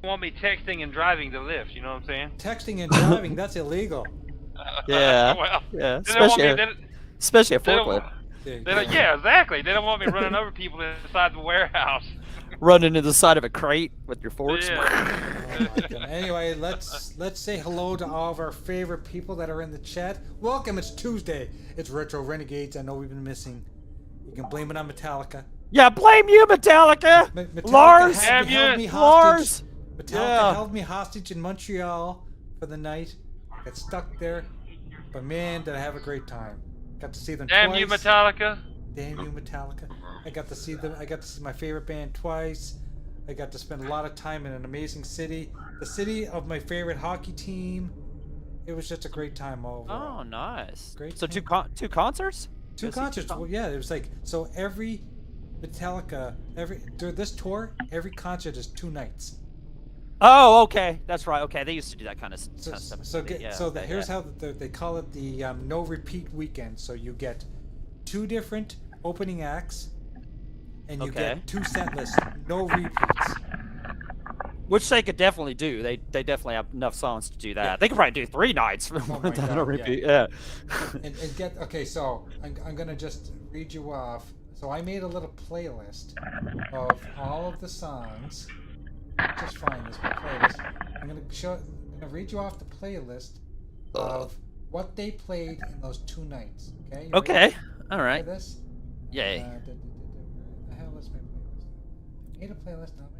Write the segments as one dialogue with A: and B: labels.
A: Want me texting and driving the lift, you know what I'm saying?
B: Texting and driving, that's illegal.
C: Yeah.
A: Well,
C: Yeah.
A: they don't want me,
C: Especially a
A: they don't-
C: forklift.
A: yeah, exactly. They don't want me running over people inside the warehouse.
C: Running into the side of a crate with your forks.
A: Yeah.
B: Oh my God. Anyway, let's say hello to all of our favorite people that are in the chat. Welcome, it's Tuesday. It's Retro Renegades. I know we've been missing. You can blame it on Metallica.
C: Yeah, blame you, Metallica.
B: Metallica
C: Lars.
B: held me hostage.
C: Lars.
B: Metallica held me hostage in Montreal for the night. I got stuck there, but man, did I have a great time. Got to see them
A: Damn
B: twice.
A: you, Metallica.
B: Damn you, Metallica. I got to see them. I got to see my favorite band twice. I got to spend a lot of time in an amazing city. The city of my favorite hockey team. It was just a great time overall.
C: Oh, nice.
B: Great
C: So
B: time.
C: two concerts?
B: Two concerts. Well, yeah, it was like, so every Metallica, during this tour, every concert is 2 nights.
C: Oh, okay. That's right. Okay, they used to do that kind of stuff.
B: Here's how they call it the no repeat weekend. So you get 2 different opening acts, and you get 2 set lists, no repeats.
C: Which they could definitely do. They definitely have enough songs to do that.
B: Yeah.
C: They could probably do 3 nights
B: Oh
C: without
B: God,
C: a repeat. Yeah.
B: and get okay. So I'm gonna just read you off. So I made a little playlist of all of the songs. Just find this playlist. I'm gonna read you off the playlist of what they played in those 2 nights. Okay. You
C: Okay.
B: ready?
C: All right.
B: For this?
C: Yay.
B: Where the hell is my playlist? Made a playlist, not my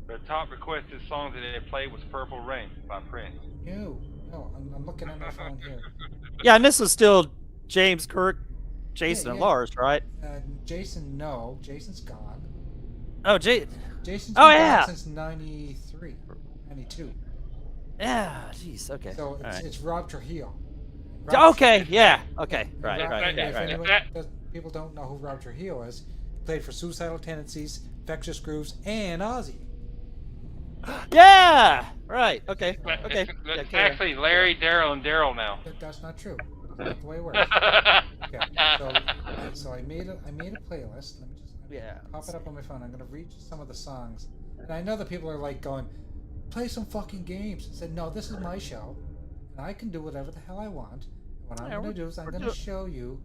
B: phone.
A: The top requested song that they played was "Purple Rain" by Prince.
B: No, I'm looking at my phone here.
C: Yeah, and this is still James, Kirk, Jason, and Lars, right?
B: Jason, no. Jason's gone.
C: Oh,
B: Jason's been
C: yeah.
B: gone since 93, 92.
C: Yeah, jeez, okay.
B: So it's Rob Trujillo.
C: Okay, yeah, okay, right.
B: People don't know who Rob Trujillo is. He played for Suicidal Tendencies, Infectious Grooves, and Ozzy.
C: Yeah, right, okay.
A: It's actually Larry, Daryl, and Daryl now.
B: That's not true. That's not the way it works. Okay, so I made a playlist. Let me just pop it up on my phone. I'm gonna read you some of the songs, and I know that people are like going, "Play some fucking games." I said, "No, this is my show, and I can do whatever the hell I want. And what I'm gonna do is I'm gonna show you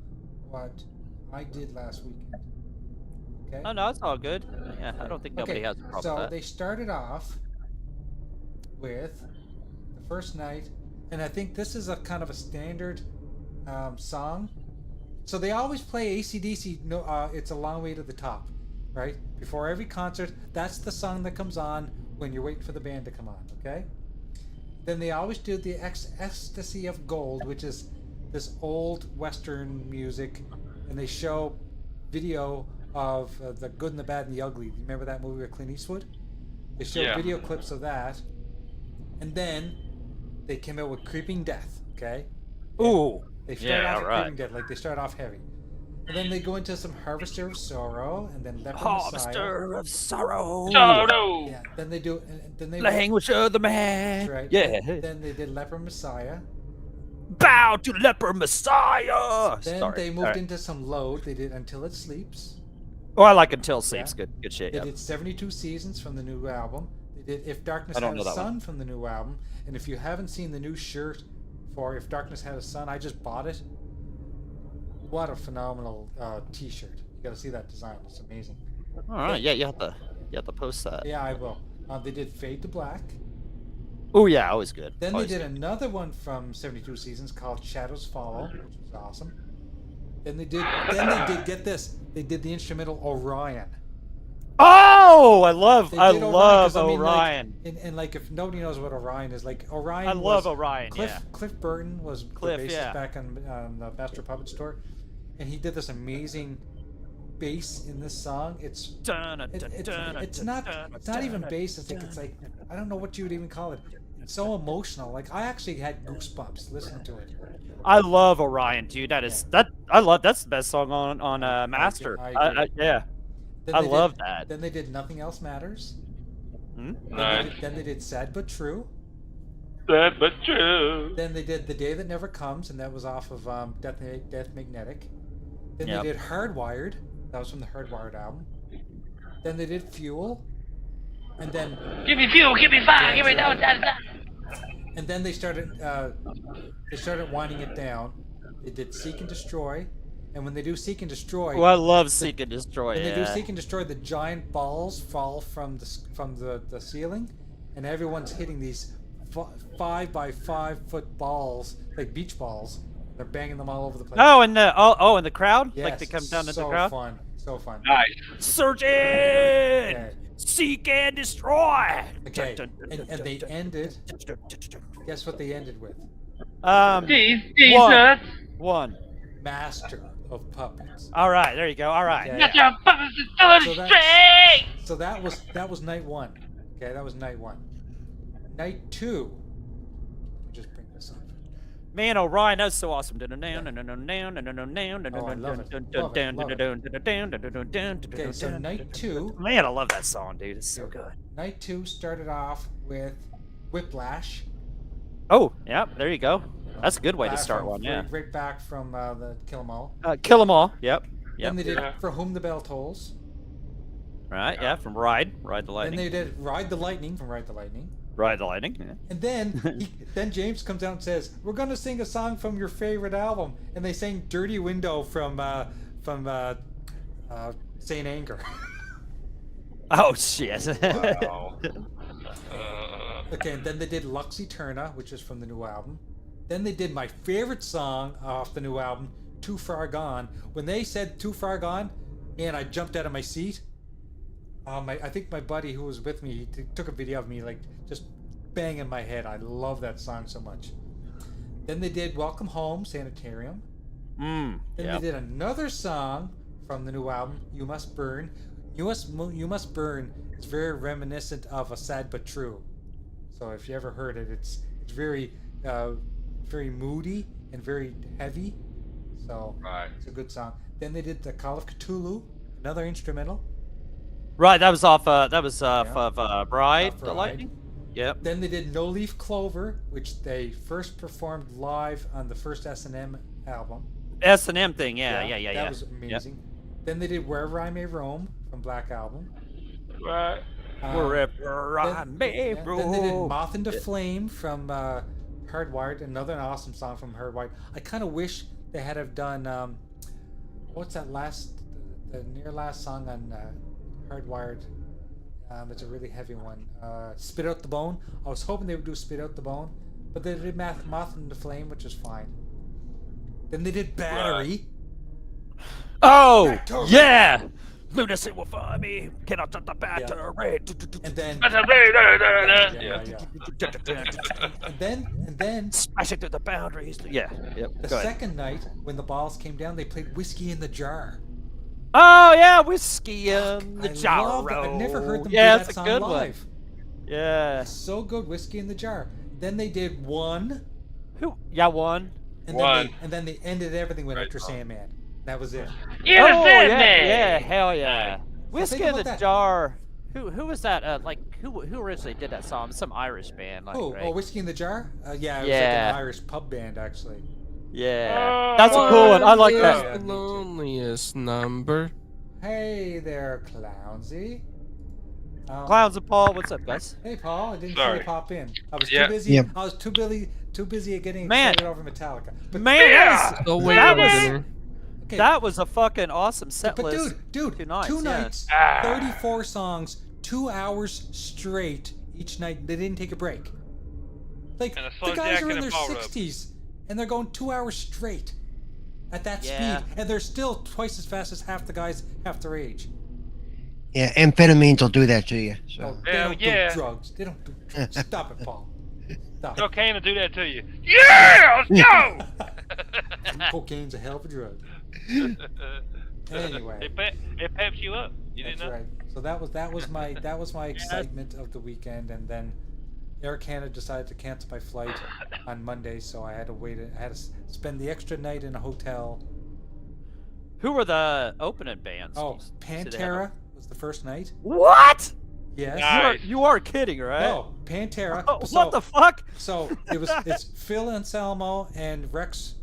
B: what I did last weekend." Okay.
C: Oh no, it's all good. Yeah, I don't think nobody has a problem
B: so
C: with that.
B: they started off with the first night, and I think this is a kind of a standard song. So they always play AC/DC. No, it's a long way to the top, right? Before every concert, that's the song that comes on when you're waiting for the band to come on. Okay. Then they always do the Ecstasy of Gold, which is this old Western music, and they show video of The Good and the Bad and the Ugly. Remember that movie with Clint Eastwood? They show video clips of that, and then they came out with Creeping Death. Okay.
C: Ooh.
B: They start off with Creeping Death, like they start off heavy, and then they go into some Harvester of Sorrow, and then Leper Messiah.
C: Harvester of Sorrow.
A: No.
B: Yeah. Then they do. And then they
C: Language of the man.
B: right.
C: Yeah.
B: Then they did Leper Messiah.
C: Bow to Leper Messiah.
B: Then they moved into some Load. They did Until It Sleeps.
C: Oh, I like Until It Sleeps. Good shit.
B: They did 72 Seasons from the new album. They did If Darkness Had a Sun from the new album. And if you haven't seen the new shirt for If Darkness Had a Sun, I just bought it. What a phenomenal t-shirt. You gotta see that design. It's amazing.
C: Alright, yeah, you have to post that.
B: Yeah, I will. They did Fade to Black.
C: Oh yeah, always good.
B: Then
C: always
B: they did another one from 72 Seasons called Shadows Follow, which was awesome. Then they did get this. They did the instrumental Orion.
C: Oh, I love
B: Orion. And like if nobody knows what Orion is, like Orion.
C: I love Orion.
B: Cliff Burton was the bassist
C: yeah.
B: back on the Master Puppet Store. and he did this amazing bass in this song. It's not even bass. It's like I don't know what you would even call it. It's so emotional. Like I actually had goosebumps listening to it.
C: I love Orion, dude. That's the best song on Master.
B: I agree.
C: Yeah, I love that.
B: Then they did Nothing Else Matters.
C: Hmm?
B: Then they did Sad But True.
A: Sad but true.
B: Then they did The Day That Never Comes, and that was off of Death Magnetic. Then
C: Yep.
B: they did Hardwired. That was from the Hardwired album. Then they did Fuel. And then
A: Give me fuel, give me fire, give me down.
B: and then they started winding it down. They did Seek and Destroy. And when they do Seek and Destroy,
C: Well, I love Seek and Destroy.
B: when they do
C: Yeah.
B: Seek and Destroy, the giant balls fall from the ceiling, and everyone's hitting these 5 by 5 foot balls, like beach balls. They're banging them all over the place.
C: Oh, and the crowd,
B: Yes,
C: like they come down to
B: so
C: the crowd.
B: fun, so fun.
A: Nice.
C: Surge in,
B: Okay,
C: seek and destroy.
B: okay. And they ended. Guess what they ended with?
A: Jesus.
C: One.
B: Master of Puppets.
C: All right, there you go. All right.
B: Okay.
A: Get your puppets still
B: So
A: straight.
B: So that was night 1. Okay, that was night 1. Night 2. Let me just bring this up.
C: Man, Orion, that's so awesome. Okay,
B: so night 2.
C: Man, I love that song, dude. It's so good.
B: Night 2 started off with Whiplash.
C: Oh, yeah, there you go. That's a good way to
B: Back
C: start
B: from-
C: one, yeah.
B: Right back from the Kill 'Em All.
C: Kill 'em all. Yep.
B: Then they did
A: Yeah.
B: For Whom the Bell Tolls.
C: Right, yeah, from Ride the
B: Then
C: Lightning.
B: they did Ride the Lightning from Ride the Lightning.
C: Ride the Lightning, yeah.
B: And then then James comes out and says, "We're gonna sing a song from your favorite album," and they sang "Dirty Window" from Saint Anger.
C: Oh, shit.
A: Wow.
B: Okay, and then they did Lux Eterna, which is from the new album. Then they did my favorite song off the new album, Too Far Gone. When they said Too Far Gone, man, I jumped out of my seat. I think my buddy who was with me, he took a video of me like just banging my head. I love that song so much. Then they did Welcome Home, Sanitarium. Then
C: yeah.
B: they did another song from the new album, You Must Burn. You Must Burn is very reminiscent of A Sad But True. So if you ever heard it, it's very very moody and very heavy. So
A: Right.
B: it's a good song. Then they did the Call of Cthulhu, another instrumental.
C: Right, that was off of Ride
B: Off
C: the
B: Ride.
C: Lightning. Yep.
B: Then they did No Leaf Clover, which they first performed live on the first S&M album.
C: S&M thing, yeah.
B: That was amazing. Then they did Wherever I May Roam from Black Album.
A: Right.
C: Wherever I may
B: Then they did
C: roam.
B: Moth into Flame from Hardwired, another awesome song from Hardwired. I kind of wish they had have done what's that the near last song on Hardwired. It's a really heavy one. Spit Out the Bone. I was hoping they would do Spit Out the Bone, but they did Moth into Flame, which is fine. Then they did Battery.
C: Oh,
B: Battery.
C: yeah. Lunacy will find me. Cannot touch the battery.
B: And then
A: Yeah.
B: and then
C: Smashing through the boundaries. Yeah. Yep.
B: the
C: Go ahead.
B: second night when the balls came down, they played Whiskey in the Jar.
C: Oh yeah, whiskey in the
B: I
C: jar.
B: love that. I've never heard them
C: Yeah,
B: do
C: it's
B: that
C: a
B: song
C: good
B: live.
C: one. Yeah.
B: So good, Whiskey in the Jar. Then they did One,
C: Who? Yeah, one.
B: and
A: One.
B: then they ended everything with
A: Great
B: Enter
A: song.
B: Sandman. That was it.
A: You're
C: Oh yeah,
A: Sandman.
C: yeah, hell yeah. Whiskey
B: think
C: in the
B: about that.
C: jar. Who was that? Who originally did that song? Some Irish band. Like,
B: Oh,
C: right?
B: oh, Whiskey in the Jar? Yeah, it was like
C: Yeah.
B: an Irish pub band, actually.
C: Yeah. That's a cool one. I like
B: Yeah,
C: that.
B: me
D: The
B: too.
D: loneliest number.
B: Hey there, Clownsy.
C: Clowns and Paul, what's up, guys?
B: Hey, Paul. I didn't see
A: Sorry.
B: you pop in. I was
A: Yeah.
B: too busy.
E: Yep.
B: I was too busy getting
C: Man.
B: excited over Metallica. But
C: Man,
A: Yeah.
D: Go
C: That
D: wait
C: was-
D: over there.
B: okay,
C: that was a fucking awesome set
B: but
C: list.
B: dude,
C: Two nights,
B: two
C: yeah.
B: nights,
A: Ah.
B: 34 songs, 2 hours straight each night. They didn't take a break. Like
A: And a
B: the
A: slow
B: guys
A: jack
B: are in
A: and a
B: their
A: ball rub.
B: 60s and they're going 2 hours straight at that
C: Yeah.
B: speed, and they're still twice as fast as half the guys half their age.
E: Yeah, amphetamines will do that to you. So
B: Oh, they
A: Hell
B: don't
A: yeah.
B: do drugs. They don't do drugs. Stop it, Paul. Stop.
A: Cocaine will do that to you. Yeah, let's go.
B: Cocaine's a hell of a drug. Anyway,
A: it peps you up. You
B: that's
A: didn't know?
B: right. So that was my excitement of the weekend, and then Air Canada decided to cancel my flight on Monday, so I had to wait. I had to spend the extra night in a hotel.
C: Who were the opening bands?
B: Oh,
C: Did they have
B: Pantera was the first night.
C: What?
B: Yes.
A: Nice.
C: You are kidding, right?
B: No, Pantera.
C: Oh,
B: So-
C: what the fuck?
B: So it's Phil Anselmo and Rex.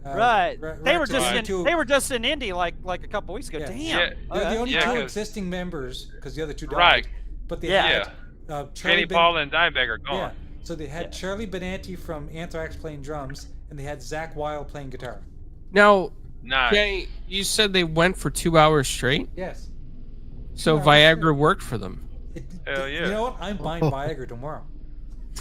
C: Right. They were
B: Rex
C: just
B: and
C: in.
B: two-
C: They were just in Indy like a couple weeks ago.
B: Yeah.
C: Damn.
A: Yeah.
B: They're the only
A: Yeah,
B: two
A: 'cause-
B: existing members because the other two died.
A: Right.
B: But they
C: Yeah.
B: had Charlie
A: Kenny Paul and Dimebag are gone.
B: Yeah. So they had
C: Yeah.
B: Charlie Benanti from Anthrax playing drums, and they had Zach Wilde playing guitar.
D: Now,
A: Nice.
D: Jay, you said they went for 2 hours straight,
B: Yes.
D: so
B: 2 hours
D: Viagra
B: straight.
D: worked for them.
A: Hell yeah.
B: You know what? I'm buying Viagra tomorrow.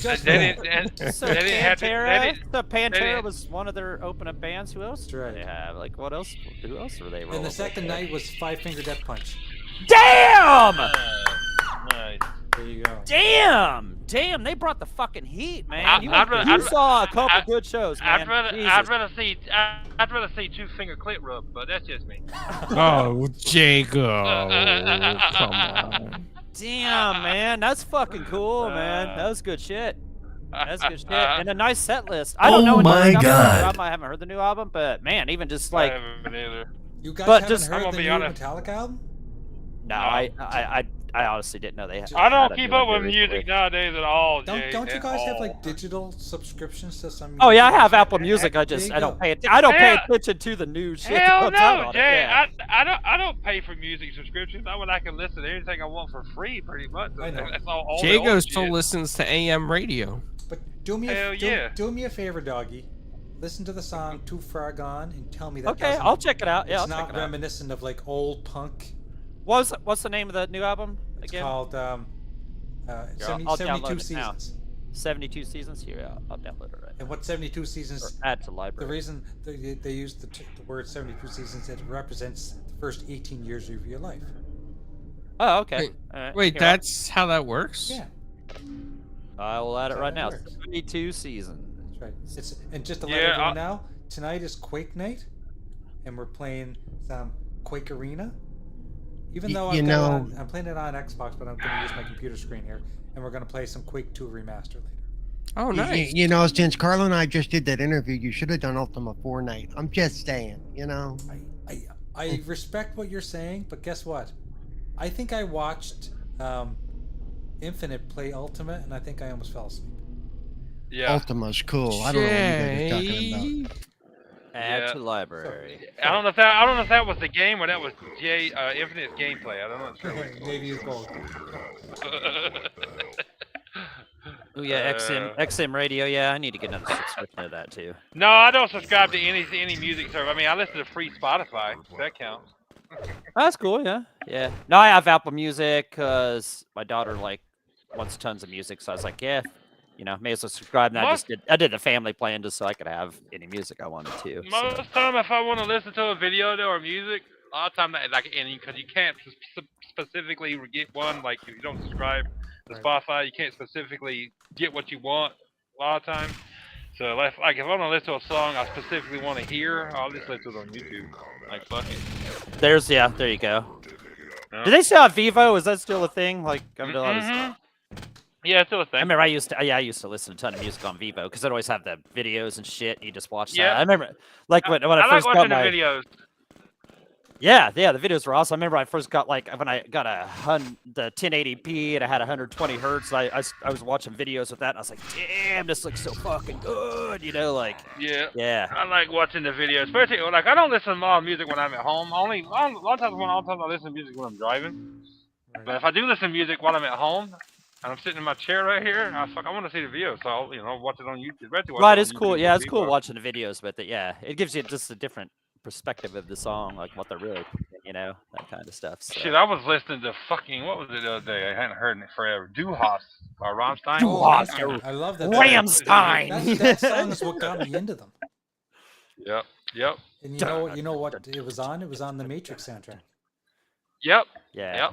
B: Just
A: They
B: for
A: didn't,
B: that.
A: and
C: So
A: they didn't have to. They
C: Pantera,
A: didn't,
C: the Pantera
A: didn't-
C: was one of their opening bands. Who else
B: That's
C: did
B: right.
C: they have? Like what else? Who else were they rolling?
B: And the
C: with
B: second
C: there?
B: night was Five Finger Death Punch.
C: Damn!
A: nice.
B: There you go.
C: Damn! They brought the fucking heat, man.
A: I-
C: You,
A: I'd rather-
C: you
A: I'd-
C: saw a couple
A: I-
C: good shows, man.
A: I'd rather
C: Jesus.
A: I'd rather see Two Finger Clit Rub, but that's just me.
D: Oh, Jacob, come on.
C: Damn, man, that's fucking cool, man. That was good shit. That's good shit. And a nice set list. I don't know anything about the new album. I haven't heard the new album, but man, even just
A: I
C: like
A: haven't either.
B: You guys
C: But
B: haven't
C: just-
A: I'm
B: heard
A: gonna
B: the
A: be
B: new
A: honest.
B: Metallica album?
C: no, I honestly didn't know they had.
A: I don't
C: had a
A: keep
C: new
A: up
C: one
A: with
C: here
A: music
C: recently.
A: nowadays at all, Jay.
B: Don't you
A: at
B: guys have
A: all.
B: like digital subscriptions to some?
C: Oh yeah, I
B: music?
C: have Apple Music. I just
B: There
C: I
B: you
C: don't
B: go.
C: pay I don't pay
A: Hell-
C: attention to the new shit.
A: Hell
C: that's out
A: no,
C: on it,
A: Jay.
C: yeah.
A: I don't pay for music subscriptions. That way I can listen to anything I want for free, pretty much.
B: I know.
A: That's all the
D: Jago
A: old
D: still
A: shit.
D: listens to AM radio.
B: But do me
A: Hell yeah.
B: do me a favor, doggy. Listen to the song "Too Far Gone" and tell me that.
C: Okay,
B: doesn't-
C: I'll check it out. Yeah,
B: It's
C: I'll check
B: not
C: it out.
B: reminiscent of like old punk.
C: What's the name of the new album
B: It's
C: again?
B: called
C: I'll
B: 72
C: download it now.
B: Seasons.
C: 72 Seasons. Here, I'll download it right now.
B: And what 72
C: Or
B: seasons?
C: add to
B: The
C: library.
B: reason they use the word 72 seasons, it represents the first 18 years of your life.
C: Oh, okay.
D: Wait,
C: All right,
D: Wait,
C: here,
D: that's how that works?
B: Yeah,
C: I will add it
B: how
C: right
B: that
C: now.
B: works.
C: 72 Seasons.
B: that's right. And just to let
A: Yeah,
B: everyone know, tonight is Quake night, and we're playing some Quake Arena. Even though
E: you know-
B: I'm playing it on Xbox, but I'm going to use my computer screen here, and we're going to play some Quake 2 remaster later.
D: Oh, nice.
E: You know, since Carlo and I just did that interview, you should have done Ultima 4 night. I'm just saying, you know.
B: I respect what you're saying, but guess what? I think I watched Infinite play Ultimate, and I think I almost fell asleep.
A: Yeah.
E: Ultima's cool. I don't know what you guys are talking about.
D: Jay.
C: Add
A: Yeah.
C: to library.
A: I don't know if that was the game or that was Jay Infinite's gameplay. I don't know. Sure.
B: Maybe it's both.
C: Oh yeah, XM Radio. Yeah, I need to get another subscription to that too.
A: No, I don't subscribe to any music service. I mean, I listen to free Spotify. That counts.
C: That's cool. Yeah, yeah. No, I have Apple Music because my daughter like wants tons of music, so I was like, yeah, may as well subscribe. And I did the family plan just so I could have any music I wanted to. So.
A: Most time, if I want to listen to a video or music, a lot of time because you can't specifically get one. Like if you don't subscribe to Spotify, you can't specifically get what you want a lot of times. So like if I want to listen to a song I specifically want to hear, I'll just listen to it on YouTube. Like fuck it.
C: There you go.
A: Yeah.
C: Do they still have Vivo? Is that still a thing? Like I'm doing all this.
A: Yeah, it's still a
C: I
A: thing.
C: remember I used to listen to a ton of music on Vivo because I'd always have the videos and shit. You just watch that.
A: Yeah.
C: I remember like when I
A: like
C: first
A: watching
C: got
A: the
C: my
A: videos.
C: yeah, the videos were awesome. I remember I first got when I got the 1080p and I had 120 hertz. I was watching videos with that and I was like, damn, this looks so fucking good.
A: Yeah.
C: Yeah.
A: I like watching the videos, especially like I don't listen to a lot of music when I'm at home. A lot of times I listen to music when I'm driving. But if I do listen to music while I'm at home and I'm sitting in my chair right here, I want to see the video, so I'll watch it on YouTube.
C: Right, it's cool. Yeah, it's cool watching the videos, but it gives you just a different perspective of the song, like what they're really, that kind of stuff. So.
A: Shit, I was listening to fucking what was it the other day? I hadn't heard it forever. Duhas by Rammstein.
C: Duhas.
B: I love that.
C: Rammstein.
B: That song is what got me into them.
A: Yep.
B: And you know what it was on? It was on the Matrix soundtrack.
A: Yep.
C: Yeah.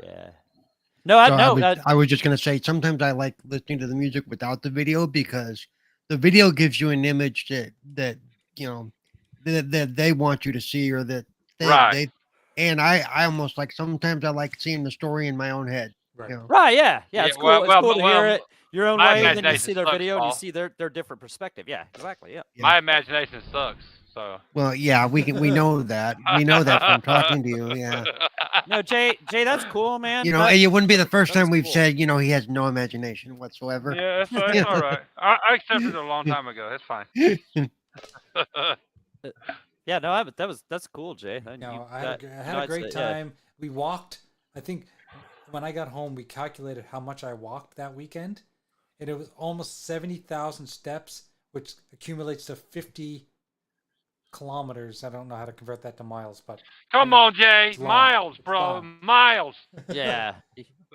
C: Yeah. No,
E: I was just gonna say sometimes I like listening to the music without the video because the video gives you an image that that they want you to see, or that
A: Right.
E: they and I almost like, sometimes I like seeing the story in my own head.
B: Right.
E: You know?
C: Right, yeah. Yeah,
A: Yeah,
C: it's cool. It's cool to hear
A: well,
C: it your own
A: my
C: way, and then you
A: imagination
C: see their
A: sucks,
C: video and you
A: Paul.
C: see their different perspective. Yeah, exactly. Yeah.
E: Yeah.
A: My imagination sucks. So.
E: Well, yeah, we know that. We know that from talking to you. Yeah.
C: No, Jay, that's cool, man.
E: You know, and it wouldn't be the first
C: that was
E: time we've
C: cool.
E: said, you know, he has no imagination whatsoever.
A: Yeah, it's all right. I accepted it a long time ago. It's fine.
C: Yeah, no, that's cool, Jay.
B: No, I had a great time. We walked. I think when I got home, we calculated how much I walked that weekend, and it was almost 70,000 steps, which accumulates to 50 kilometers. I don't know how to convert that to miles, but
A: Come on, Jay.
B: it's long.
A: Miles,
B: It's
A: bro.
B: long.
A: Miles.
C: Yeah.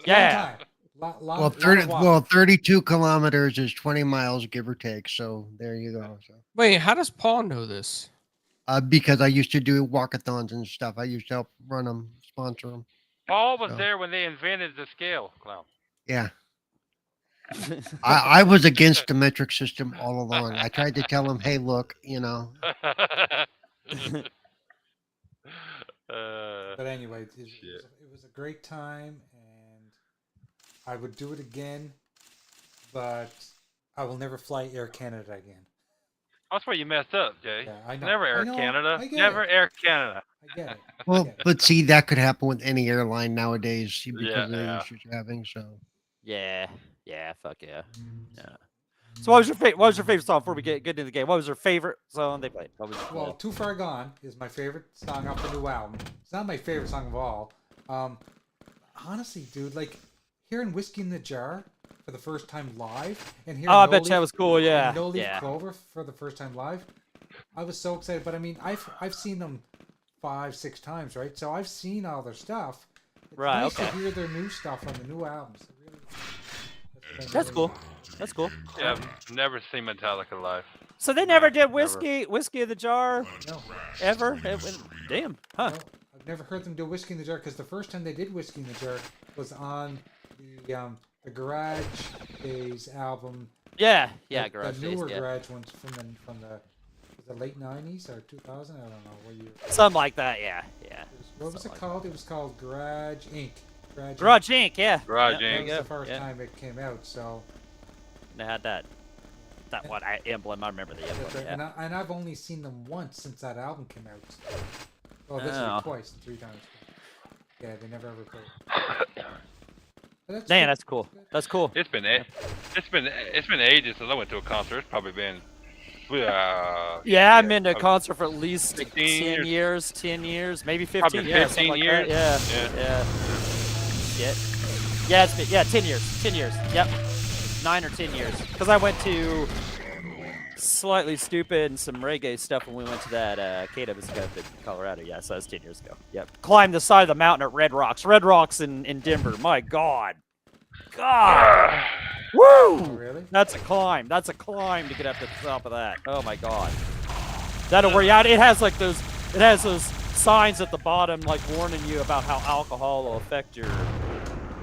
B: Yeah.
E: Well, 32 kilometers is 20 miles, give or take. So there you go. So.
D: Wait, how does Paul know this?
E: Because I used to do walkathons and stuff. I used to help run them, sponsor them.
A: Paul was there when they invented the scale, Clown.
E: Yeah. I was against the metric system all along. I tried to tell him, hey, look, you know.
B: But anyway, it was a great time, and I would do it again, but I will never fly Air Canada again.
A: That's where you messed up, Jay.
B: Yeah, I know.
A: Never Air
B: I know.
A: Canada.
B: I get
A: Never
B: it.
A: Air Canada.
B: I get it.
E: Well, but see, that could happen with any airline nowadays because of the
A: Yeah.
E: issues you're having. So.
C: Yeah. Fuck yeah. Yeah. So what was your favorite song before we get into the game? What was your favorite song they played?
B: Well, Too Far Gone is my favorite song off the new album. It's not my favorite song of all. Honestly, dude, like hearing Whiskey in the Jar for the first time live, and hearing
C: I bet that was cool. Yeah.
B: No Leaf Clover for the first time live, I was so excited. But I mean, I've seen them 5-6 times, right? So I've seen all their stuff. It's nice to hear their new stuff on the new albums.
C: That's cool. That's cool.
A: Yeah, I've never seen Metallica live.
C: So they never did Whiskey in the Jar?
B: No.
C: Ever? Damn. Huh.
B: No, I've never heard them do Whiskey in the Jar, because the first time they did Whiskey in the Jar was on the Garage Days album.
C: Yeah,
B: The
C: Garage Days.
B: newer Garage ones from the late 90s or 2000. I don't know what year.
C: Something like that. Yeah.
B: What was it called? It was called Garage Inc.
C: Garage Inc. Yeah.
A: Garage
B: That
A: Inc.
B: was the first time it came out. So
C: they had that one emblem. I remember the emblem.
B: right.
C: Yeah.
B: And I've only seen them once since that album came out. Well, this is twice, 3 times. Yeah, they never ever played.
C: Man, that's cool. That's cool.
A: It's been ages since I went to a concert. It's probably been.
C: I've been to a concert for at least
A: 15
C: 10 years, 10 years, maybe 15.
A: Probably 15 years.
C: Yeah, it's been 10 years. 10 years. Yep. 9 or 10 years. Because I went to Slightly Stupid and some reggae stuff when we went to that KW Cup in Colorado. Yeah, so that was 10 years ago. Yep. Climbed the side of the mountain at Red Rocks. Red Rocks in Denver. My God. Woo!
B: Oh, really?
C: That's a climb. That's a climb to get up to the top of that. Oh my God. That'll wear you out. It has like those. It has those signs at the bottom, like warning you about how alcohol will affect your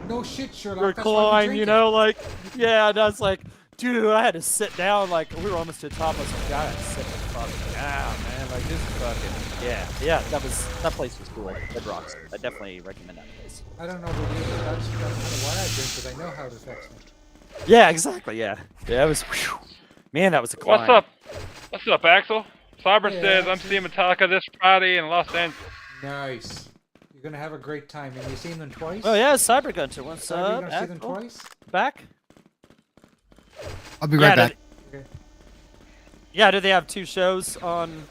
B: No shit, Sherlock.
C: your
B: That's why we
C: climb.
B: drink
C: You
B: it.
C: know, like that's like, dude, I had to sit down. Like we were almost to the top. I was like, I had to sit the fuck down, man. Like this is fucking yeah. That place was cool. Red Rocks. I definitely recommend that place.
B: I don't know what it is, but that's kind of why I drink, because I know how it affects me.
C: Yeah, exactly. Yeah, it was. Whew. Man, that was a climb.
A: What's up, Axel? Cyber
B: Yeah,
A: says I'm seeing Metallica this Friday in Los Angeles.
B: Nice. You're gonna have a great time. And you seen them twice?
C: Oh yeah, Cyber Gunter. What's
B: You're
C: up?
B: gonna see them
C: Axel?
B: twice?
C: Back?
E: I'll be right back.
C: Do they have 2 shows on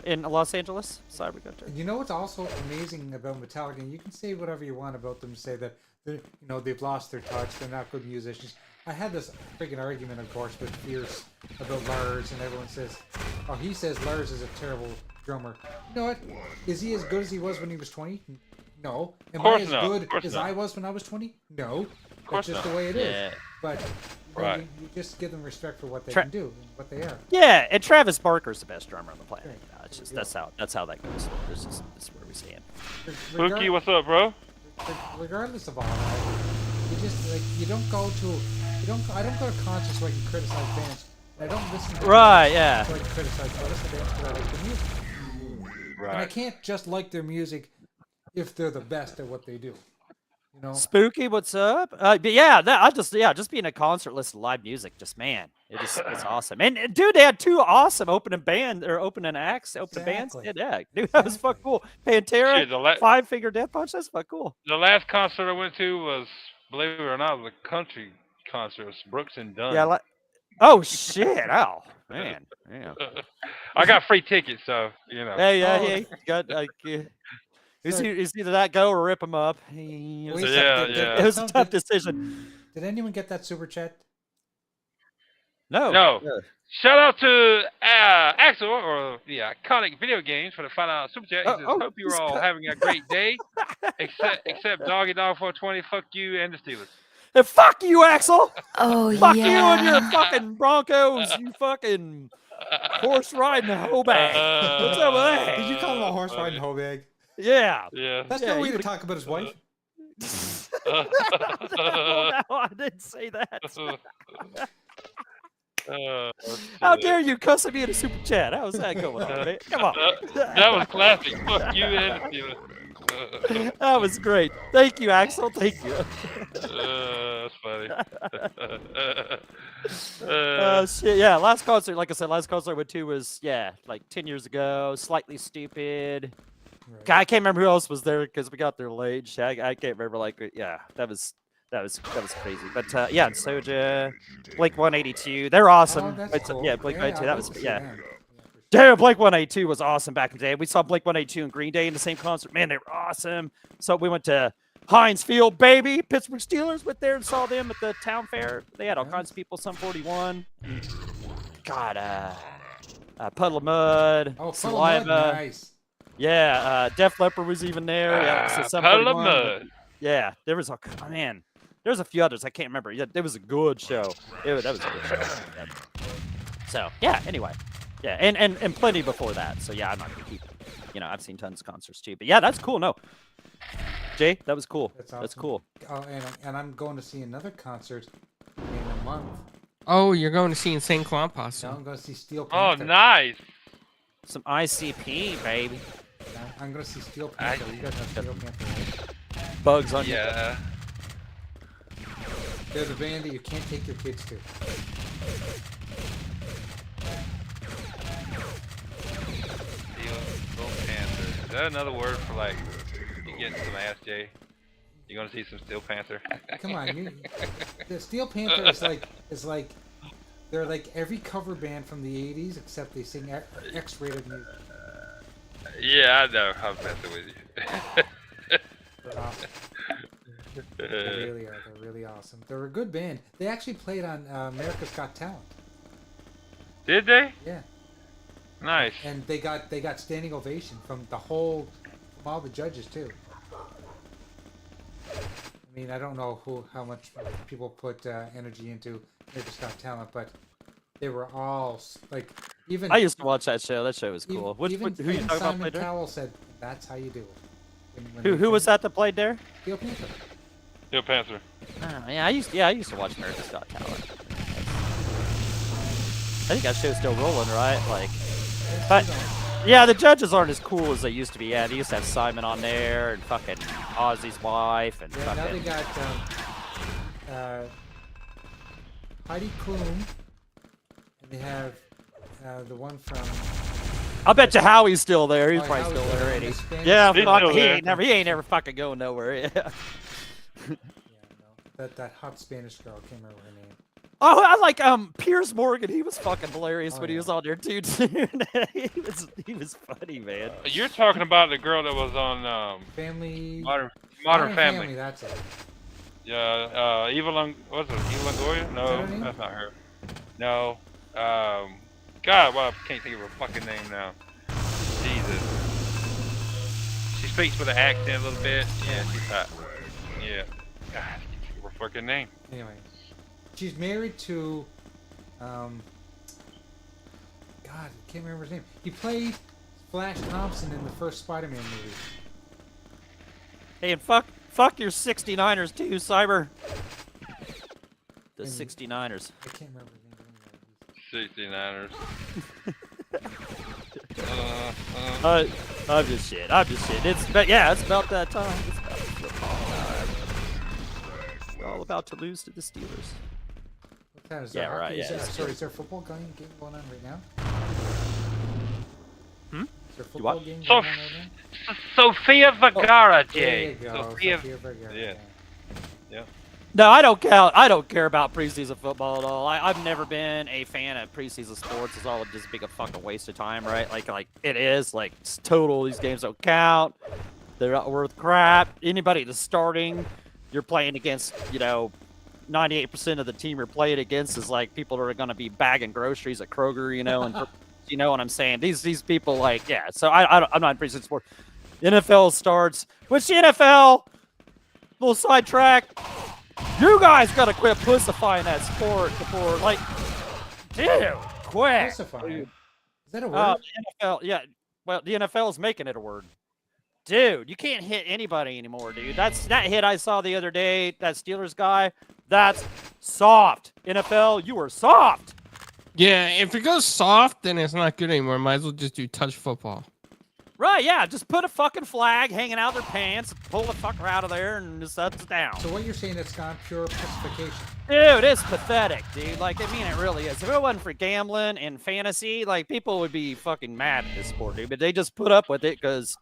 C: in Los Angeles? Cyber Gunter.
B: You know what's also amazing about Metallica, and you can say whatever you want about them, say that they've lost their touch, they're not good musicians. I had this freaking argument, of course, with Fierce about Lars, and everyone says, he says Lars is a terrible drummer. You know what? Is he as good as he was when he was 20? No. Am I as good as I was when I was 20? No. That's just the way it is. But you just give them respect for what they can do and what they are.
C: Yeah, and Travis Barker's the best drummer on the planet.
B: Right.
C: You know, it's just that's how that goes. That's where we stand.
A: Spooky, what's up, bro?
B: Regardless of all that, you just you don't go to I don't go to concerts so I can criticize bands. I don't listen to
C: Right,
B: bands
C: yeah.
B: so I can criticize, but I listen to bands because I like their music. And I
A: Right.
B: can't just like their music if they're the best at what they do. You know?
C: Spooky, what's up? But yeah, just being a concert, listening to live music, just man, it's awesome. And dude, they had 2 awesome opening bands. Opening bands.
B: Exactly.
C: Yeah, dude, that was fucking cool. Pantera,
A: Shit,
C: 5-finger Death Punch, that's fucking cool.
A: the last concert I went to was, believe it or not, was a country concert. It was Brooks and Dunn.
C: Yeah, oh shit, oh man, yeah.
A: I got free tickets, so you know.
C: Hey, yeah,
B: Oh,
C: he got like. It's
B: So-
C: either that go or rip him up.
B: Wait
C: It
B: a
C: was,
B: second,
A: Yeah,
B: did-
A: yeah.
C: it was a
B: some-
C: tough
B: did-
C: decision.
B: Did anyone get that super chat?
C: No.
A: No.
C: Yeah.
A: Shout out to Axel, or the iconic video games, for the final super chat. He says, "Hope you're all having a great day, except Doggy Dog 420. Fuck you and the Steelers."
C: And fuck you, Axel.
F: Oh,
C: Fuck
F: yeah.
C: you and your fucking Broncos. You fucking horse riding hoe bag. What's up with that?
B: Did you call him a horse riding hoe bag?
C: Yeah.
A: Yeah.
B: That's
C: Yeah,
B: no way
C: you
B: to
C: would-
B: talk about his wife.
C: Well, no, I didn't say that. How dare you cuss at me in a super chat? How's that going on, man? Come on.
A: That was classic. Fuck you and the Steelers.
C: That was great. Thank you, Axel. Thank you.
A: That's funny.
C: Shit, yeah. Last concert, like I said, last concert I went to was, yeah, like 10 years ago. Slightly Stupid.
B: Right.
C: I can't remember who else was there because we got there late. Shit, I can't remember. Like, yeah, that was crazy. But yeah, and Soja, Blink 182, they're awesome.
B: Oh, that's cool.
C: Yeah, Blink 182,
B: I'd
C: that
B: love
C: was
B: to see
C: yeah.
B: them.
C: Damn, Blink 182 was awesome back in the day. We saw Blink 182 and Green Day in the same concert. Man, they were awesome. So we went to Heinz Field, baby. Pittsburgh Steelers went there and saw them at the town fair. They had all kinds of people. Some 41. God, Puddle of Mud,
B: Oh,
C: Saliva.
B: nice.
C: Yeah, Def Leppard was even there. Yeah, so Sum
A: Puddle of
C: 41.
A: Mud.
C: Yeah, there was a man. There's a few others I can't remember. Yeah, it was a good show. That was a good show. Yeah. So yeah. Anyway, yeah, and plenty before that. So yeah, I'm not gonna keep. You know, I've seen tons of concerts too. But yeah, that's cool. No, Jay, that was cool.
B: That's awesome.
C: That's cool.
B: Oh, and I'm going to see another concert in a month.
D: Oh, you're going to see Insane Clown Posse.
B: Now I'm going to see Steel
A: Oh,
B: Panther.
A: nice.
C: Some ICP, baby.
B: I'm going to see Steel Panther. You guys know Steel Panther, right?
C: Bugs on you.
A: Yeah.
B: They're the band that you can't take your kids to.
A: Steel Panther. Is that another word for, like, you getting some ass, Jay? You gonna see some Steel Panther?
B: Come on, the Steel Panther is like they're like every cover band from the '80s except they sing X-rated music.
A: Yeah, I know. I'm messing with you.
B: They're awesome. They really are. They're really awesome. They're a good band. They actually played on America's Got Talent.
A: Did they?
B: Yeah,
A: Nice.
B: and they got standing ovation from all the judges too. I mean, I don't know how much people put energy into America's Got Talent, but they were all like even.
C: I used to watch that show. That show was cool. Who you
B: even
C: talking about
B: Simon
C: played there?
B: Cowell said that's how you do it. When
C: Who was that played there?
B: Steel Panther.
A: Steel Panther.
C: Oh, yeah, I used to watch America's Got Talent. I think that show's still rolling, right? Like, but yeah, the judges aren't as cool as they used to be. Yeah, they used to have Simon on there and fucking Ozzy's wife and
B: Yeah, now they
C: fucking.
B: got Heidi Klum, and they have the one from.
C: I bet you Howie's still there. He's
B: Oh,
C: probably
B: Howie's
C: still
B: there,
C: there,
B: and
C: ain't
B: the
C: he?
B: Spanish
C: Yeah,
A: He's
C: fuck,
A: still
C: he
A: there.
C: ain't never fucking going nowhere. Yeah.
B: Yeah, no, that hot Spanish girl. I can't remember her name.
C: Oh, I like Piers Morgan. He was fucking hilarious
B: Oh,
C: when he
B: yeah.
C: was on there too. he was funny, man.
A: You're talking about the girl that was on
B: Family.
A: Modern Family.
B: That's it.
A: Yeah, what's it? Eva Longoria?
B: Is
A: No,
B: that her name?
A: that's not her. No. God, well, I can't think of her fucking name now. Jesus. She speaks with an accent a little bit. Yeah, she's hot. Yeah. God, I can't think of her fucking name.
B: Anyway, she's married to. God, I can't remember his name. He played Flash Thompson in the first Spider-Man movie.
C: Hey, and fuck your 69ers too, Cyber. The
B: And-
C: 69ers.
B: I can't remember his name. Anyway.
A: 69ers.
C: I'm just shit. It's about that time. It's about football time. We're all about to lose to the Steelers.
B: What time is
C: Yeah,
B: there?
C: right, yeah,
B: Sorry, is there a football game going on right now?
C: Hmm?
B: Is there a
C: what?
B: football game
A: So,
B: going on right now?
A: Sophia Vergara,
B: There
A: Jay.
B: you go.
A: Sophia.
B: Sophia Vergara.
A: Yeah.
C: No, I don't count. I don't care about preseason football at all. I've never been a fan of preseason sports. It's all just being a fucking waste of time, right? Like it is. Like it's total. These games don't count. They're not worth crap. Anybody that's starting, you're playing against. 98% of the team you're playing against is like people that are going to be bagging groceries at Kroger, and you know what I'm saying. These people, like, yeah. So I'm not in preseason sports. NFL starts. Which the NFL? Little sidetrack. You guys gotta quit pussifying that sport before, like, dude, quit.
B: Pussifying? Is that a word?
C: The NFL, yeah. Well, the NFL is making it a word. Dude, you can't hit anybody anymore, dude. That hit I saw the other day, that Steelers guy, that's soft. NFL, you are soft.
D: Yeah, if it goes soft, then it's not good anymore. Might as well just do touch football.
C: Right, yeah. Just put a fucking flag hanging out their pants, pull the fucker out of there, and just that's down.
B: So what you're saying, it's gone pure pussification.
C: Dude, it's pathetic, dude. Like, I mean, it really is. If it wasn't for gambling and fantasy, like, people would be fucking mad at this sport, dude. But they just put up with it because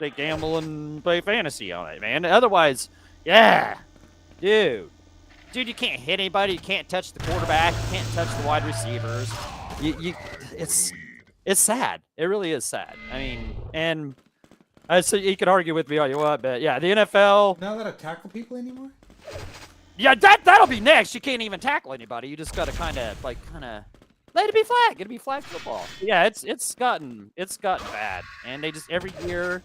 C: they gamble and play fantasy on it, man. Otherwise, yeah, dude, you can't hit anybody. You can't touch the quarterback. You can't touch the wide receivers. It's sad. It really is sad. I mean, and so you can argue with me all you want, but yeah, the NFL.
B: Now that I tackle people anymore?
C: Yeah, that'll be next. You can't even tackle anybody. You just gotta kind of let it be flag. It'll be flag football. Yeah, it's gotten bad, and they just every year,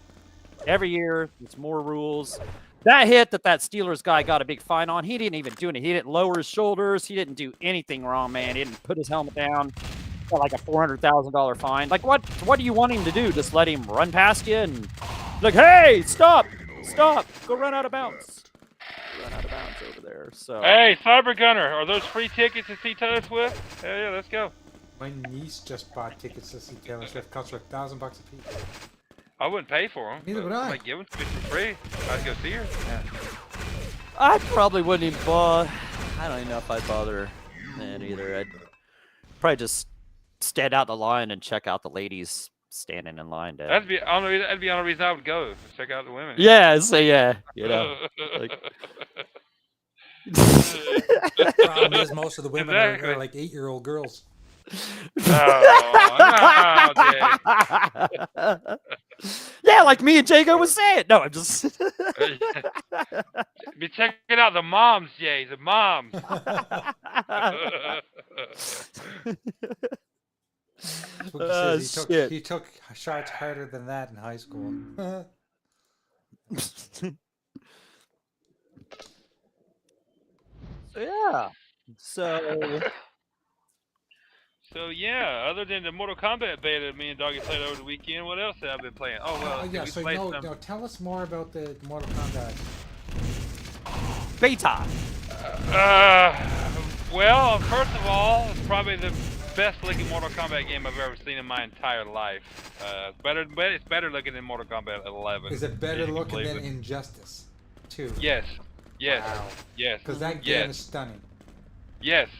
C: it's more rules. That hit that Steelers guy got a big fine on. He didn't even do anything. He didn't lower his shoulders. He didn't do anything wrong, man. He didn't put his helmet down. Got like a $400,000 fine. Like, what do you want him to do? Just let him run past you and like, hey, stop, go run out of bounds. Run out of bounds over there. So.
A: Hey, Cyber Gunner, are those free tickets to see Taylor Swift? Hell yeah, let's go.
B: My niece just bought tickets to see Taylor Swift. Cost her $1,000 a piece.
A: I wouldn't pay for them.
B: Neither would I.
A: Like, give them to me for free. I'd go see her. Yeah.
C: I probably wouldn't even bother. I don't even know if I'd bother then either. I'd probably just stand out the line and check out the ladies standing in line.
A: That'd be the only reason I would go. Check out the women.
C: Yeah, so yeah, like.
B: Problem is, most of the women are like 8-year-old girls.
A: Oh, no,
C: yeah, like me and Jago was saying. No, I'm just.
A: Be checking out the moms, Jay. The moms.
B: He took shots harder than that in high school.
C: Yeah.
A: So yeah, other than the Mortal Kombat beta me and Doggy played over the weekend, what else have I been playing? Oh well,
B: yeah. So no, tell us more about the Mortal Kombat
C: beta.
A: Well, first of all, it's probably the best looking Mortal Kombat game I've ever seen in my entire life. It's better looking than Mortal Kombat 11.
B: Is it better looking than Injustice 2?
A: Yes.
B: Wow.
A: Yes.
B: Because that game is stunning.
A: Yes.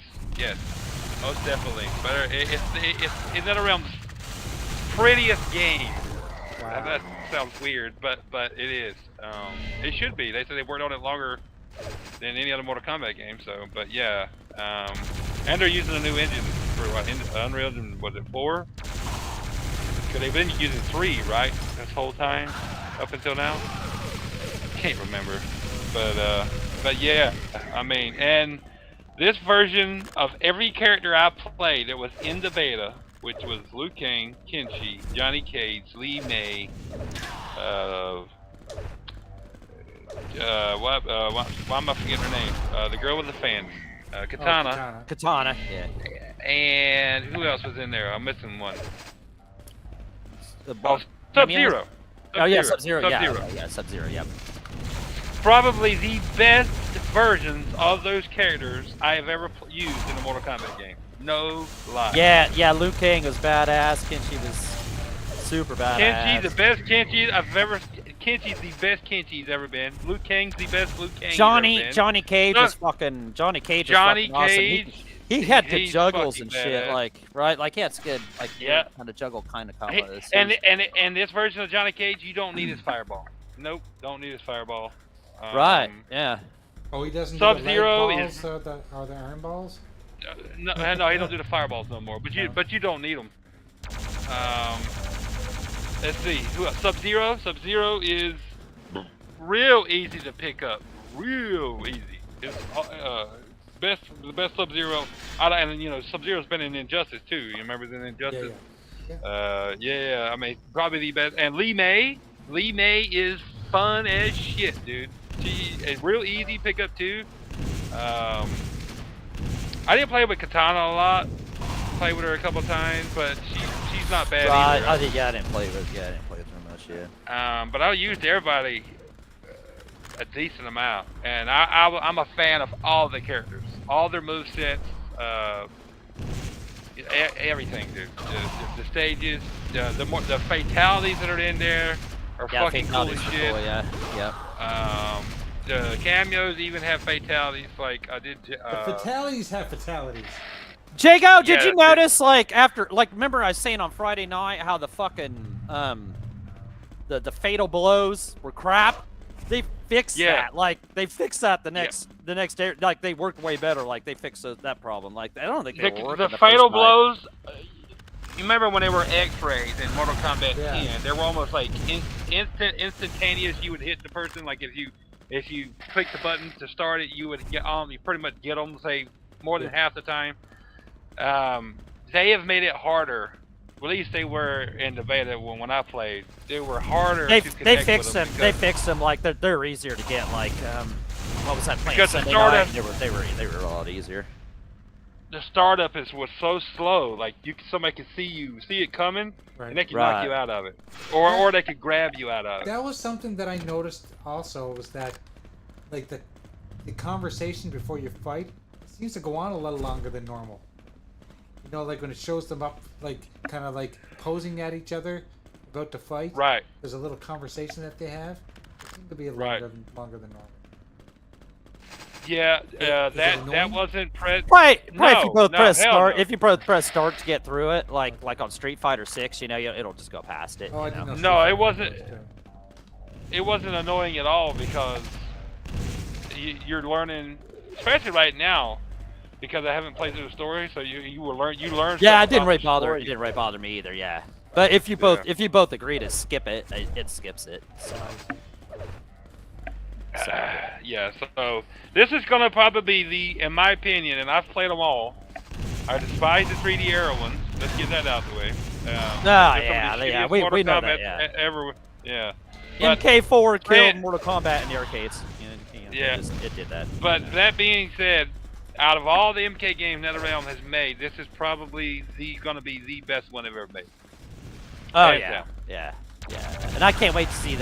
A: Most definitely. Better. It's in that realm prettiest game.
B: Wow.
A: That sounds weird, but it is. It should be. They said they worked on it longer than any other Mortal Kombat game. So, but yeah. And they're using a new engine for what? Unreal Engine, was it 4? Because they've been using 3, right? This whole time up until now. Can't remember. But yeah. I mean, and this version of every character I played that was in the beta, which was Liu Kang, Kenshi, Johnny Cage, Li Mei, why am I forgetting her name? The girl with the fans, Katana.
C: Katana. Yeah.
A: And who else was in there? I'm missing one.
C: Oh,
A: Sub-Zero.
C: Oh yeah, Sub-Zero.
A: Sub-Zero.
C: Yeah, Sub-Zero. Yep.
A: Probably the best versions of those characters I have ever used in a Mortal Kombat game. No lie.
C: Yeah, Liu Kang was badass. Kenshi was super badass.
A: Kenshi, the best Kenshi I've ever. Kenshi's the best Kenshi's ever been. Liu Kang's the best Liu Kang's ever been.
C: Johnny Cage was fucking awesome. He had good
A: he's
C: juggles
A: fucking
C: and shit,
A: badass.
C: like right, like he had good like
A: Yeah.
C: kind of juggle kind of
A: Hey,
C: combos.
A: and this version of Johnny Cage, you don't need his fireball. Nope, don't need his fireball.
C: Right, yeah.
B: Oh, he doesn't do the leg
A: Sub-Zero
B: balls
A: is-
B: or the iron balls?
A: No, he don't do the fireballs no more. But you don't need them. Let's see. Who else? Sub-Zero. Sub-Zero is real easy to pick up. Real easy. It's the best Sub-Zero. And you know, Sub-Zero's been in Injustice too. You remember the Injustice? Yeah. I mean, probably the best. And Lee May is fun as shit, dude. She is real easy pick up too. I didn't play with Katana a lot. Played with her a couple times, but she's not bad either.
C: I didn't play with her much, yeah.
A: But I used everybody a decent amount, and I'm a fan of all the characters, all their movesets, everything, dude. The stages, the fatalities that are in there are fucking cool as shit.
C: Cool, yeah.
A: The cameos even have fatalities, like I did.
B: The fatalities have fatalities.
C: Jago, did
A: Yeah,
C: you notice like after remember I was saying on Friday night how the fucking the fatal blows were crap? They fixed that. Like they fixed that the next day. Like they worked way better. Like they fixed that problem. Like I don't think they were working
A: the
C: the
A: fatal
C: first night.
A: blows. You remember when they were X-rays in Mortal Kombat 10?
B: Yeah.
A: They were almost like instantaneous. You would hit the person like if you click the button to start it, you would get on. You pretty much get them, say more than half the time. They have made it harder. At least they were in the beta when I played. They were harder.
C: They
A: to connect
C: fixed
A: with
C: them.
A: them
C: They fixed them. Like they're easier to get. Like what was that playing
A: Because the
C: Sunday
A: startup-
C: night? They were a lot easier.
A: The startup was so slow. Like somebody could see it coming, and they could knock you out of it, or they could grab you out of it.
B: That was something that I noticed also, was that like the conversation before you fight seems to go on a little longer than normal. You know, like when it shows them up, like kind of like posing at each other, about to fight.
A: Right.
B: There's a little conversation that they have. It seemed to be longer than normal.
A: Yeah,
B: Is it
A: that
B: annoying?
A: wasn't
C: Right, if you both press
A: hell
C: start,
A: no.
C: if you both press start to get through it, like on Street Fighter 6, you know, it'll just go past it.
B: Oh, I
C: you know?
B: didn't know.
A: No,
B: Street
A: it
B: Fighter
A: wasn't-
B: was too.
A: It wasn't annoying at all because you're learning, especially right now, because I haven't played through the story. So you learn.
C: Yeah,
A: stuff
C: it didn't
A: about
C: really
A: the
C: bother.
A: story.
C: It didn't really bother me either. Yeah, but if you both agree to skip it, it skips it. So.
A: Yeah, so this is gonna probably be in my opinion, and I've played them all. I despise the 3D era ones. Let's get that out the way. They're some of the
C: yeah,
A: shittiest
C: we
A: Mortal
C: know that,
A: Kombat
C: yeah.
A: Ever, yeah. But,
C: MK4 killed
A: Grant-
C: Mortal Kombat in the arcades.
A: Yeah.
C: It did that.
A: But that being said, out of all the MK games NetherRealm has made, this is probably gonna be the best one they've ever made.
C: Oh
A: hands
C: yeah,
A: down.
C: yeah. And I can't wait to see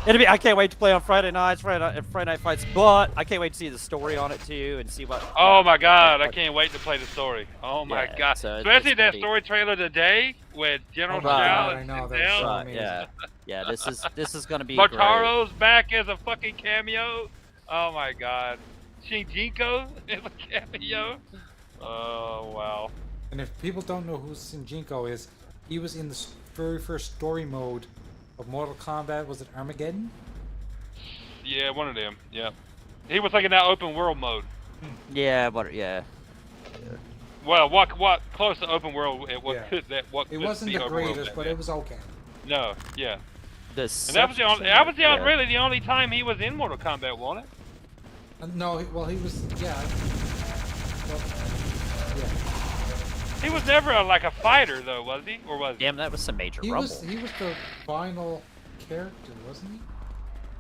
C: I can't wait to play on Friday nights, Friday night fights. But I can't wait to see the story on it too, and see what.
A: Oh my God, I can't wait to play the story. Oh my
C: Yeah,
A: God,
C: so
A: especially
C: it's
A: that
C: gonna be-
A: story trailer today with General
B: Oh my God,
A: Shao
B: I
A: and
B: know, that's
A: Sindel.
B: so
C: Right,
B: amazing.
C: yeah. This is gonna be great.
A: Motaro's back as a fucking cameo. Oh my God, Shinjinko is a cameo. Oh wow.
B: And if people don't know who Shinjinko is, he was in the very first story mode of Mortal Kombat. Was it Armageddon?
A: Yeah, one of them. Yeah, he was like in that open world mode.
C: Yeah, but yeah.
A: Well, what close to open world? What
B: Yeah.
A: could that? What
B: It
A: could
B: wasn't
A: be
B: the
A: open world
B: greatest,
A: back
B: but
A: then?
B: it was okay.
A: No, yeah. And that was the only.
C: Yeah.
A: Really the only time he was in Mortal Kombat, wasn't it?
B: No, he was, yeah. Well, yeah.
A: He was never like a fighter though, was he? Or was he?
C: Damn, that was some major
B: He
C: rumble.
B: was the final character, wasn't he?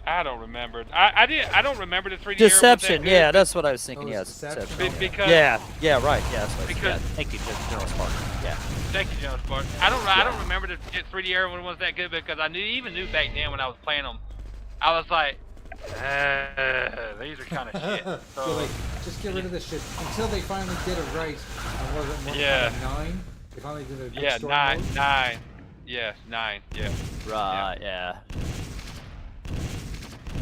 A: I don't remember. I don't remember the 3D
C: Deception,
A: era.
C: yeah, that's what I was thinking.
B: Oh,
C: Yeah,
B: it's Deception.
C: Deception.
A: Because
C: Yeah, right, yeah, that's what I was,
A: Because-
C: yeah. Thank you, General Spartan. Yeah.
A: thank you, John Spartan. I don't remember the 3D era when it was that good because I even knew back then when I was playing them, I was like, These are kind of shit.
B: So
A: So,
B: like, just get rid of this shit until they finally did it right. And was it Mortal
A: Yeah.
B: Kombat 9? They finally did a good
A: yeah,
B: story
A: 9,
B: mode?
A: 9. Yes, 9. Yeah.
C: Right, yeah.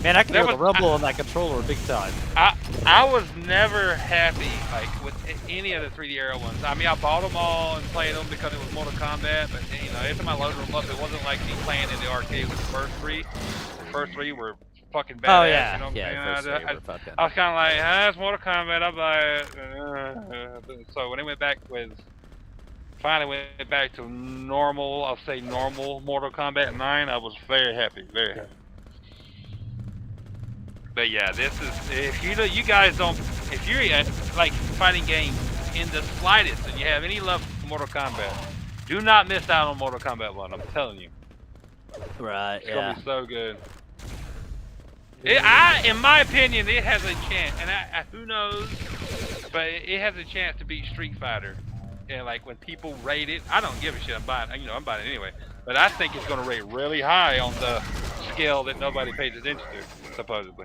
C: Man, I can
A: There
C: hear the
A: was-
C: rumble on that controller big time.
A: I was never happy like with any of the 3D era ones. I mean, I bought them all and played them because it was Mortal Kombat, but you know, every time I loaded them up, it wasn't like me playing in the arcade with the first three. The first three were fucking badass.
C: Oh yeah,
A: you know what I'm
C: yeah.
A: saying?
C: First
A: I,
C: three were fucking.
A: I was kind of like, it's Mortal Kombat. I'll buy it. So when it went back with, finally went back to normal, I'll say normal Mortal Kombat 9, I was very happy, very happy. But yeah, this is, if you guys don't, if you're like fighting games in the slightest and you have any love for Mortal Kombat, do not miss out on Mortal Kombat 1, I'm telling you.
C: Right,
A: It's
C: yeah.
A: gonna be so good. In my opinion, it has a chance, and who knows, but it has a chance to beat Street Fighter. And like when people rate it, I don't give a shit. I'm buying it anyway. But I think it's gonna rate really high on the scale that nobody pays attention to, supposedly.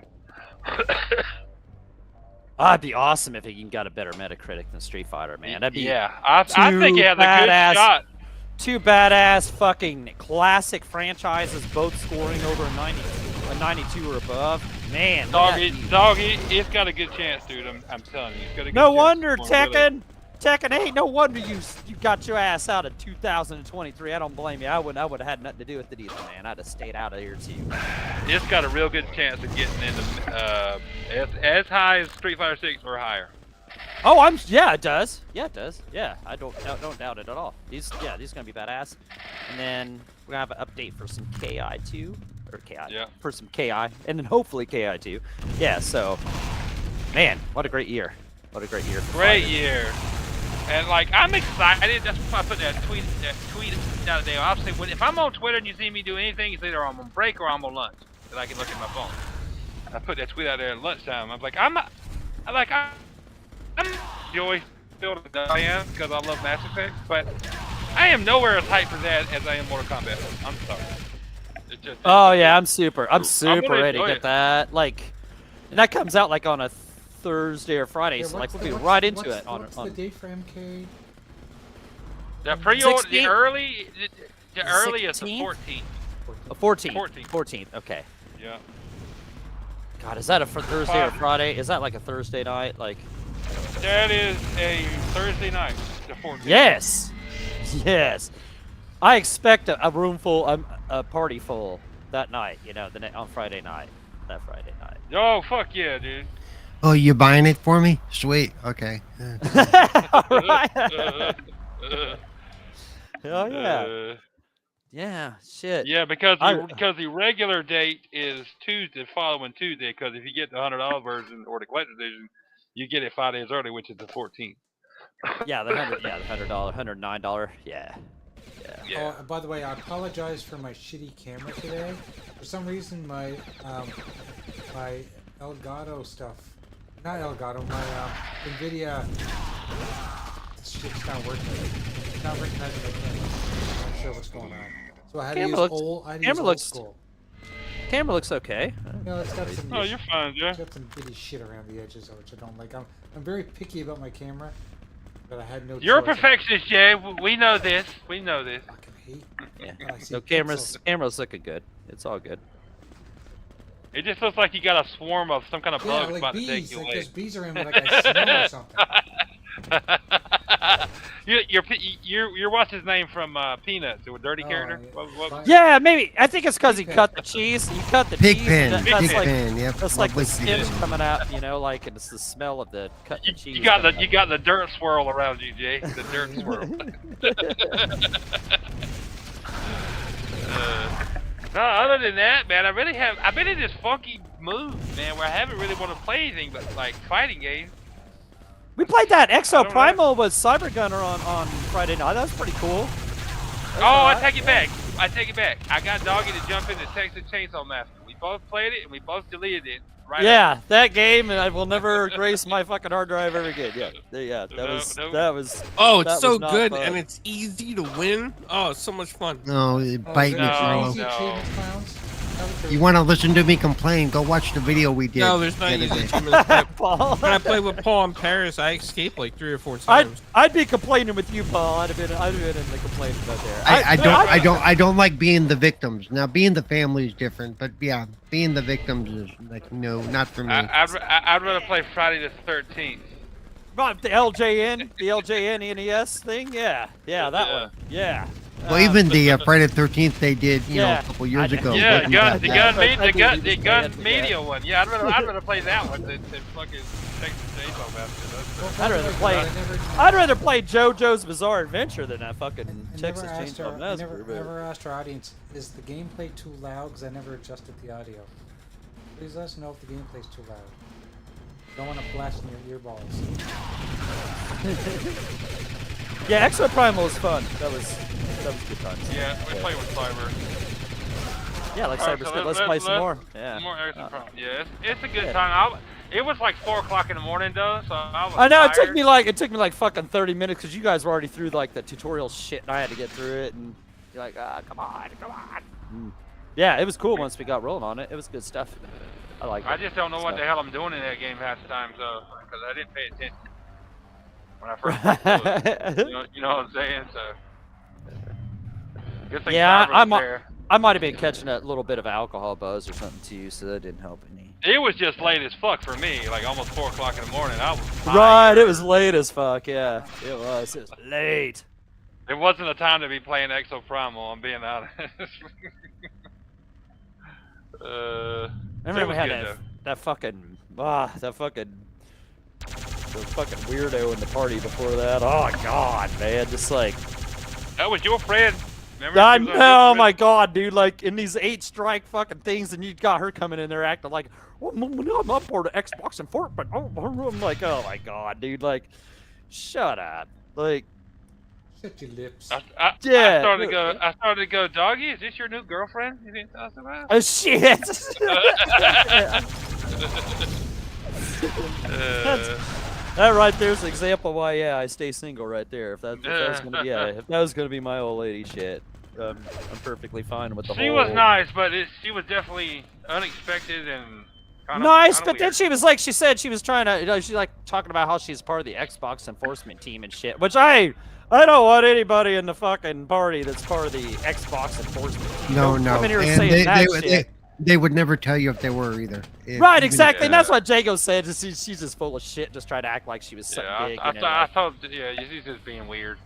C: It'd be awesome if he got a better Metacritic than Street Fighter, man. That'd be
A: Yeah, I think it has a
C: badass.
A: good shot.
C: Two badass fucking classic franchises, both scoring over a 92 or above. Man,
A: Doggy, it's got a good chance, dude. I'm telling you, it's got a good
C: no
A: chance.
C: wonder
A: It's going
C: Tekken. Tekken 8, no wonder you got your ass out of 2023. I don't blame you. I would have had nothing to do with it either, man. I'd have stayed out of here too.
A: It's got a real good chance of getting into as high as Street Fighter 6 or higher.
C: Oh, yeah, it does. Yeah, it does. Yeah, I don't doubt it at all. These gonna be badass. And then we're gonna have an update for some KI2 or KI.
A: Yeah.
C: For some KI, and then hopefully KI2. Yeah. So, man, what a great year. What a great year. For
A: Great
C: fighters.
A: year. And like, I'm excited. That's why I put that tweet the other day. I'll say, if I'm on Twitter and you see me do anything, it's either I'm on break or I'm on lunch, that I can look at my phone. I put that tweet out there at lunchtime. I'm like, I'm joy filled as I am because I love Mass Effect, but I am nowhere as hyped for that as I am Mortal Kombat. I'm sorry. It's just,
C: Oh yeah, I'm super
A: gonna
C: ready to
A: enjoy
C: get
A: it.
C: that. Like, and that comes out like on a Thursday or Friday,
B: Yeah,
C: so like
B: what's
C: we'll be
B: the-
C: right into
B: what's-
C: it on.
B: What's the date for MK?
A: the pre-order,
C: 16?
A: the early is the
C: 16th?
A: 14th.
C: 14th. 14th. Okay.
A: Yeah.
C: God, is that for Thursday or Friday? Is that like a Thursday night? Like.
A: That is a Thursday night, the 14th.
C: Yes. Yes. I expect a room full, a party full that night. You know, on Friday night. That Friday night.
A: Oh, fuck yeah, dude.
E: Oh, you buying it for me? Sweet. Okay.
C: All right. Oh yeah. Yeah. Shit.
A: Yeah, because
C: I-
A: the regular date is Tuesday, following Tuesday. Because if you get the $100 version or the collector's edition, you get it 5 days early, which is the 14th.
C: Yeah. The $100, $109. Yeah.
A: Yeah.
B: Oh, by the way, I apologize for my shitty camera today. For some reason, my my Elgato stuff, not Elgato, my NVIDIA, this shit's not working. It's not recognizing my camera. I'm not sure what's going on. So I had to
C: Camera
B: use
C: looks-
B: old. I had to
C: camera
B: use old
C: looks-
B: school.
C: Camera looks okay.
B: No, it's got some.
A: Oh, you're fine, Jay.
B: It's got some bitty shit around the edges, which I don't like. I'm very picky about my camera, but I had no.
A: You're a
B: choice.
A: perfectionist, Jay. We know this. We know this.
B: I fucking hate.
C: Yeah.
B: when I see
C: So
B: pixels.
C: cameras looking good. It's all good.
A: It just looks like you got a swarm of some kind of
B: Yeah,
A: bug
B: like
A: about to take
B: bees.
A: you
B: Like
A: away.
B: there's bees around me, like I smell or something.
A: You're what's his name from Peanuts, the dirty
B: Oh,
A: character.
B: yeah.
A: What-
C: Yeah, maybe. I think it's because he
B: Pigpen.
C: cut the cheese. He cut the cheese.
E: Pigpen.
C: and that's like
E: Pigpen. Yep.
C: that's like the
E: lovely
C: skin's
E: pigpen.
C: coming out. You know, like it's the smell of the cut the cheese.
A: You got
C: coming
A: the dirt swirl around you, Jay. The dirt swirl. No, other than that, man, I've been in this funky mood, man, where I haven't really want to play anything but like fighting games.
C: We played that
A: I
C: Exo
A: don't know.
C: Primal with Cyber Gunner on Friday night. That was pretty cool.
A: Oh, I take it back. I take it back. I got Doggy to jump into Texas Chainsaw Massacre. We both played it and we both deleted it. Right
C: Yeah, that game, and I will never grace my fucking hard drive ever again. Yeah, that was
A: No.
C: that was.
D: Oh,
C: That
D: it's so
C: was not
D: good
C: fun.
D: and it's easy to win. Oh, it's so much fun.
E: No, bite me,
A: no.
E: Carlo.
B: Easy achievements, clowns.
E: You want to listen to me complain? Go watch the video we did.
D: No, there's not
E: the other
D: usually
E: day.
D: 2 minutes. When
C: Paul.
D: I played with Paul in Paris, I escaped like 3 or 4 times.
C: I'd be complaining with you, Paul. I'd have been in the complaining about there.
E: I don't like being the victims. Now, being the family is different, but yeah, being the victims is like no, not for me.
A: I'd rather play Friday the 13th.
C: Right, the LJN NES thing, yeah, that
A: Yeah.
C: one, yeah.
E: Well, even the Friday the 13th they did, you know,
C: Yeah,
E: a couple years ago.
A: Yeah,
E: wasn't that bad.
A: the gun media one. Yeah, I'd rather play that one than fucking Texas Chainsaw Massacre.
C: I'd rather play JoJo's Bizarre Adventure than that fucking
B: I
C: Texas
B: never asked
C: Chainsaw
B: our,
C: Massacre.
B: never asked our audience, is the gameplay too loud? Because I never adjusted the audio. Please let us know if the gameplay's too loud. Don't want to blast in your earballs.
C: Yeah, Exo Primal was fun. That was good times.
A: Yeah, we play with Cyber.
C: Yeah, like
A: Alright,
C: Cyber
A: so
C: Spit. Let's play some more. Yeah.
A: More Exo Primal. Yeah, it's a good time. It was like 4 o'clock in the morning though, so I was
C: I know
A: tired.
C: it took me like fucking 30 minutes because you guys were already through like the tutorial shit and I had to get through it and you're like, come on. Yeah, it was cool once we got rolling on it. It was good stuff. I like it.
A: I just don't know what the hell I'm doing in that game half the time, so because I didn't pay attention when I first played it. You know what I'm saying? So good thing
C: Yeah,
A: Cyber was there.
C: I might have been catching a little bit of alcohol buzz or something too, so that didn't help any.
A: It was just late as fuck for me, like almost 4 o'clock in the morning. I was tired.
C: Right, it was late as fuck. Yeah, it was. It was late.
A: It wasn't a time to be playing Exo Primal. I'm being honest.
C: I remember we had that fucking the fucking weirdo in the party before that. Oh god, man, just like
A: That was your friend. Remember?
C: I
A: She was our
C: know, oh
A: good
C: my
A: friend.
C: god, dude, like in these 8-strike fucking things, and you got her coming in there acting like, well, I'm up for the Xbox and Fort, but I'm like, oh my god, dude, like, shut up, like.
B: Shut your lips.
A: I started to go, doggy, is this your new girlfriend you didn't tell us about?
C: Oh shit! That right there's an example why I stay single right there. If that was gonna be my old lady shit, I'm perfectly fine with the whole.
A: She was nice, but she was definitely unexpected and
C: nice, but then
A: weird.
C: she was like, she said she was trying to, she's like talking about how she's part of the Xbox enforcement team and shit, which I don't want anybody in the fucking party that's part of the Xbox enforcement team.
E: No,
C: Don't
E: no.
C: come in here
E: And
C: saying that shit.
E: they would never tell you if they were either.
C: Right,
E: Even
C: exactly,
E: if-
C: and that's what Jago said. She's just full of shit, just trying to act like she was something big.
A: I thought, she's just being weird.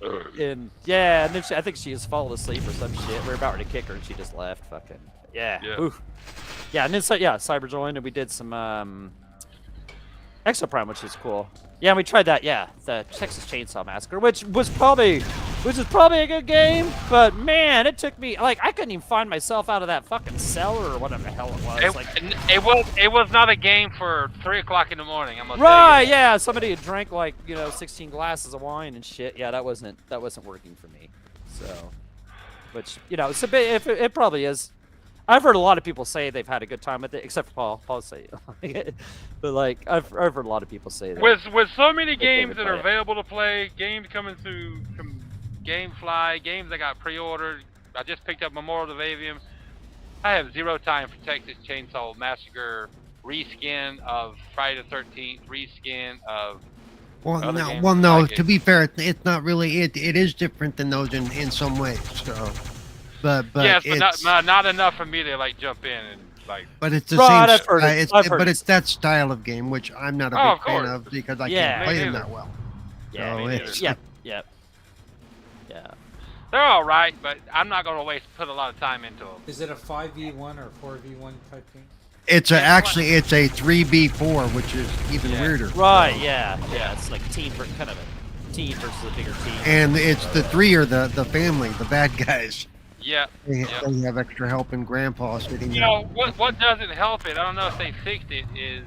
C: And yeah, and then I think she just fallen asleep or some shit. We were about to kick her, and she just left. Fucking yeah.
A: Yeah.
C: Oof. Yeah, and then Cyber joined, and we did some Exo Prime, which is cool. Yeah, and we tried that. Yeah, the Texas Chainsaw Massacre, which is probably a good game, but man, it took me like I couldn't even find myself out of that fucking cellar or whatever the hell it was.
A: It was not a game for 3 o'clock in the morning. I'm gonna
C: Right,
A: tell you.
C: yeah. Somebody had drank like 16 glasses of wine and shit. Yeah, that wasn't working for me. So, which it's a bit. It probably is. I've heard a lot of people say they've had a good time with it, except for Paul. Paul say, but like I've heard a lot of people say that.
A: With so many games
C: would
A: that are
C: play it.
A: available to play, games coming through from GameFly, games I got pre-ordered. I just picked up Memorial of Avium. I have zero time for Texas Chainsaw Massacre reskin of Friday the 13th, reskin of.
E: Well,
A: other
E: no,
A: games
E: well, no.
A: like
E: To
A: it.
E: be fair, it's not really. It is different than those in some ways. So, but
A: Yes,
E: it's
A: but not enough for me to like jump in and like.
E: but it's the
C: Right,
E: same.
C: I've heard it.
E: It's
C: I've heard
E: but
C: it.
E: it's that style of game which I'm not a
A: Oh,
E: big
A: of
E: fan
A: course.
E: of because I
C: Yeah.
E: can't play
A: Me
E: them
A: neither.
E: that well.
C: Yeah,
E: So
C: me
E: it's-
C: neither. Yeah.
A: They're all right, but I'm not gonna put a lot of time into them.
B: Is it a 5v1 or 4v1 type game?
E: It's actually it's a 3v4, which is even
A: Yeah.
E: weirder.
C: Right. Yeah. It's like kind of a team versus a bigger team.
E: And it's the three are the family, the bad guys.
A: Yeah.
E: They,
A: Yeah.
E: they have extra help and grandpa sitting
A: You
E: there.
A: know what doesn't help it? I don't know if they fixed it. Is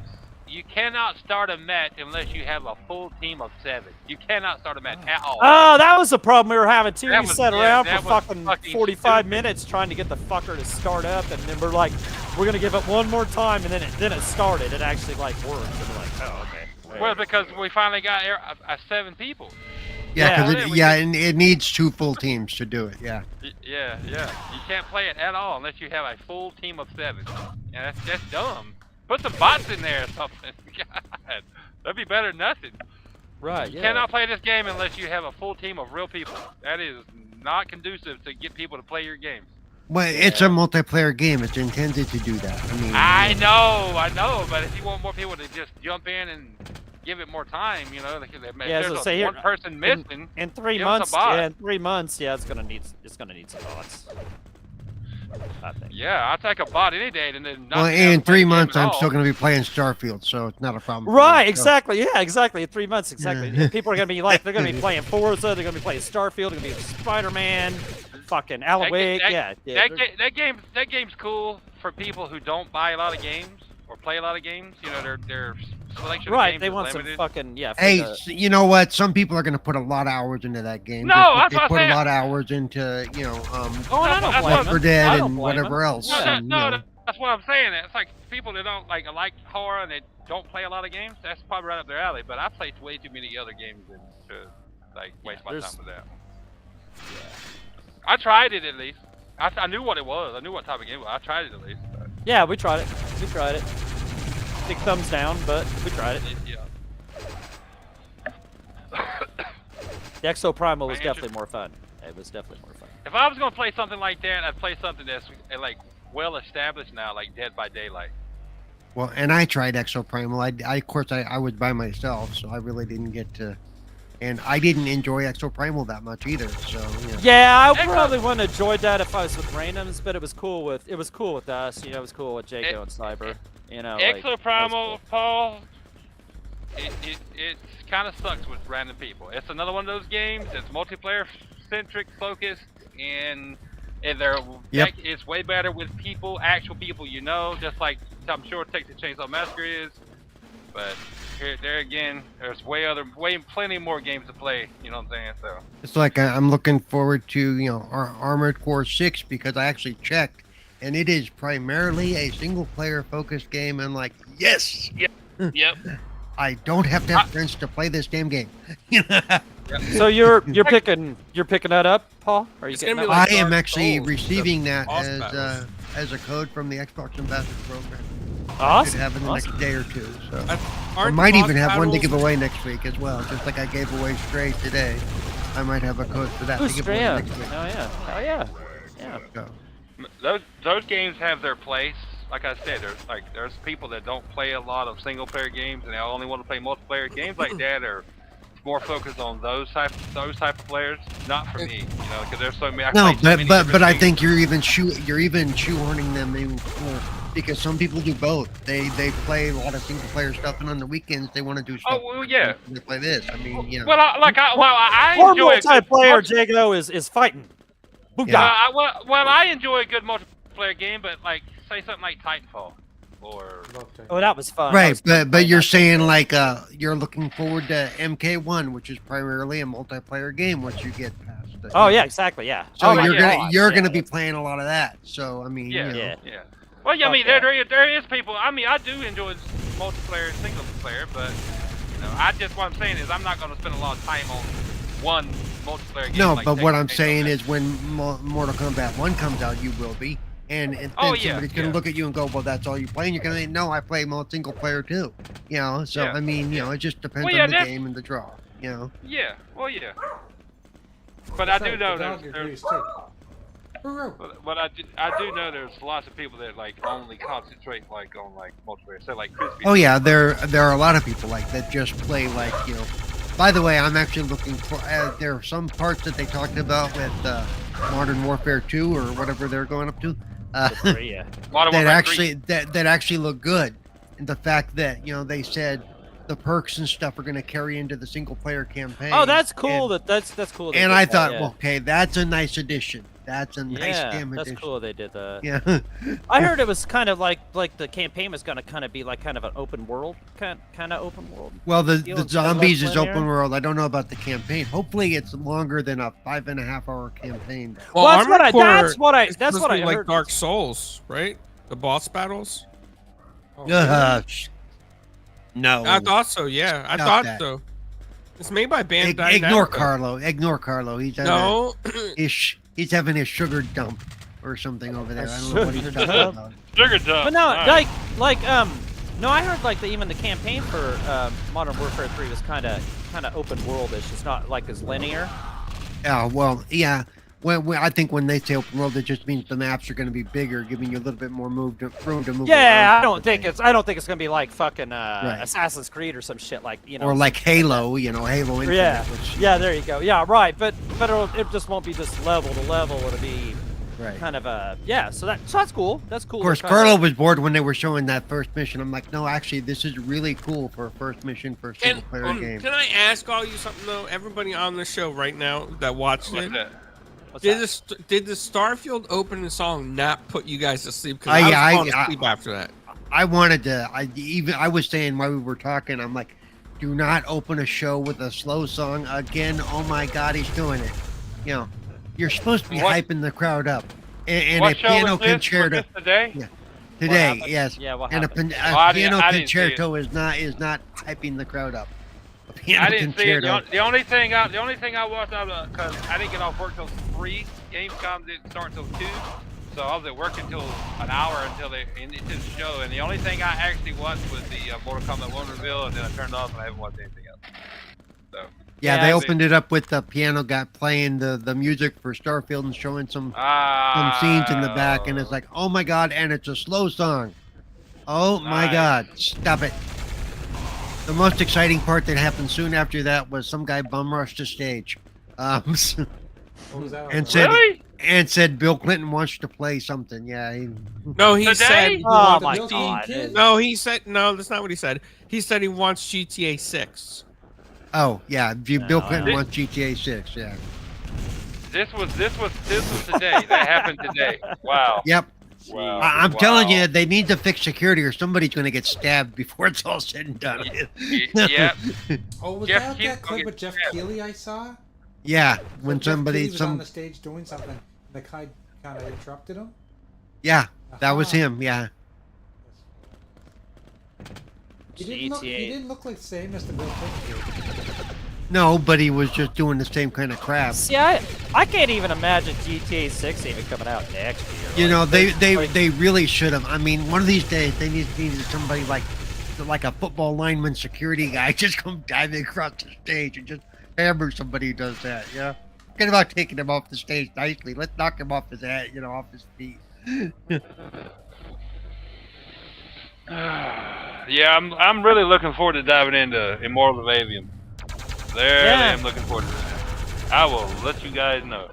A: you cannot start a match unless you have a full team of 7. You cannot start a match at all.
C: Oh, that was the problem we were having too.
A: That
C: We
A: was-
C: sat
A: yeah,
C: around
A: that
C: for
A: was
C: fucking
A: fucking
C: 45
A: stupid.
C: minutes trying to get the fucker to start up, and then we're like, we're gonna give it one more time, and then it started. It actually like worked, and we're like, oh okay.
A: Well, because we finally got 7 people.
E: Yeah, because
A: Yeah.
E: and it needs 2 full teams to do it. Yeah.
A: Yeah. You can't play it at all unless you have a full team of 7. Yeah, that's dumb. Put some bots in there or something. God, that'd be better than nothing.
C: Right.
A: You
C: Yeah.
A: cannot play this game unless you have a full team of real people. That is not conducive to get people to play your games.
E: Well, it's a multiplayer game. It's intended to do that. I mean,
A: I know, but if you want more people to just jump in and give it more time, you know, if
C: Yeah,
A: there's
C: so say
A: one person missing,
C: In 3
A: give us a
C: months,
A: bot.
C: yeah, in 3 months, yeah, it's gonna need some bots. I think.
A: yeah, I'll take a bot any day, and then.
E: well,
A: not have
E: in
A: to play
E: 3
A: the game
E: months,
A: at
E: I'm
A: all.
E: still going to be playing Starfield, so it's not a problem. for
C: Right,
E: me.
C: exactly. Yeah, exactly. In 3 months, exactly.
E: Yeah.
C: People are gonna be like, they're gonna be playing Forza, they're gonna be playing Starfield, they're gonna be Spider-Man, fucking Alan Wake. Yeah,
A: That game's cool for people who don't buy a lot of games or play a lot of games. You know, their selection of
C: right.
A: games
C: They
A: is
C: want some
A: limited.
C: fucking for
E: Hey,
C: the-
E: you know what? Some people are going to put a lot of hours into that game.
A: No,
E: just like
A: that's
E: they
A: what I'm
E: put a
A: saying.
E: lot of hours into,
C: Oh, and I don't
A: That's
C: blame
A: what-
C: them.
E: Left 4
C: I
E: Dead
C: don't
E: and
C: blame them.
E: whatever else.
A: No,
E: and, you know.
A: that's what I'm saying. It's like people that don't like horror and they don't play a lot of games. That's probably right up their alley. But I played way too many other games than to like waste my
C: there's-
A: time with that. I tried it at least. I knew what it was. I knew what type of game it was. I tried it at least. But
C: Yeah, we tried it. Big thumbs down, but we tried it.
A: yeah.
C: The Exo Primal was
A: My
C: definitely more fun. It was definitely more fun.
A: If I was gonna play something like that, I'd play something that's like well established now, like Dead by Daylight.
E: Well, and I tried Exo Primal. Of course, I was by myself, so I really didn't get to. And I didn't enjoy Exo Primal that much either. So
C: Yeah, I
A: Exo-
C: probably wouldn't have enjoyed that if I was with randoms, but it was cool with us. You know, it was cool with Jago and Cyber. You know, like,
A: Exo Primal, Paul. It kind of sucks with random people. It's another one of those games that's multiplayer centric, focused, and
E: Yep.
A: it's way better with people, actual people you know. Just like I'm sure Texas Chainsaw Massacre is, but there again, there's plenty more games to play. You know what I'm saying? So
E: it's like I'm looking forward to our Armored Core 6 because I actually checked, and it is primarily a single player focused game. And like, yes,
A: yep.
E: I don't have to have friends to play this damn game.
C: So you're picking that up, Paul? Are you
D: It's gonna
C: getting
D: be
C: that?
D: like
E: I am
D: Dark
E: actually
D: Souls,
E: receiving
D: the
E: that
D: boss battles.
E: as a code from the Xbox Ambassador program.
C: Awesome.
E: Should have in the
C: Awesome.
E: next day or two. So I
D: Aren't
E: might
D: the
E: even
D: boss
E: have one to
D: battles-
E: give away next week as well. Just like I gave away Stray today, I might have a code for that
C: Ooh,
E: to give away
C: yeah.
E: next week.
C: Oh yeah. Oh yeah. Yeah.
E: So,
A: Those games have their place. Like I said, there's people that don't play a lot of single player games and they only want to play multiplayer games like that, or more focused on those type of players. Not for me, because there's so many. I
E: no,
A: play so many
E: but
A: different
E: I
A: games.
E: think you're even shoehorning them even more because some people do both. They play a lot of single player stuff, and on the weekends they want to do stuff.
A: Oh, well, yeah.
E: They play this. I mean,
A: Well, I
C: Or
A: enjoy a good
C: multiplayer, Jago is fighting. Booyah.
E: Yeah.
A: I enjoy a good multiplayer game, but like say something like Titanfall or
C: Oh, that was fun.
E: Right, but you're saying like you're looking forward to MK1, which is primarily a multiplayer game once you get past it.
C: Oh yeah, exactly. Yeah.
E: So
C: oh, my
E: you're
C: God,
E: you're
C: yeah.
E: gonna be playing a lot of that. So I mean,
A: yeah,
E: you know.
C: Yeah.
A: Well, yeah, I mean,
C: Fuck
A: there is people. I mean, I do enjoy multiplayer and single player, but what I'm saying is I'm not going to spend a lot of time on one multiplayer game.
E: No,
A: like
E: but what
A: Tekken
E: I'm
A: or
E: saying
A: something.
E: is when Mortal Kombat 1 comes out, you will be. And then
A: Oh, yeah,
E: somebody's going to
A: yeah.
E: look at you and go, well, that's all you play. And you're going to say, no, I play single player too. So,
A: Yeah,
E: I mean, it just depends
A: Well, yeah,
E: on the
A: that's-
E: game and the draw,
A: Yeah, well, yeah. But I do know
B: the dog
A: there's
B: agrees too. Hooray.
A: but I do know there's lots of people that like only concentrate like on like multiplayer. So like Crispy.
E: Oh, yeah, there are a lot of people like that just play like, By the way, I'm actually looking for, there are some parts that they talked about with Modern Warfare 2 or whatever they're going up to.
C: Yeah.
A: Modern
E: that
A: Warfare
E: actually
A: 3.
E: that actually look good, and the fact that they said the perks and stuff are going to carry into the single player campaign.
C: Oh, that's cool.
E: And,
C: That's cool. they
E: and
C: did
E: I
C: that,
E: thought,
C: yeah.
E: well, okay, that's a nice addition. That's a nice
C: Yeah,
E: damn
C: that's
E: addition.
C: cool. They did that.
E: Yeah.
C: I heard it was kind of like the campaign was gonna kind of be like kind of an open world kind of open world.
E: Well, the
C: Feels
E: zombies
C: less
E: is open
C: linear.
E: world. I don't know about the campaign. Hopefully, it's longer than a 5.5-hour campaign.
C: Well, that's what
D: Armored Core
C: that's what I
D: is
C: that's
D: supposed
C: what
D: to
C: I
D: be like
C: heard.
D: Dark Souls, right? The boss battles.
B: Oh,
E: No.
D: I thought so. Yeah, I
E: Stop
D: thought
E: that.
D: so. It's made by Bandai.
E: Ignore
D: Namco.
E: Carlo. Ignore Carlo. He's
D: No.
E: he's having his sugar dump or something over there. I don't know what he's
C: Sugar
E: talking
C: dump?
E: about.
A: Sugar dump.
C: But no,
A: Alright.
C: no, I heard like even the campaign for Modern Warfare 3 was kind of open worldish. It's not like as linear.
E: Yeah, well, yeah. When I think when they say open world, it just means the maps are going to be bigger, giving you a little bit more room to move.
C: Yeah,
E: around.
C: I don't think it's gonna be like fucking Assassin's Creed or some shit like
E: Or like Halo, Halo Infinite.
C: Yeah,
E: Which,
C: yeah, there you go. Yeah, right. But it just won't be just level to level. It'll be
E: right.
C: kind of a So that's cool. That's cool.
E: Of course, Carlo was bored when they were showing that first mission. I'm like, no, actually, this is really cool for a first mission for a single player game.
D: Can I ask all you something though? Everybody on the show right now that watched
A: What's
D: it.
A: that?
C: What's
D: Did
C: that?
D: the Starfield opening song not put you guys to sleep? Because
E: Yeah,
D: I was falling asleep after that.
E: I wanted to. I was saying while we were talking, I'm like, do not open a show with a slow song again. Oh my God, he's doing it. You're supposed to be
A: What?
E: hyping the crowd up. And
A: What
E: a
A: show
E: piano
A: was this?
E: concerto
A: Was this today?
E: Yeah. Today,
C: happened?
E: yes.
C: Yeah, what
E: And
C: happened?
A: I didn't
E: piano
A: see it.
E: concerto is not hyping the crowd up. A piano
A: I didn't see it.
E: concerto.
A: The only thing I watched out of because I didn't get off work till 3. Gamescom didn't start till 2, so I was at work until an hour until they ended the show. And the only thing I actually watched was the Mortal Kombat 1 reveal, and then I turned off and I haven't watched anything else. So.
E: Yeah,
C: Yeah,
E: they
C: I
E: opened it up with the piano guy playing the music for Starfield and showing some scenes in the back, and it's like, oh my God, and it's a slow song. Oh my
A: Nice.
E: God, stop it. The most exciting part that happened soon after that was some guy bum rushed the stage.
B: What was that?
E: And said,
A: Really?
E: and said Bill Clinton wants to play something. Yeah.
D: No, he
A: Today?
D: said.
C: Oh
B: the
C: my
B: Bill Clinton
C: God.
B: kid?
D: No, he said. No, that's not what he said. He said he wants GTA 6.
E: Oh, yeah. Bill
C: No,
E: Clinton
A: I-
E: wants GTA 6. Yeah.
A: This was today. That happened today. Wow.
E: Yep.
A: Wow.
E: I'm telling
A: Wow.
E: you, they need to fix security or somebody's going to get stabbed before it's all said and done.
A: Yep.
B: Oh, was
A: Jeff
B: that
A: Keighley-
B: that clip with Jeff Keighley I saw?
E: Yeah.
B: So
E: When
B: Jeff
E: somebody,
B: Keighley was on the stage doing something, and the guy kind of interrupted him.
E: yeah, that was
B: Aha.
E: him. Yeah.
B: He
C: GTA.
B: didn't look like the same as the Bill Clinton kid.
E: No, but he was just doing the same kind of crap.
C: See, I can't even imagine GTA 6 even coming out next year.
E: You know,
C: Like,
E: they really should have. I mean, one of these days they needed somebody like a football lineman security guy just come diving across the stage and just hammer somebody who does that. Yeah. Forget about taking him off the stage nicely. Let's knock him off his head, off his feet.
A: Yeah, I'm really looking forward to diving into Immortals of Avium.
C: Yeah.
A: I'm looking forward to that. I will let you guys know.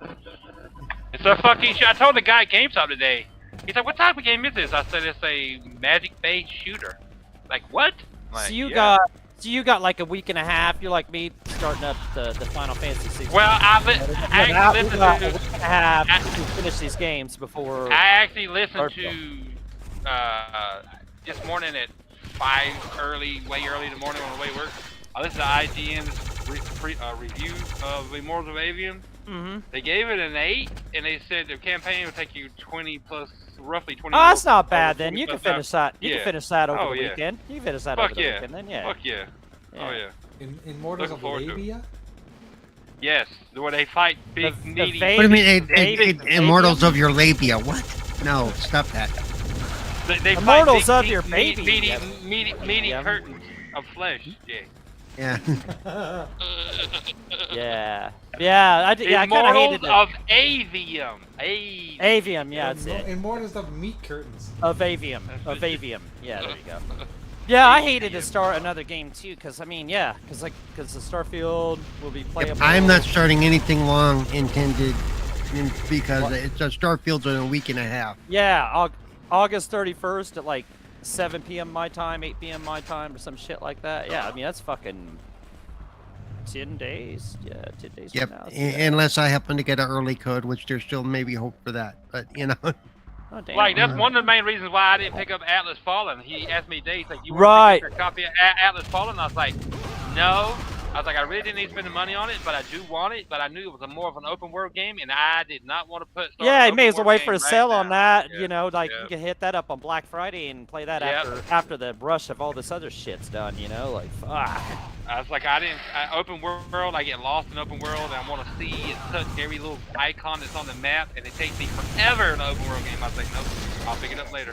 A: It's a fucking shit. I told the guy at GameStop today. He's like, "What type of game is this?" I said, "It's a magic-based shooter." Like, what? I'm like,
C: So you
A: yeah.
C: got like a week and a half. You're like me, starting up the Final Fantasy 16.
A: Well, I
C: We
A: actually
C: got a
A: listened
C: week
A: to.
C: and a half to finish these games before.
A: I actually listened
C: Start
A: to this morning at way early in the morning on the way to work. I listened to IGN's review of Immortals of Avium.
C: Mm-hmm.
A: They gave it an 8, and they said the campaign would take you roughly 20.
C: Oh, that's not bad
A: over
C: then. You
A: 20
C: can finish that. You
A: Yeah.
C: can finish that over
A: Oh,
C: the
A: yeah.
C: weekend. You can finish that
A: Fuck
C: over the
A: yeah.
C: weekend then, yeah.
A: Fuck yeah. Oh yeah.
B: In Immortals
A: Looking
B: of
A: forward to it.
B: Labia?
A: Yes, where they fight big
C: The
A: meaty.
C: vape-
E: What do you mean,
C: David-
E: Immortals of your labia? What? No, stop that.
A: They fight
C: Immortals
A: big,
C: of
A: meat-
C: your
A: meat-
C: baby.
A: meaty,
C: Yeah.
A: meaty
C: Yeah.
A: curtains of flesh. Yeah.
E: Yeah.
C: Yeah. Yeah, I kind of hated
A: Immortals
C: it.
A: of Avium.
C: Avium, yeah, that's it.
B: Immortals of meat curtains.
C: Of Avium. Of Avium. Yeah, there you go. Yeah, I hated to start another game too, because I mean, yeah, because the Starfield will be playable.
E: I'm not starting anything long intended because it's a Starfield's in a week and a half.
C: Yeah, August 31st at like 7 p.m. my time, 8 p.m. my time, or some shit like that. Yeah, I mean that's fucking 10 days. Yeah, 10 days
E: Yep.
C: from now.
E: Unless I happen to get an early code, which there's still maybe hope for that. But
C: Oh, damn.
A: Like that's one of the main reasons why I didn't pick up Atlas Fallen. He asked me days like, "You want
C: Right.
A: to pick up your copy of Atlas Fallen?" I was like, "No, I was like, I really didn't need to spend the money on it, but I do want it. But I knew it was more of an open world game, and I did not want to put.
C: Yeah, you may as well wait for a
A: a
C: sale on that.
A: Yeah,
C: You know, like
A: yeah.
C: you can hit that up on Black Friday and play that
A: Yep.
C: after the rush of all this other shit's done. You know, like fuck.
A: I was like, open world, I get lost in open world, and I want to see and touch every little icon that's on the map, and it takes me forever in an open world game. I was like, nope, I'll pick it up later.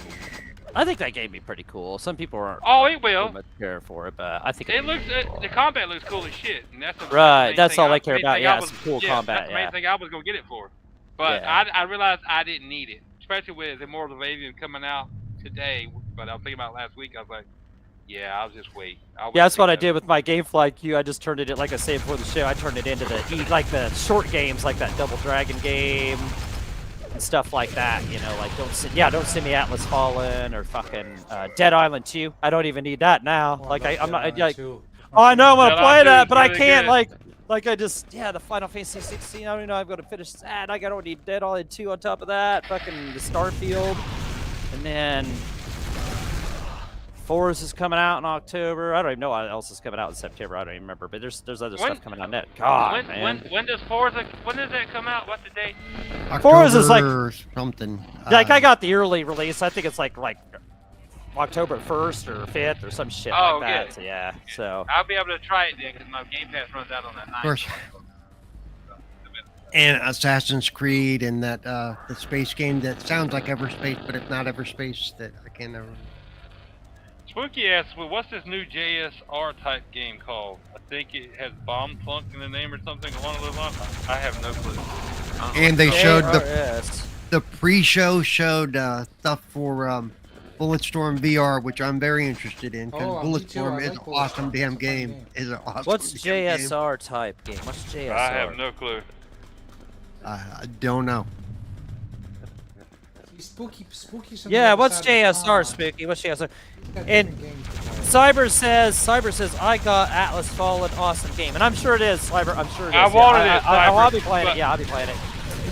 C: I think that game be pretty cool. Some people aren't.
A: Oh, it will.
C: Much care for it, but I think
A: It looks, the combat looks cool as shit, and that's the
C: Right,
A: main
C: that's
A: thing
C: all I care about.
A: main thing
C: Yeah,
A: I was-
C: some cool
A: yeah,
C: combat.
A: That's the main
C: Yeah.
A: thing I was gonna get it for, but
C: Yeah.
A: I realized I didn't need it, especially with Immortals of Avian coming out today. But I was thinking about it last week. I was like, yeah, I'll just wait.
C: Yeah, that's what I did with my GameFly queue. I just turned it, like I said before the show, I turned it into the short games, like that Double Dragon game and stuff like that. You know, like don't send me Atlas Fallen or fucking Dead Island 2. I don't even need that now.
B: Oh,
C: like
B: I love
C: I'm not
B: Dead Island
C: like.
B: 2.
C: Oh, I know I want
A: Dead
C: to play
A: Island 2
C: that,
A: is
C: but I
A: really
C: can't.
A: good.
C: Like I just the Final Fantasy 16. I don't even know I'm gonna finish that. I don't need Dead Island 2 on top of that. Fucking the Starfield, and then. Forza is coming out in October. I don't even know what else is coming out in September. I don't even remember. But there's other stuff coming out net. God, man.
A: When does Forza? When does that come out? What's the date?
C: Forza's like-
E: October something.
C: Like I got the early release. I think it's like October 1st or 5th or some shit
A: Oh,
C: like that.
A: good.
C: So, yeah. So
A: I'll be able to try it then because my Game Pass runs out on that night.
E: Of course. And Assassin's Creed and that the space game that sounds like Everspace, but it's not Everspace. That I can't ever.
A: Spooky asks, well, what's this new JSR type game called? I think it has Bomb Funk in the name or something along those lines. I have no clue.
E: And they showed
C: ARS.
E: the pre-show showed stuff for Bulletstorm VR, which I'm very interested in because
B: Oh, me too.
E: Bulletstorm
B: I
E: is
B: like
E: an awesome
B: Bulletstorm.
E: damn
B: It's a fun
E: game.
B: game.
E: Is an awesome.
C: What's
E: damn game.
C: JSR type game? What's JSR?
A: I have no clue.
E: I don't know.
B: Spooky.
C: Yeah, what's JSR, Spooky? What's JSR? And Cyber says, I got Atlas Fallen, awesome game. And I'm sure it is, Cyber. I'm sure it is.
A: I wanted it,
C: I'll be
A: Cyber,
C: playing it.
A: but-
C: Yeah, I'll be playing it.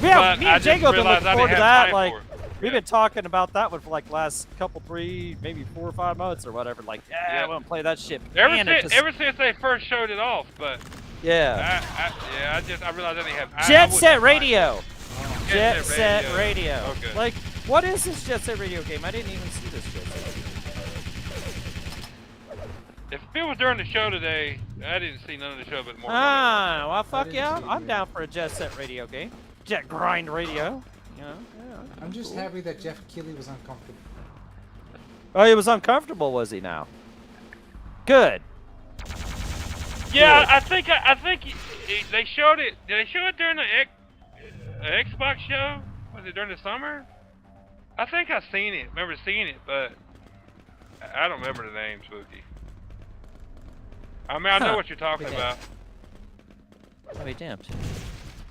C: Yeah,
A: But
C: me
A: I
C: and
A: just
C: Jacob have been
A: realized
C: looking
A: I
C: forward to
A: didn't
C: that.
A: have time
C: Like,
A: for it.
C: we've been talking about that one for like last couple, 3, maybe 4 or 5 months or whatever. Like, yeah,
A: Yeah.
C: I want to play that shit.
A: Ever
C: Man, it
A: since,
C: just-
A: ever since they first showed it off, but
C: yeah.
A: I realized I didn't have.
C: Jet
A: I
C: Set
A: wouldn't
C: Radio.
A: mind.
C: Jet Set Radio.
A: Okay.
C: Like, what is this Jet Set Radio game? I didn't even see this Jet Set.
A: If it was during the show today, I didn't see none of the show, but more.
C: Ah, well, fuck
B: didn't
C: yeah.
B: see
C: I'm
B: it.
C: down for a Jet Set Radio game. Jet Grind Radio. You know, yeah.
B: I'm just happy that Jeff Keighley was uncomfortable.
C: Oh, he was uncomfortable, was he now? Good.
A: Yeah, I think they showed it. Did they show it during the Xbox show? Was it during the summer? I think I seen it. Remember seeing it, but I don't remember the name, Spooky. I mean, I know
C: Huh.
A: what you're talking
C: Okay.
A: about.
C: I'll be damned.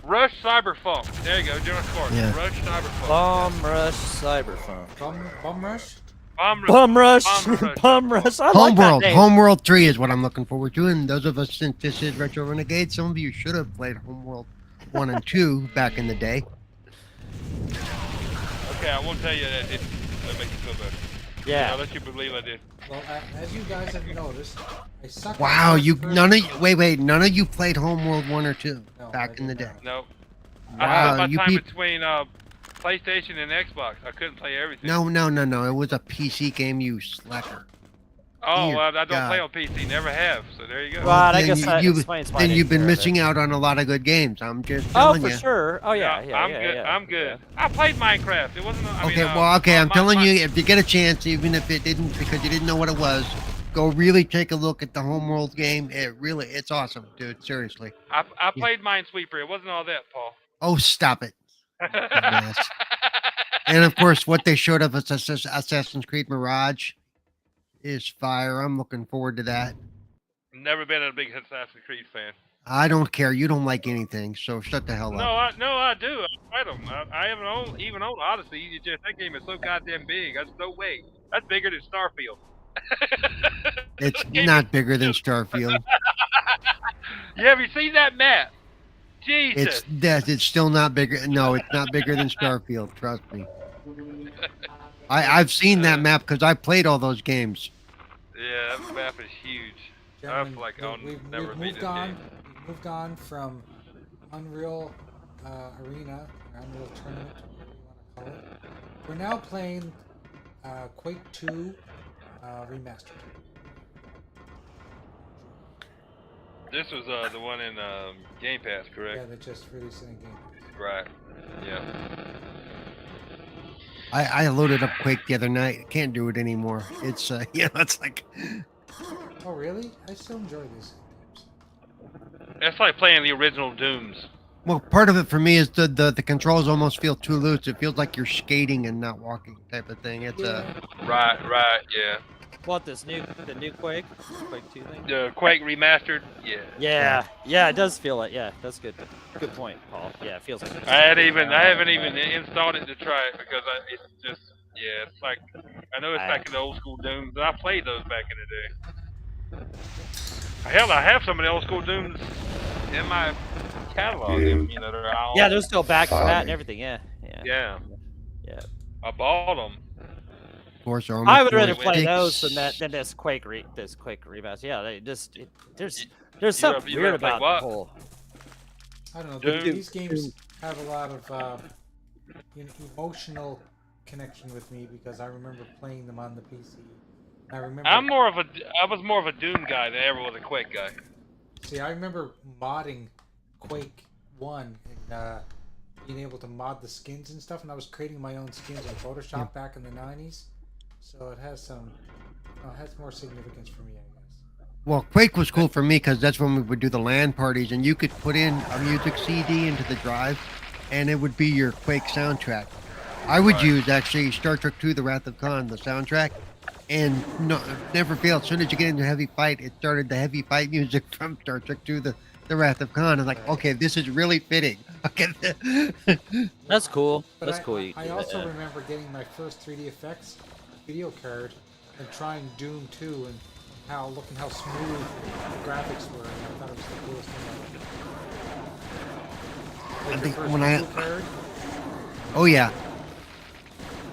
A: Rush Cyberfunk. There you go, General Clark.
E: Yeah.
A: Rush Cyberfunk.
C: Bomb Rush Cyberpunk.
B: Bum Rush?
C: Bum Rush.
A: Bomb Rush.
C: Bum Rush. I like that
E: Homeworld.
C: name.
E: Homeworld 3 is what I'm looking forward to. And those of us, since this is Retro Renegades, some of you should have played Homeworld 1 and 2 back in the day.
A: Okay, I won't tell you that. That makes you feel better.
C: Yeah.
A: I'll let you believe I did.
B: Well, as you guys have noticed, I suck.
E: Wow,
B: at
E: you
B: first
E: none of
B: person.
E: wait, none of you played Homeworld 1 or 2
B: No,
E: back
B: I
E: in the
B: did
E: day.
B: not.
A: No.
E: Wow,
A: I split
E: you
A: my time
E: beat-
A: between PlayStation and Xbox. I couldn't play everything.
E: No. It was a PC game, you slacker.
A: Oh,
E: Dear
A: well, I don't play
E: God.
A: on PC. Never have. So there you go.
C: Right, I
E: Then
C: guess that
E: you-
C: explains why I
E: Then
C: didn't
E: you've been
C: care of it.
E: missing out on a lot of good games. I'm just
C: Oh,
E: telling
C: for
E: you.
C: sure. Oh, yeah.
A: I'm good.
C: Yeah.
A: I'm good. I played Minecraft. It wasn't. I mean,
E: Okay, well, okay, I'm
A: my-
E: telling
A: my-
E: you, if you get a chance, even if it didn't, because you didn't know what it was, go really take a look at the Homeworld game. It's awesome, dude. Seriously.
A: I played Minesweeper. It wasn't all that, Paul.
E: Oh, stop it. Mess. And of course, what they showed of Assassin's Creed Mirage is fire. I'm looking forward to that.
A: Never been a big Assassin's Creed fan.
E: I don't care. You don't like anything, so shut the hell up.
A: No, I do. I played them. I haven't even owned Odyssey. It's just that game is so goddamn big. That's no way. That's bigger than Starfield.
E: It's not bigger than Starfield.
A: Yeah, have you seen that map? Jesus.
E: It's still not bigger. No, it's not bigger than Starfield. Trust me. I've seen that map because I played all those games.
A: Yeah, that map is huge. I feel like I'll
B: we've
A: never beat
B: moved
A: this
B: on.
A: game.
B: We've moved on from Unreal Arena, or Unreal Tournament, whatever you want to call it. We're now playing Quake II Remastered.
A: This was the one in Game Pass, correct?
B: Yeah, they just released it in Game Pass.
A: Right. Yeah.
E: I loaded up Quake the other night. Can't do it anymore. It's it's like
B: Oh, really? I still enjoy these games.
A: It's like playing the original Dooms.
E: well, part of it for me is the controls almost feel too loose. It feels like you're skating and not walking type of thing. It's
A: Right, yeah.
C: What the new Quake 2 thing?
A: The Quake remastered, yeah.
C: Yeah, it does feel like that's good. Good point, Paul. Yeah, it feels like.
A: I haven't even installed it to try it because it's just it's like I know it's like the old school Dooms, and I played those back in the day. Hell, I have some of the old school Dooms in my catalog. You know, they're all,
C: Yeah, they're still back to that and everything. Yeah.
A: yeah. I bought them.
E: Force
C: I would rather play those than this Quake remaster. Yeah, there's something
A: you
C: weird
A: rather play
C: about
A: what?
C: the whole.
B: I don't know.
A: Doom.
B: These games have a lot of emotional connection with me because I remember playing them on the PC. I remember.
A: I was more of a Doom guy than ever was a Quake guy.
B: See, I remember modding Quake 1 and being able to mod the skins and stuff, and I was creating my own skins in Photoshop back in the 90s. So it has more significance for me, I guess.
E: Well, Quake was cool for me because that's when we would do the LAN parties, and you could put in a music CD into the drive, and it would be your Quake soundtrack. I would use actually Star Trek II: The Wrath of Khan, the soundtrack, and never failed. As soon as you get into a heavy fight, it started the heavy fight music from Star Trek II: The Wrath of Khan. I'm like, okay, this is really fitting. Okay.
C: That's cool.
B: But
C: That's cool.
B: I also remember getting my first 3D effects video card and trying Doom 2 and looking how smooth the graphics were. And I thought it was the coolest thing ever.
E: I think when oh yeah,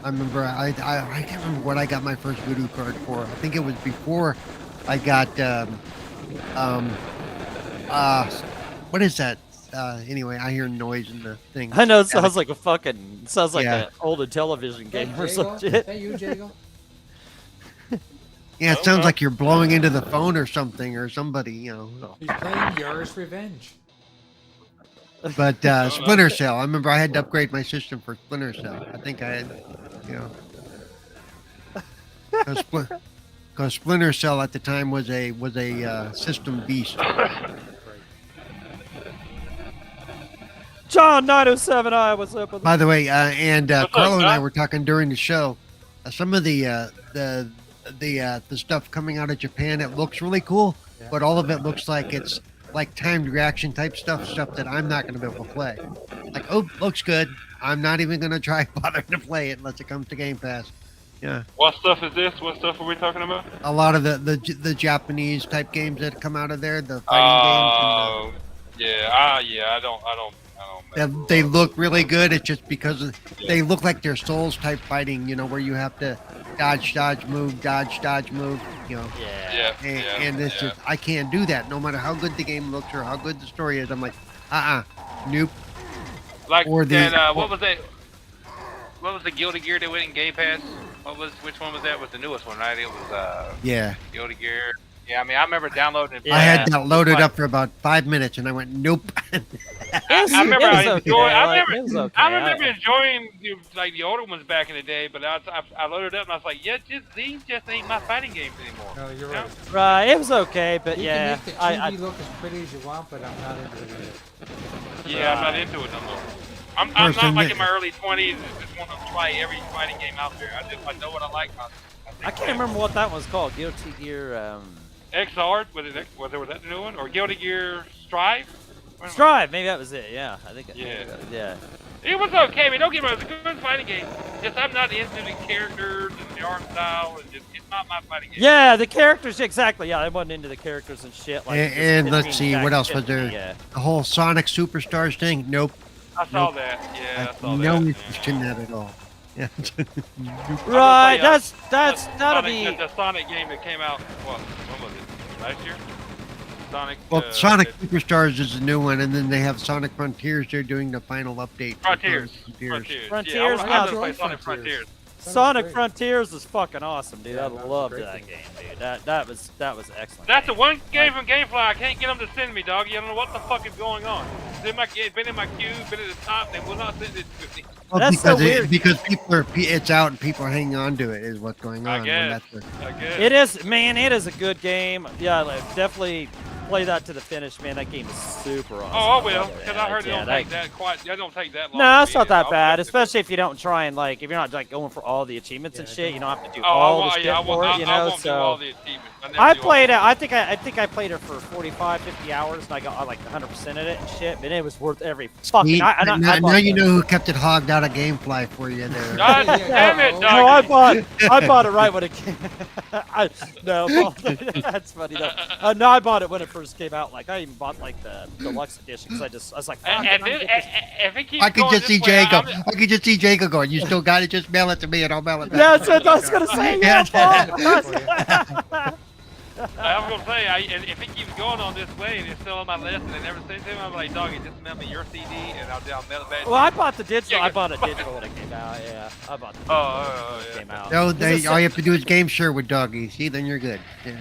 E: I remember. I can't remember what I got my first Voodoo card for. I think it was before I got what is that? Anyway, I hear noise in the thing.
C: I know it sounds like an old television game or some shit.
B: Is that you, Jago?
E: Yeah, it sounds like you're blowing into the phone or something, or somebody, you know.
B: He's playing Yars Revenge.
E: But Splinter Cell, I remember I had to upgrade my system for Splinter Cell. I think I had, you know, because Splinter Cell at the time was a system beast.
C: John 907I, what's up?
E: By the way, and Carlo and I
A: John?
E: were talking during the show. Some of the stuff coming out of Japan, it looks really cool, but all of it looks like it's like timed reaction type stuff that I'm not going to be able to play. Like, oh, looks good. I'm not even going to try bother to play it unless it comes to Game Pass. Yeah.
A: What stuff is this? What stuff are we talking about?
E: A lot of the Japanese type games that come out of there, the fighting games.
A: I don't.
E: They look really good. It's just because they look like they're Souls type fighting, you know, where you have to dodge, move, you know. And it's just, I can't do that no matter how good the game looks or how good the story is. I'm like, nope.
A: Like,
E: or
A: what was that? What was the Guilty Gear that went in Game Pass? Which one was that? Was the newest one, right? It was Guilty Gear. Yeah, I mean, I remember downloading it.
E: I had that loaded up for about 5 minutes, and I went, nope.
A: I remember I remember
C: okay.
A: enjoying the older ones back in the day, but I loaded up and I was like, these just ain't my fighting games anymore.
B: No, you're right.
C: Right, it was okay, but
B: You
C: yeah,
B: can make the 2D look as pretty as you want, but I'm not into it either.
A: Yeah, I'm not into it no more. I'm not like in my early 20s and just want to try every fighting game out there. I know what I like.
C: I can't remember what that one's called. Guilty Gear.
A: XR, was that the new one? Or Guilty Gear Strive?
C: Strive, maybe that was it. Yeah, I think.
A: Yeah. It was okay. I mean, don't get me wrong, it's a good fighting game. Just I'm not into the characters and the art style, and just it's not my fighting game.
C: Yeah, the characters exactly. Yeah, I wasn't into the characters and shit. Like,
E: and let's see, what else was there?
C: Yeah.
E: The whole Sonic Superstars thing? Nope.
A: I saw that. Yeah, I saw
E: no
A: that.
E: interest in that at all. Yeah.
C: Right, that'll be
A: the Sonic game that came out. When was it? Last year? Sonic.
E: Well, Sonic Superstars is a new one, and then they have Sonic Frontiers. They're doing the final update. for
A: Frontiers.
E: Frontiers.
C: Frontiers,
A: Yeah,
C: now-
A: I want to play Sonic Frontiers.
C: Sonic
B: great.
C: Frontiers is fucking awesome, dude.
B: Yeah,
C: I
B: that was a
C: loved
B: great
C: that
B: game.
C: game, dude. That was excellent.
A: That's the
C: game.
A: one game from GameFly I can't get them to send me, dog. You don't know what the fuck is going on. It's been in my queue, been at the top, they will not send it to me.
E: Well,
C: That's so
E: because
C: weird.
E: because people are it's out and people are hanging on to it is what's going on.
A: I
E: when
A: guess.
E: that's the-
A: I guess.
C: It is, man. It is a good game. Yeah, like, definitely play that to the finish, man. That game is super awesome.
A: Oh, I will,
C: love it.
A: because I heard it
C: Yeah,
A: don't take that quite. That don't take that long.
C: No,
A: to
C: it's
A: beat
C: not
A: it.
C: that
A: I'll
C: bad.
A: play it.
C: Especially if you don't try and like, if you're not like going for all the achievements and
B: Yeah,
C: shit. You don't have to do
A: Oh,
C: all the shit
A: I
C: for it. You
A: I
C: know,
A: won't do all
C: so.
A: the achievements. never
C: I
A: do all
C: played
A: the-
C: it. I think I played it for 45, 50 hours, and I got like 100% of it and shit. And it was worth every fucking.
E: Neat.
C: I
E: now
C: bought
E: you
C: the-
E: know who kept it hogged out of GameFly for you there.
A: God damn it,
C: No, I
A: dog.
C: bought it right when it came. No, that's funny though. No, I bought it when it first came out. Like I even bought like the deluxe edition because I was like, fuck,
A: And
C: I'm
A: then,
C: gonna get this.
A: if it keeps
E: I could
A: going
E: just see
A: this way,
E: Jacob. I could just see Jacob going. You still got it? Just mail it to me, and I'll mail it back.
C: Yeah, that's what I was gonna say. Yeah, Paul.
A: I was gonna say, and if it keeps going on this way and it's still on my list and I never sent it to him, I'm like, doggy, just mail me your CD and I'll mail it back.
C: Well, I bought the digital.
A: Yeah,
C: I bought a digital when it came out. Yeah, I bought the digital
A: Oh,
C: when it
A: yeah.
C: came out.
E: No,
C: This is
E: all you have to do is game share with Doggy. See, then you're good. Yeah.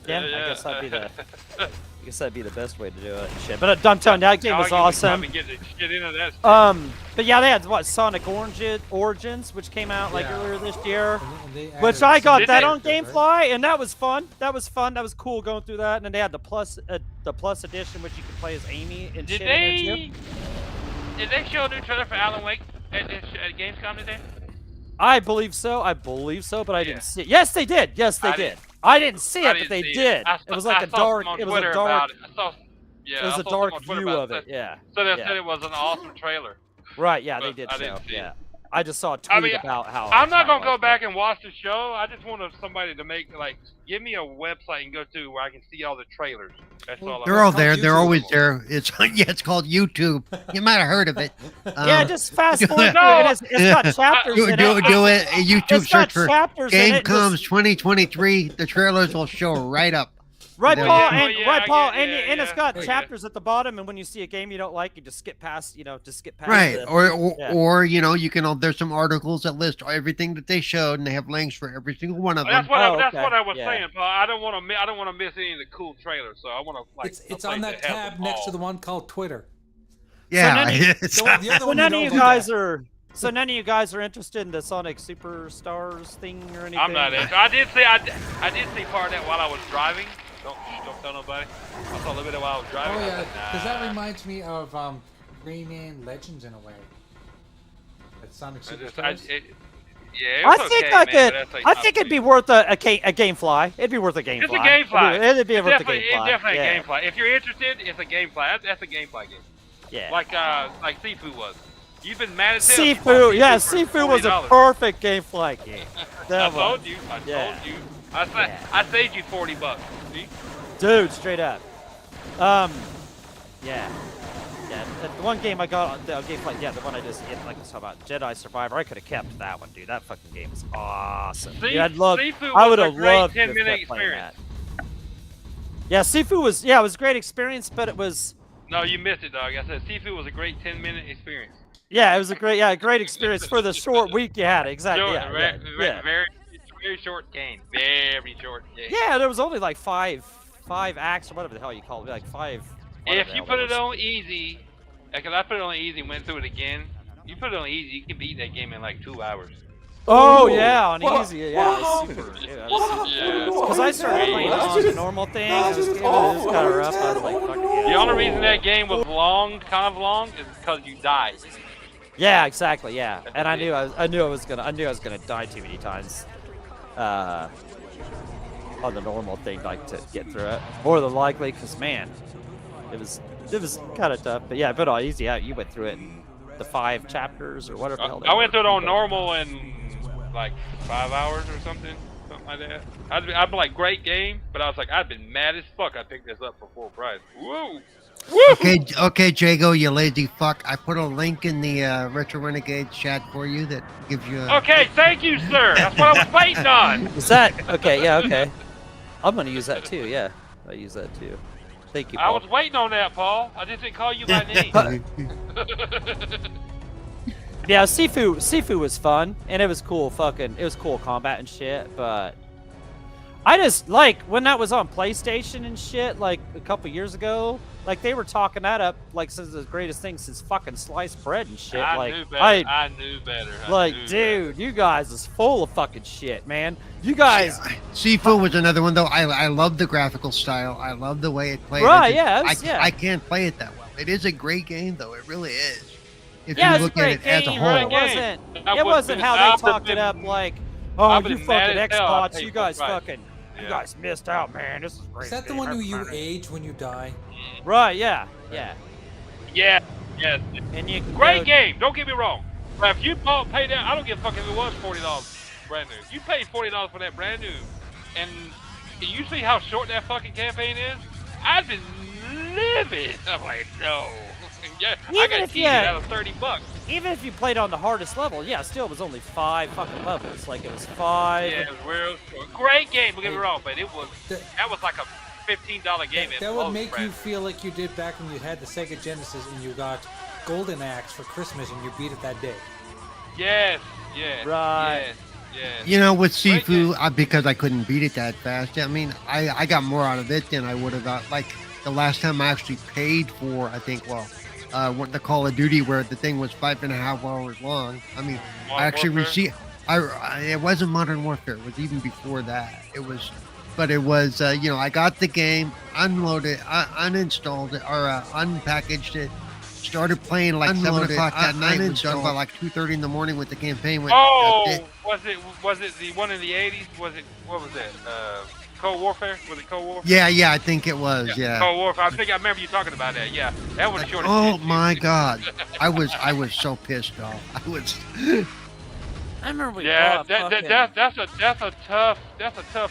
C: Yeah,
A: Yeah,
C: I guess that'd be the.
A: yeah.
C: I guess that'd be the best way to do it. And shit, but I'm telling you, that game was
A: Doggy would
C: awesome.
A: probably get into that.
C: But yeah, they had what Sonic Origins, which came out like
B: Yeah.
C: earlier this year.
B: And they
C: Which
B: added
C: I
B: some
C: got
A: Did
C: that
A: they-
C: on
B: characters, right?
C: GameFly, and that was fun. That was fun. That was cool going through that. And then they had the plus edition, which you could play as Amy and
A: Did
C: shit in there too.
A: Did they show a new trailer for Alan Wake at Gamescom today?
C: I believe so. But I
A: Yeah.
C: didn't see it. Yes, they did. Yes, they
A: I
C: did.
A: didn't-
C: I didn't see
A: I
C: it,
A: didn't
C: but they
A: see it.
C: did.
A: I
C: It was
A: saw-
C: like
A: I
C: a
A: saw
C: dark.
A: some on
C: It was a
A: Twitter
C: dark.
A: about it. Yeah,
C: It was
A: I
C: a
A: saw
C: dark
A: some on Twitter
C: view
A: about
C: of it. Yeah.
A: So they
C: Yeah.
A: said it was an awesome trailer.
C: Right. Yeah, they
A: but
C: did
A: I
C: show.
A: didn't see it.
C: Yeah. I just saw a tweet
A: I mean,
C: about how.
A: I'm not
C: how
A: gonna go
C: it was.
A: back and watch the show. I just want somebody to make give me a website and go to where I can see all the trailers. That's all.
E: They're
A: I'm
E: all
B: called
E: there. They're
B: YouTube.
E: always there. It's it's called YouTube. You might have heard of it.
C: Yeah, just fast forward.
A: No.
C: Through it. It's got chapters
E: do
C: in
E: do
C: it.
E: do it. YouTube
C: It's got
E: search for
C: chapters in
E: Game
C: it.
E: Comes
C: Just-
E: 2023. The trailers will show right up.
C: Right,
E: Yeah.
C: Paul,
A: Yeah,
C: and
A: yeah,
C: right,
A: I
C: Paul,
A: get-
C: and,
A: yeah,
C: and it's
A: yeah.
C: got
B: Yeah.
C: chapters at the bottom, and when you see a game you don't like, you just skip past, just skip past.
E: Right,
C: the-
E: or
C: yeah.
E: or you can. There's some articles that list everything that they showed, and they have links for every single one of them.
A: That's what
C: Oh,
A: that's
C: okay.
A: what I was
C: Yeah.
A: saying, Paul. I don't want to miss any of the cool trailers, so I want to
B: It's on that tab next to the one called Twitter.
E: Yeah,
C: none of-
E: it's-
B: The other
C: So
B: one
C: none of
B: don't
C: you
B: do
C: guys
B: that.
C: are. So none of you guys are interested in the Sonic Superstars thing or anything.
A: I'm not into. I did see part of that while I was driving. Don't tell nobody. I saw a little bit while I was driving.
B: Oh
A: I
B: yeah,
A: was like,
B: because that
A: nah.
B: reminds me of Rayman Legends in a way. That Sonic
A: Yeah, it
B: Superstars.
A: was
C: I think
A: okay,
C: I
A: man,
C: could.
A: but that's like
C: I
A: not
C: think it'd be
A: me.
C: worth a game fly. It'd be worth a game
A: It's a
C: fly.
A: game fly.
C: It'd be worth a
A: Definitely,
C: game
A: it's
C: fly.
A: definitely
C: yeah.
A: a game fly. If you're interested, it's a game fly. That's a game fly game.
C: Yeah.
A: Like Sifu was. You've been mad as hell. You bought
C: Sifu, yeah,
A: for
C: Sifu was a
A: $40.
C: perfect game fly game.
A: I
C: That was.
A: told you. I
C: Yeah.
A: told you.
C: Yeah.
A: I saved you $40. See?
C: Dude, straight up. Yeah. Yeah, the one game I got on the game play, the one I just like I was talking about, Jedi Survivor. I could have kept that one, dude. That fucking game was awesome.
A: See,
C: Dude, I'd love.
A: Sifu
C: I
A: was
C: would
A: a
C: have
A: great
C: loved to have
A: 10-minute
C: kept playing
A: experience.
C: that. Yeah, Sifu was. Yeah, it was a great experience, but it was.
A: No, you missed it, dog. I said Sifu was a great 10-minute experience.
C: Yeah, it was a great experience for the short week you had. Exactly.
A: Short,
C: Yeah.
A: very short game. Very short game.
C: Yeah, there was only like five acts or whatever the hell you call it, like five. whatever
A: If
C: the
A: you
C: hell
A: put
C: it
A: it
C: was.
A: on easy, because I put it on easy and went through it again. You put it on easy, you can beat that game in like 2 hours.
C: Oh yeah, on easy. Yeah,
B: What
C: it was
B: happened?
C: super. Yeah, it was super.
A: Yeah.
C: Because I started playing on the normal thing. It was kind of rough. I was like, fuck yeah.
A: The only reason that game was kind of long, is because you died.
C: Yeah, exactly. Yeah, and I knew I was gonna die too many times. On the normal thing, like to get through it, more than likely, because man, it was kind of tough. But yeah, but on easy out, you went through it in the 5 chapters or whatever. the hell they
A: I went
C: were.
A: through it on normal in like 5 hours or something like that. I'd be like, great game, but I was like, I've been mad as fuck. I picked this up for full price. Woo!
E: Okay, Jago, you lazy fuck. I put a link in the Retro Renegades chat for you that gives you.
A: Okay, thank you, sir. That's what I was waiting on.
C: Is that okay? Yeah, okay. I'm gonna use that too. Yeah. I use that too. Thank you,
A: I
C: Paul.
A: was waiting on that, Paul. I just didn't call you by name.
C: Yeah, Sifu was fun, and it was cool. It was cool combat and shit. But I just like when that was on PlayStation and shit, like a couple years ago. Like they were talking that up like since the greatest thing since fucking sliced bread and shit.
A: I
C: like
A: knew better. I knew better.
C: like, dude, you guys is full of fucking shit, man. You guys.
E: Sifu was another one though. I love the graphical style. I love the way it played.
C: Right? Yeah.
E: I can't play it that well. It is a great game though. It really is. If
C: Yeah,
E: you
C: it's
E: look
C: a great
E: at it as a
C: game,
E: whole.
C: right? It wasn't how they talked it up like, oh,
A: I've
C: you
A: been mad
C: fucking
A: as hell, I'll
C: Xbox,
A: tell
C: you
A: you
C: guys
A: right.
C: fucking, you guys missed out, man. This is great.
B: Is that the
C: game.
B: one where you age when you die?
C: Right? Yeah. Yeah.
A: Yeah. Yes.
C: And you can
A: Great
C: go-
A: game. Don't get me wrong. But if you pay that, I don't give a fuck if it was $40 brand new. You paid $40 for that brand new, and you see how short that fucking campaign is. I've been livid. I'm like, no. Yeah, I
C: Even
A: got
C: if
A: cheated out of $30.
C: Even if you played on the hardest level, yeah, still it was only 5 fucking levels. Like it was 5.
A: Yeah, it was real short. Great game. Don't get me wrong, but it was that was like a $15 game.
B: That would make you feel like you did back when you had the Sega Genesis and you got Golden Axe for Christmas and you beat it that day.
A: Yes. Yes.
C: Right.
A: Yes. Yes.
E: You know, with
A: Great
E: Sifu, because I couldn't beat it that fast. I mean, I got more out of it than I would have got. Like the last time I actually paid for, I think, what the Call of Duty, where the thing was 5.5 hours long. I mean, I actually received. It wasn't Modern Warfare. It was even before that. It was, you know, I got the game, unloaded, uninstalled it, or unpackaged it. Started playing like 7 o'clock that night. Was done by like 2:30 in the morning with the campaign.
A: Was it the one in the 80s? What was that? Cold Warfare? Was it Cold Warfare?
E: Yeah, I think it was. Yeah.
A: Cold Warfare. I remember you talking about that. Yeah, that was short.
E: Oh my God, I was so pissed off.
C: I remember we
A: Yeah,
C: bought fucking...
A: that's a tough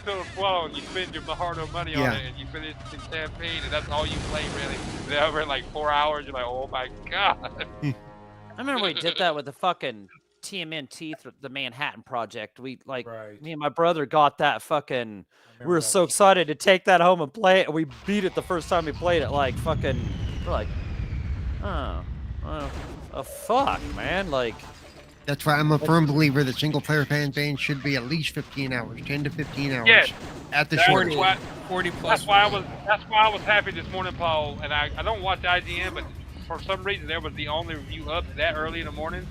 A: pill to swallow, and you spend your hard-earned money on it, and you finish the campaign, and that's all you play really. And over in like 4 hours, you're like, oh my God.
C: I remember we did that with the fucking TMNT, the Manhattan Project. We me and my brother got that fucking. We were so excited to take that home and play it, and we beat it the first time we played it. Like fucking, we're like, fuck, man, like.
E: That's why I'm a firm believer that single-player campaigns should be at least 15 hours, 10 to 15 hours.
A: Yes.
E: At the
D: That's
E: short.
D: 40 plus.
A: That's why I was happy this morning, Paul. And I don't watch IGN, but for some reason there was the only review up that early in the morning.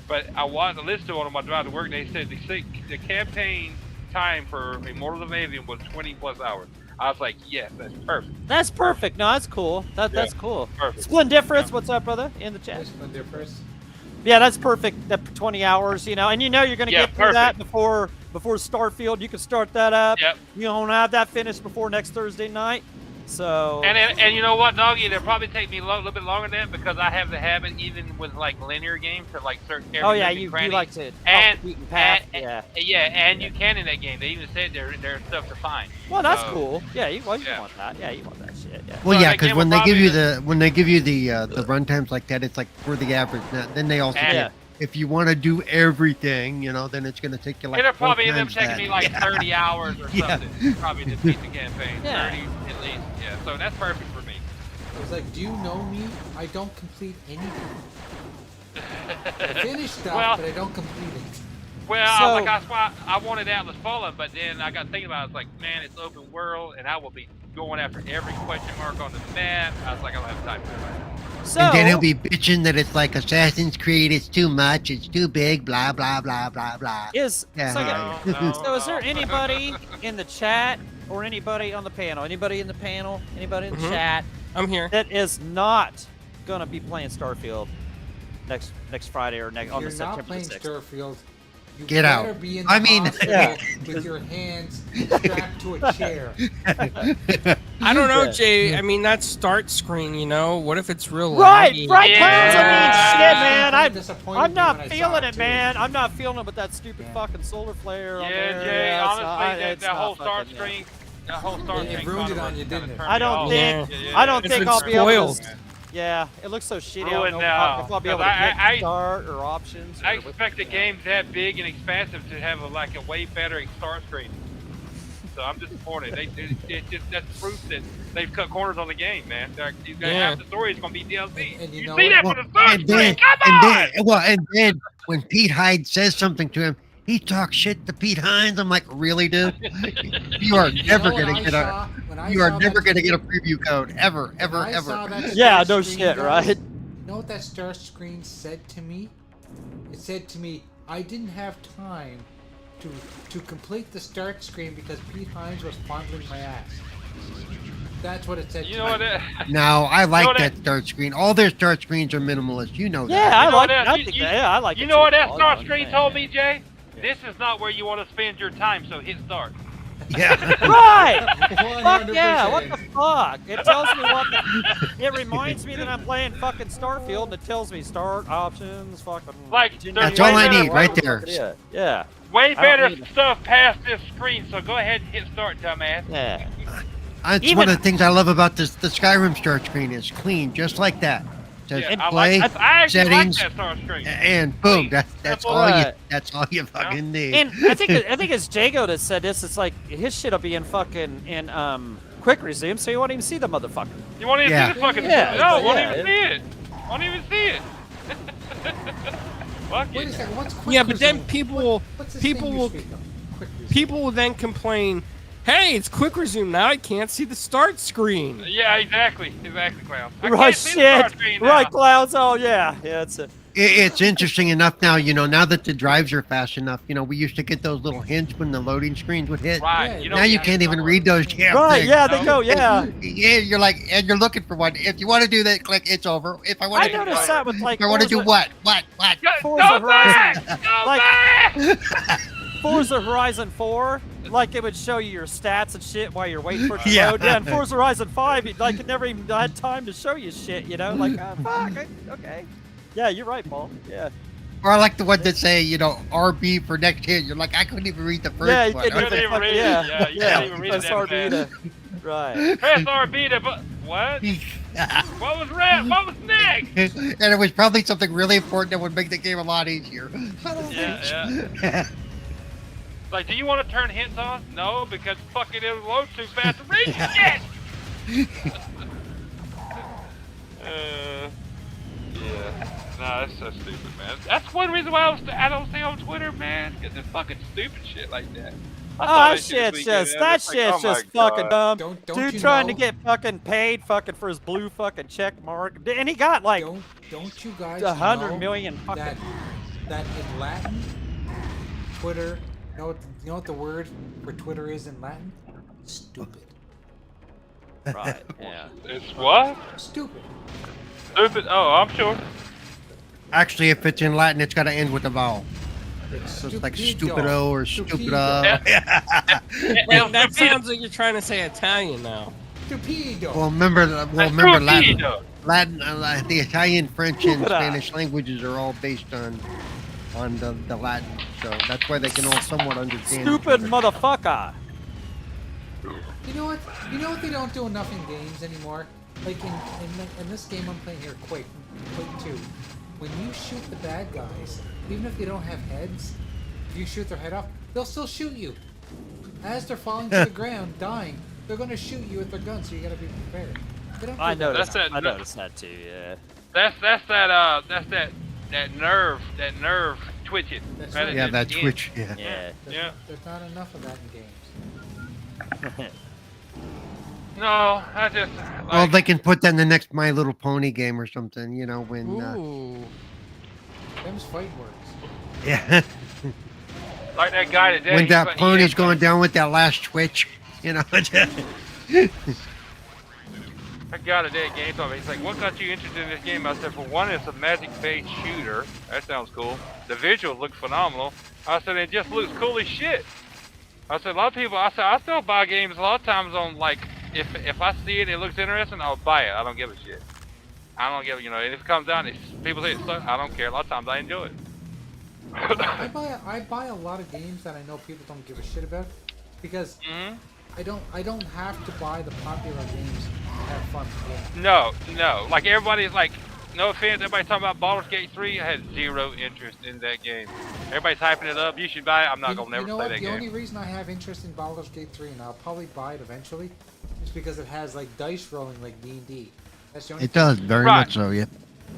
A: But I listened to it on my drive to work, and they said the campaign time for Immortals of Avium was 20 plus hours. I was like, yes, that's perfect.
C: That's perfect. No, that's cool. That's cool.
A: Perfect.
C: Splendiferous, what's up, brother? In the chat.
B: Splendiferous.
C: Yeah, that's perfect. That 20 hours, you know, and you know you're gonna get through that before Starfield. You can start that up.
A: Yep.
C: You don't have that finished before next Thursday night. So.
A: And you know what, doggy? It'll probably take me a little bit longer than that because I have the habit, even with like linear games, to like certain characters.
C: Oh yeah, you like to
A: and
C: the beaten path.
A: and you can in that game. They even said there's stuff to find.
C: Well, that's cool. Yeah, you want that. Yeah, you want that shit. Yeah.
E: Well, yeah, because when they give you the runtimes like that, it's like for the average. Then they also get, if you want to do everything, you know, then it's going to take you like.
A: It'll probably end up taking me like 30 hours or something. Probably to beat the campaign. 30 at least. Yeah, so that's perfect for me.
B: I was like, do you know me? I don't complete anything. I finish stuff, but I don't complete it.
A: Well, that's why I wanted Atlas Fallen, but then I got thinking about it. I was like, man, it's open world, and I will be going after every question mark on the map. I was like, I don't have time for that.
E: So, and then he'll be bitching that it's like Assassin's Creed, it's too much, it's too big, blah, blah, blah, blah, blah.
C: So is there anybody in the chat or anybody on the panel? Anybody in the panel? Anybody in the chat?
D: I'm here.
C: That is not going to be playing Starfield next Friday or on the September 6th.
B: You're not playing Starfield. You
E: Get out.
B: Be in the with your hands strapped to a chair.
D: I don't know, Jay. I mean, that start screen, you know. What if it's real
C: laggy? Right,
A: Yeah.
C: clowns. I mean, shit, man. I'm not
B: when
C: feeling it, man. I'm not feeling it with that stupid fucking solar flare on there.
A: Jay, honestly, that whole start screen. That whole start
B: It ruined it on you, didn't it?
C: I don't think I'll be able to. Yeah, it looks so shitty. I don't know if I'll be able to get start or options.
A: I expect the games that big and expansive to have a way better start screen. So I'm disappointed. It's just that's proof that they've cut corners on the game, man.
D: Yeah.
A: Half the story is gonna be DLC.
B: And you
A: You
B: know
A: see
B: what?
A: that
E: Well,
A: from the start
E: and then,
A: screen? Come on!
E: and then when Pete Hyde says something to him, he talks shit to Pete Hines. I'm like, really, dude? You are never gonna get a. You are never gonna get a preview code ever, ever, ever.
C: Yeah, no shit, right?
B: You know what that start screen said to me? It said to me, I didn't have time to complete the start screen because Pete Hines was fondling my ass. That's what it said.
A: You know what?
E: No, I like
A: know
E: that start screen. All their start screens are minimalist. You know that.
C: Yeah, I
A: You know
C: like.
A: what,
C: I
A: you-
C: think
A: you-
C: that. Yeah, I like.
A: You
C: it
A: know
C: too,
A: what that
C: Paul.
A: start
C: I'm
A: screen
C: saying.
A: told me, Jay? This is not where you want to spend your time, so hit start.
E: Yeah.
C: Right! Fuck yeah!
B: 100%.
C: What the fuck? It tells me what the. It reminds me that I'm playing fucking Starfield, and it tells me start options. Fucking.
A: Like,
C: continue.
A: there's
E: That's all I
A: way
E: need right there.
C: Yeah. Yeah.
A: Way
C: don't
A: better
C: need it.
A: stuff past this screen, so go ahead and hit start, dumbass.
C: Yeah.
E: That's
C: Even-
E: one of the things I love about this. The Skyrim start screen is clean, just like that. Says
A: Yeah,
E: play,
A: I actually
E: settings,
A: like that start screen.
E: and boom. That's
A: Simple.
E: all you.
C: Right.
E: That's all you fucking need.
C: And I think it's Jago that said this. It's like his shit'll be in fucking quick resume, so you won't even see the motherfucker.
A: You won't even
E: Yeah.
A: see the fucking
C: Yeah,
A: no,
C: but
A: won't
C: yeah,
A: even see it. Won't even see it. Fuck
B: Wait a
A: it.
B: second, what's quick
D: Yeah, but then
B: resume?
D: people
B: What's this
D: people
B: thing you
D: will
B: speak of? Quick resume.
D: people will then complain, "Hey, it's quick resume now. I can't see the start screen."
A: Yeah, exactly, clown. I
C: Right,
A: can't see the start
C: shit.
A: screen now.
C: Right, clouds. Oh yeah, yeah. It's a.
E: It's interesting enough now. Now that the drives are fast enough. We used to get those little hints when the loading screens would hit.
A: Right.
B: Yeah,
A: You
E: Now
A: don't
E: you
A: have
E: can't
A: to
E: even
A: know
E: read
A: it.
E: those damn
C: Right.
E: things.
C: Yeah, they go. Yeah.
E: Yeah, you're like, and you're looking for one. If you want to do that, click. It's over. If I want
C: I
E: to,
C: noticed that with like.
E: if I want to do
C: Forza-
E: what?
A: Go,
C: Forza
A: go
C: Horizon.
A: back! Go
C: Like-
A: back!
C: Forza Horizon 4, like it would show you your stats and shit while you're waiting for it to
E: Yeah.
C: load. Yeah, and Forza Horizon 5, it never even had time to show you shit, Like, fuck, okay. Yeah, you're right, Paul. Yeah.
E: Or I like the one that say, RB for next hit. You're like, I couldn't even read the first
C: Yeah, you
E: one.
C: couldn't
A: couldn't even
C: fucking-
A: read it.
C: yeah.
A: Yeah, you
C: Yeah,
A: couldn't even read
C: press
A: it that
C: RB to- Right.
A: Press RB to, but what? What was red? What was next?
E: And it was probably something really important that would make the game a lot easier.
A: Yeah. Like, do you want to turn hints on? No, because fucking it'll load too fast to read shit. Yeah. Nah, that's so stupid, man. That's one reason why I don't stay on Twitter, man. Because it's fucking stupid shit like that. I
C: Oh,
A: saw
C: that
A: this
C: shit's
A: this
C: just,
A: weekend,
C: that
A: and it's like,
C: shit's
A: oh my
C: just fucking
A: God.
C: dumb.
B: Don't
C: Dude
B: you
C: trying to
B: know-
C: get fucking paid fucking for his blue fucking check mark. And he got like
B: Don't you guys
C: 100
B: know
C: million fucking.
B: that in Latin, Twitter, you know what the word for Twitter is in Latin? Stupid.
C: Right, yeah.
A: It's what?
B: Stupid.
A: Stupid? Oh, I'm sure.
E: Actually, if it's in Latin, it's got to end with a vowel.
B: It's
E: So it's like
B: stupido.
E: stupido or stupido.
D: Well, that sounds like you're trying to say Italian now.
B: Stupido.
E: Well, remember Latin.
A: Stupido.
E: The Italian, French, and
C: Stupida.
E: Spanish languages are all based on the Latin, so that's why they can all somewhat understand.
C: Stupid
E: each other.
C: motherfucker.
B: You know what? You know what they don't do enough in games anymore? Like in this game I'm playing here, Quake 2. When you shoot the bad guys, even if they don't have heads, if you shoot their head off, they'll still shoot you. As they're falling to the ground, dying, they're gonna shoot you with their guns, so you gotta be prepared. They don't do
C: I
B: that.
C: noticed.
A: That's that-
C: I noticed that too. Yeah.
A: That's that nerve twitching.
B: That's
A: Right
B: right.
A: at
E: Yeah,
A: the
E: that's
A: end.
E: Twitch. Yeah.
C: Yeah.
A: Yeah.
B: There's not enough of that in games.
A: No, I just. Like,
E: Well, they can put that in the next My Little Pony game or something. When.
D: Ooh.
B: Them's fight words.
E: Yeah.
A: like that guy today.
E: When
A: he
E: that
A: put-
E: pony's
A: he-
E: going down with that last twitch.
A: That guy today at GameStop, he's like, what got you interested in this game? I said, for one, it's a magic-based shooter. That sounds cool. The visuals look phenomenal. I said, it just looks cool as shit. I said, a lot of people, I said, I still buy games a lot of times on, like, if I see it, it looks interesting, I'll buy it. I don't give a shit. I don't give, and if it comes down, people say it sucks, I don't care. A lot of times I enjoy it.
B: I buy a lot of games that I know people don't give a shit about because
A: Mhm.
B: I don't have to buy the popular games to have fun playing.
A: No. Like, everybody's like, no offense, everybody's talking about Baldur's Gate 3. I had zero interest in that game. Everybody's hyping it up. You should buy it. I'm not
B: You
A: gonna never
B: know
A: play
B: what?
A: that
B: The
A: game.
B: only reason I have interest in Baldur's Gate 3, and I'll probably buy it eventually, is because it has like dice rolling like D&D. That's the only
E: It does very
A: Right.
E: much so. Yeah.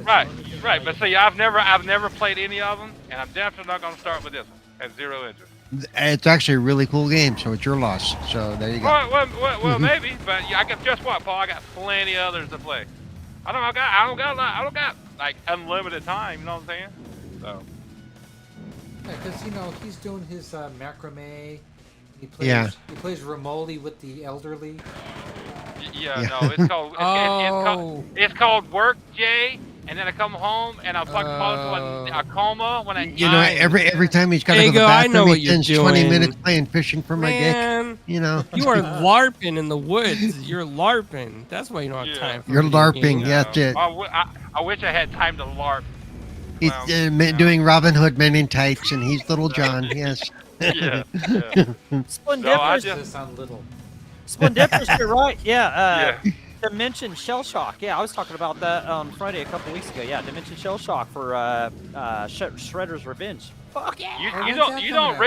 A: Right, right. But see, I've never played any of them, and I'm definitely not gonna start with this one. At zero interest.
E: It's actually a really cool game, so it's your loss. So there you go.
A: Well, maybe, but yeah, I guess guess what, Paul? I got plenty others to play. I don't got like unlimited time. You know what I'm saying? So.
B: Yeah, because you know he's doing his macrame. He plays.
E: Yeah.
B: He plays remotely with the elderly.
A: Yeah,
E: Yeah.
A: no, it's called
D: Oh.
A: it's called work, Jay. And then I come home and I fucking fall into a coma when I
E: You know, every time he's got to go to the
D: Diego, I know
E: bathroom,
D: what
E: he
D: you're
E: spends 20
D: doing.
E: minutes playing fishing for my dick.
D: Man,
E: You know,
D: you are LARPing in the woods. You're LARPing. That's why you don't have
A: Yeah.
D: time for
E: You're
D: video
E: LARPing,
D: games.
E: yeah. That's it.
A: I wish I had time to LARP.
E: He's doing Robin Hood Men in Tights, and he's Little John. Yes.
A: Yeah.
C: Splendiferous,
B: This sound little.
C: Splendiferous, you're right. Yeah.
A: Yeah.
C: Dimension Shell Shock. Yeah, I was talking about that on Friday a couple weeks ago. Yeah, Dimension Shell Shock for Shredder's Revenge. Fuck yeah.
A: You don't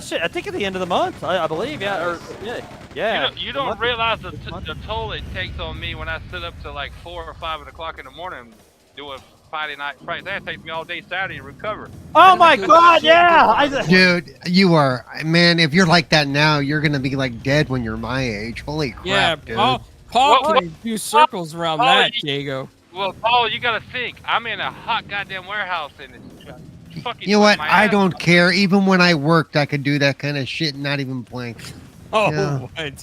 C: Shit, I think at the end of the month, I believe. Yeah, or yeah.
A: You don't realize the toll it takes on me when I sit up to like 4 or 5 o'clock in the morning doing Friday night practice. That takes me all day Saturday to recover.
C: Oh my God, yeah.
E: Dude, you are, man, if you're like that now, you're going to be like dead when you're my age. Holy crap,
D: Yeah,
E: dude.
D: Paul
A: What-
D: can do circles around
A: Paul,
D: that, Diego.
A: Well, Paul, you gotta think. I'm in a hot goddamn warehouse and it's fucking.
E: You know what?
A: my
E: I
A: ass
E: don't
A: off.
E: care. Even when I worked, I could do that kind of shit and not even blink.
D: Oh,
E: Yeah.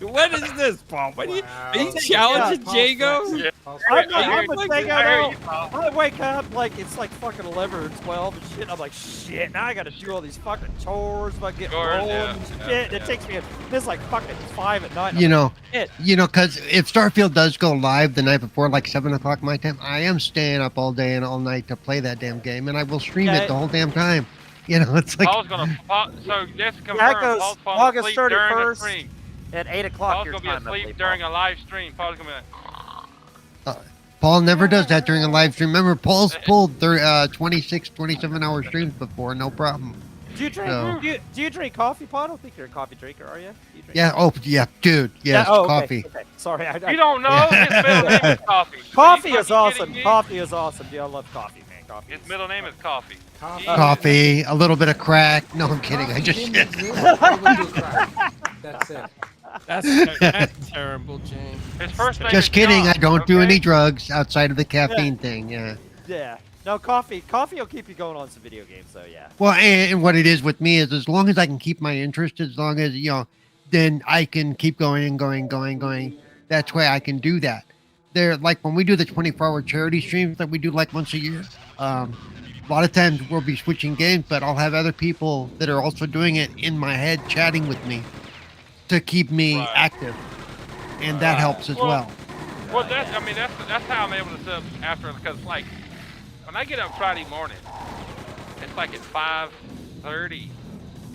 D: what is this, Paul? What are you
B: Wow.
D: challenging
B: Paul's
D: Diego?
B: flexing.
A: Yeah.
B: Paul's
C: I'm
B: flexing.
C: a
A: I hear you,
C: Diego.
A: Paul.
C: I wake up like it's like fucking 11 or 12 and shit. I'm like, shit. Now I gotta do all these fucking chores, but get
A: Chores,
C: rolling
A: yeah,
C: and shit.
A: yeah,
C: It
A: yeah.
C: takes me. It's like fucking 5 at night.
E: You know,
C: Shit.
E: because if Starfield does go live the night before, like 7 o'clock my time, I am staying up all day and all night to play that damn game, and I will stream
C: Okay.
E: it the whole damn time. You know, it's like,
A: Paul's gonna. So let's confirm.
C: That goes
A: Paul's falling
C: August
A: asleep during the
C: 31st.
A: stream.
C: At 8 o'clock
A: Paul's
C: your
A: gonna be
C: time. I
A: asleep
C: believe,
A: during
C: Paul.
A: a live stream. Paul's gonna be like.
E: Paul never does that during a live stream. Remember, Paul's pulled 26, 27-hour streams before, no problem.
C: Do you drink?
E: So-
C: Do you drink coffee, Paul? I don't think you're a coffee drinker, are you? You drink
E: Yeah, oh, yeah, dude, yes,
C: Yeah, oh, okay,
E: coffee.
C: Okay. Sorry,
A: You don't know? His middle name is Coffee.
C: Coffee
A: Are you
C: is
A: fucking
C: awesome.
A: kidding me?
C: Coffee is awesome. Dude, I love coffee, man. Coffee.
A: His middle name is Coffee.
B: Coffee.
E: Coffee, a little bit of crack. No, I'm kidding. I
B: Coffee
E: just
B: didn't exist. I would do crack. That's it.
D: That's terrible, Jane.
A: His first name
E: just
A: is
E: kidding.
A: John,
E: I don't do
A: okay?
E: any drugs outside of the caffeine thing. Yeah.
C: Yeah. No, coffee. Coffee will keep you going on some video games, so yeah.
E: Well, and what it is with me is as long as I can keep my interest, as long as, you know, then I can keep going and going. That's why I can do that. There, like when we do the 24-hour charity streams that we do like once a year, a lot of times we'll be switching games, but I'll have other people that are also doing it in my head chatting with me to keep me
A: Right.
E: active. And that helps as well.
A: Well, that's how I'm able to sub after, because like when I get up Friday morning, it's like at 5:30,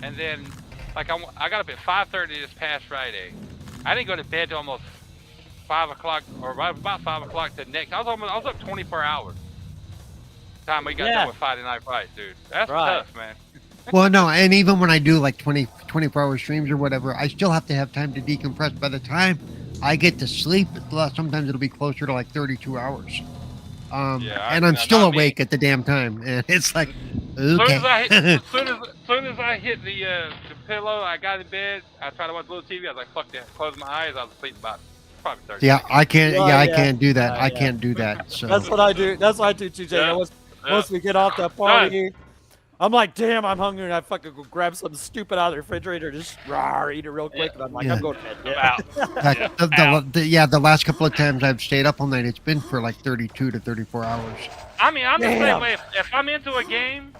A: and then like I got up at 5:30 this past Friday. I didn't go to bed till almost 5 o'clock or right about 5 o'clock the next. I was up 24 hours. Time we got
C: Yeah.
A: done with Friday Night Fight, dude. That's
C: Right.
A: tough, man.
E: Well, no, and even when I do like 24-hour streams or whatever, I still have to have time to decompress. By the time I get to sleep, sometimes it'll be closer to like 32 hours. And I'm still
A: not me.
E: awake at the damn time. And it's like,
A: As
E: okay.
A: soon as I hit the pillow, I got in bed. I tried to watch a little TV. I was like, "Fuck that!" Closed my eyes. I was asleep about probably 30.
E: Yeah, I can't.
C: Well,
E: Yeah, I
C: yeah.
E: can't do that. I
C: Yeah.
E: can't do that. So
C: That's what I do. That's what I do too, Jay.
A: Yeah.
C: Once we get off that party, I'm like, damn, I'm hungry, and I fucking go grab something stupid out of the refrigerator, just eat it real quick, and I'm like,
E: Yeah.
C: I'm going to bed.
A: I'm
C: Yeah.
A: out.
E: Heck, the last couple of times I've stayed up all night, it's been for like 32 to 34 hours.
A: I mean, I'm the
C: Damn.
A: same way. If I'm into a game,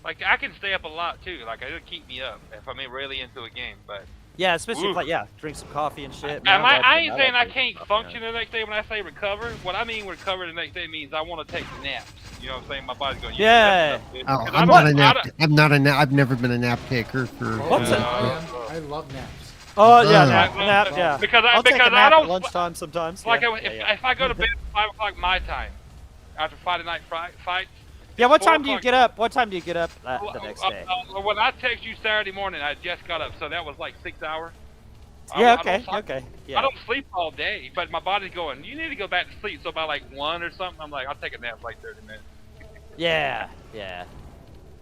A: like I can stay up a lot too. Like it'll keep me up if I'm really into a game. But
C: Yeah, especially
A: Oof.
C: like drink some coffee and shit.
A: and
C: Man,
A: I ain't saying I
C: like
A: can't
C: coffee,
A: function
C: man.
A: the next day when I say recover. What I mean recover the next day means I want to take naps. You know what I'm saying? My body's going.
C: Yeah.
E: Oh,
A: 'Cause
E: I'm not a nap. I'm not a nap. I've never been a nap taker for.
C: What's it?
B: I love naps.
C: Oh yeah,
E: Uh,
C: nap, yeah.
A: Because
C: I'll take a
A: I
C: nap
A: don't
C: at lunchtime sometimes.
A: like
C: yeah.
A: if I go to bed at 5 o'clock my time after Friday night fights,
C: Yeah, what
A: 4
C: time do you
A: o'clock.
C: get up? What time do you get up the next day?
A: When I text you Saturday morning, I just got up, so that was like 6 hours.
C: Yeah,
A: I
C: okay,
A: don't-
C: okay.
A: I
C: Yeah.
A: don't sleep all day, but my body's going, you need to go back to sleep. So by like 1 or something, I'm like, I'll take a nap for like 30 minutes.
C: Yeah, yeah.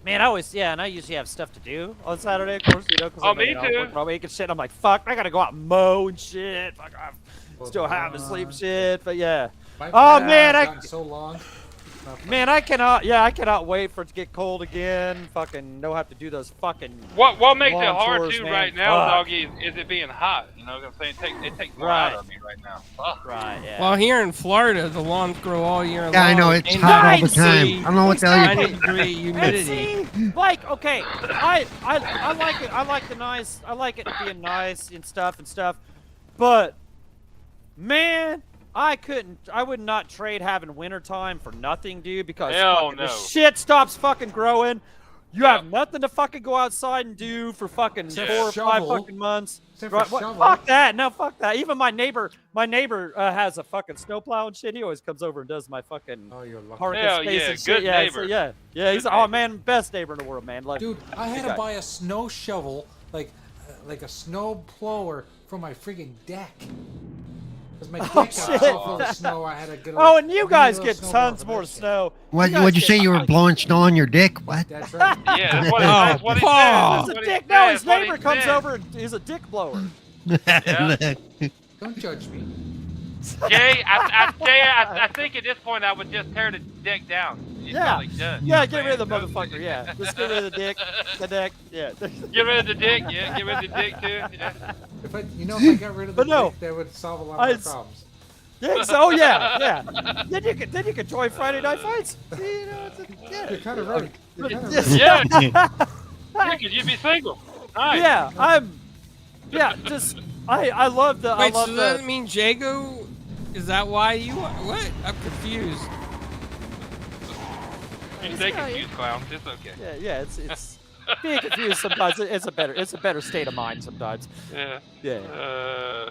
C: Man, I always, yeah, and I usually have stuff to do on Saturday, of course, you know, because
A: Oh, me too.
C: working all week and shit. I'm like, fuck, I gotta go out and mow and shit. Fuck, I'm still having to sleep and shit, but yeah.
B: My
C: Oh,
B: back
C: man,
B: has
C: I-
B: gotten so long.
C: Man, I cannot wait for it to get cold again. Fucking don't have to do those fucking.
A: What makes it
C: lawn
A: hard
C: chores,
A: too
C: man.
A: right now,
C: Fuck.
A: doggy, is it being hot? You know what I'm saying? It takes more
C: Right.
A: out of me right now. Fuck.
C: Right, yeah.
D: Well, here in Florida, the lawns grow all year long.
E: Yeah, I know it's
D: and
E: hot all the
D: 90
E: time.
D: degree-
E: I don't know what the hell you're
D: 90-degree
C: And
D: humidity.
C: see, like, okay, I like it. I like the nice. I like it being nice and stuff. But man, I would not trade having wintertime for nothing, dude. Because
A: Hell
C: fucking the
A: no.
C: shit stops fucking growing. You
A: Yeah.
C: have nothing to fucking go outside and do for fucking
B: Except
C: 4 or 5
B: shovel.
C: fucking months.
B: Except for
C: Right, what-
B: shovel.
C: fuck that. No, fuck that. Even my neighbor has a fucking snowplow and shit. He always comes over and does my fucking
B: Oh, you're lucky.
C: parking
A: Hell
C: space
A: yeah,
C: and shit.
A: good
C: Yeah,
A: neighbor.
C: so yeah, yeah. He's
A: Good
C: oh
A: neighbor.
C: man, best neighbor in the world, man. Like,
B: Dude, I had
C: Good
B: to
C: guy.
B: buy a snow shovel, like a snow blower for my freaking deck. Because my deck got so
C: shit.
B: full of snow, I had to get a
C: oh, and you
B: little
C: guuld
B: snow
C: get
B: blower
C: tons
B: for
C: more
B: that shit.
C: snow.
E: What?
C: guys
E: What'd you
C: get
E: say? You were
C: fucking-
E: blowing snow on your dick? What?
B: That's right.
A: Yeah, that's what,
E: Oh,
A: that's what he
D: Paul.
A: said.
C: He's
A: That's
C: a
A: what
C: dick.
A: he
C: No,
A: said.
C: his
A: That's what
C: neighbor
A: he
C: comes
A: said.
C: over and is a dick blower.
B: Don't judge me.
A: Jay, I think at this point I would just tear the dick down. It's
C: Yeah.
A: like done.
C: Yeah, get rid of the motherfucker. Yeah, just get rid of the dick. The dick. Yeah.
A: Get rid of the dick, yeah. Get rid of the dick too. Yeah.
B: If I got rid of the
C: But no.
B: dick, that would solve a lot
C: I-
B: of my problems.
C: Yeah, so, oh yeah, yeah. Then you could join Friday Night Fights. See, you know, it's
B: You're
C: yeah.
B: kind of right. You're kind of
C: Yeah.
B: right.
A: Yeah, yeah, cause you'd be single. Nice.
C: Yeah, just I love the
D: Wait,
C: I love
D: so
C: the
D: does that mean Jago? Is that why you? What? I'm confused.
A: You stay confused, clown. It's okay.
C: yeah, it's being confused sometimes. It's a better state of mind sometimes.
A: Yeah.
C: Yeah.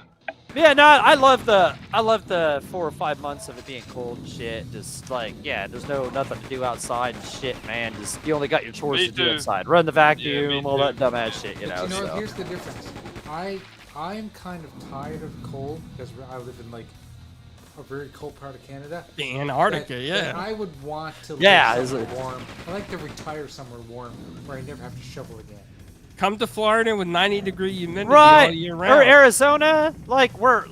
C: Yeah, no, I love the 4 or 5 months of it being cold and shit. Just like, yeah, there's nothing to do outside and shit, man. Just you only got your chores
A: Me
C: to do
A: too.
C: inside. Run the vacuum,
A: me
C: all
A: too.
C: that dumbass shit, you know.
B: But you know,
C: so.
B: here's the difference. I'm kind of tired of cold because I live in like a very cold part of Canada.
D: The Antarctica,
B: that
D: yeah.
B: I would want to live
C: Yeah, is
B: somewhere
C: it-
B: warm. I like to retire somewhere warm where I never have to shovel again.
D: Come to Florida with 90-degree humidity
C: Right,
D: all year
C: or
D: round.
C: Arizona, where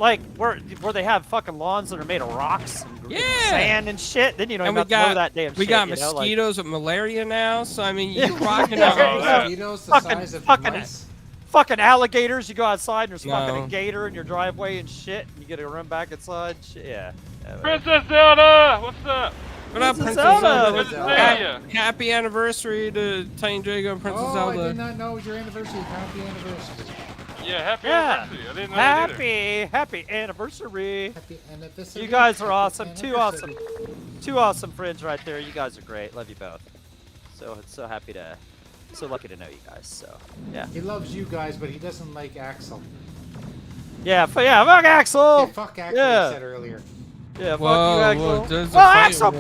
C: they have fucking lawns that are made of rocks and
D: Yeah.
C: sand and shit. Then you don't
D: And
C: even
D: we
C: have to mow
D: got
C: that damn
D: we
C: shit.
D: got
C: you know, like-
D: mosquitoes with malaria now, so I mean
C: Yeah.
D: you're rocking
C: Yeah.
D: out.
A: Oh, yeah.
B: Mosquitoes the
C: Fucking-
B: size of
C: fucking-
B: mice.
C: fucking alligators. You go outside and there's fucking
D: No.
C: a gator in your driveway and shit. And you get to run back inside. Shit, yeah.
A: Princess Zelda, what's up?
D: What up,
C: Princess
D: Princess
C: Zelda?
D: Zelda?
A: Good to
B: Zelda.
A: see ya.
D: Happy anniversary to Tiny Drago and Princess
B: Oh, I
D: Zelda.
B: did not know it was your anniversary. Happy anniversary.
A: Yeah, happy
C: Yeah.
A: anniversary. I didn't know that either.
C: Happy anniversary.
B: Happy anniversary.
C: You guys are
B: Happy
C: awesome.
B: anniversary.
C: Two awesome friends right there. You guys are great. Love you both. So lucky to know you guys. So yeah.
B: He loves you guys, but he doesn't like Axel.
C: Fuck Axel.
B: Hey, fuck Axel,
C: yeah.
B: he said earlier.
C: Yeah, fuck
D: Whoa,
C: you,
D: whoa,
C: Axel.
D: there's a
C: Well,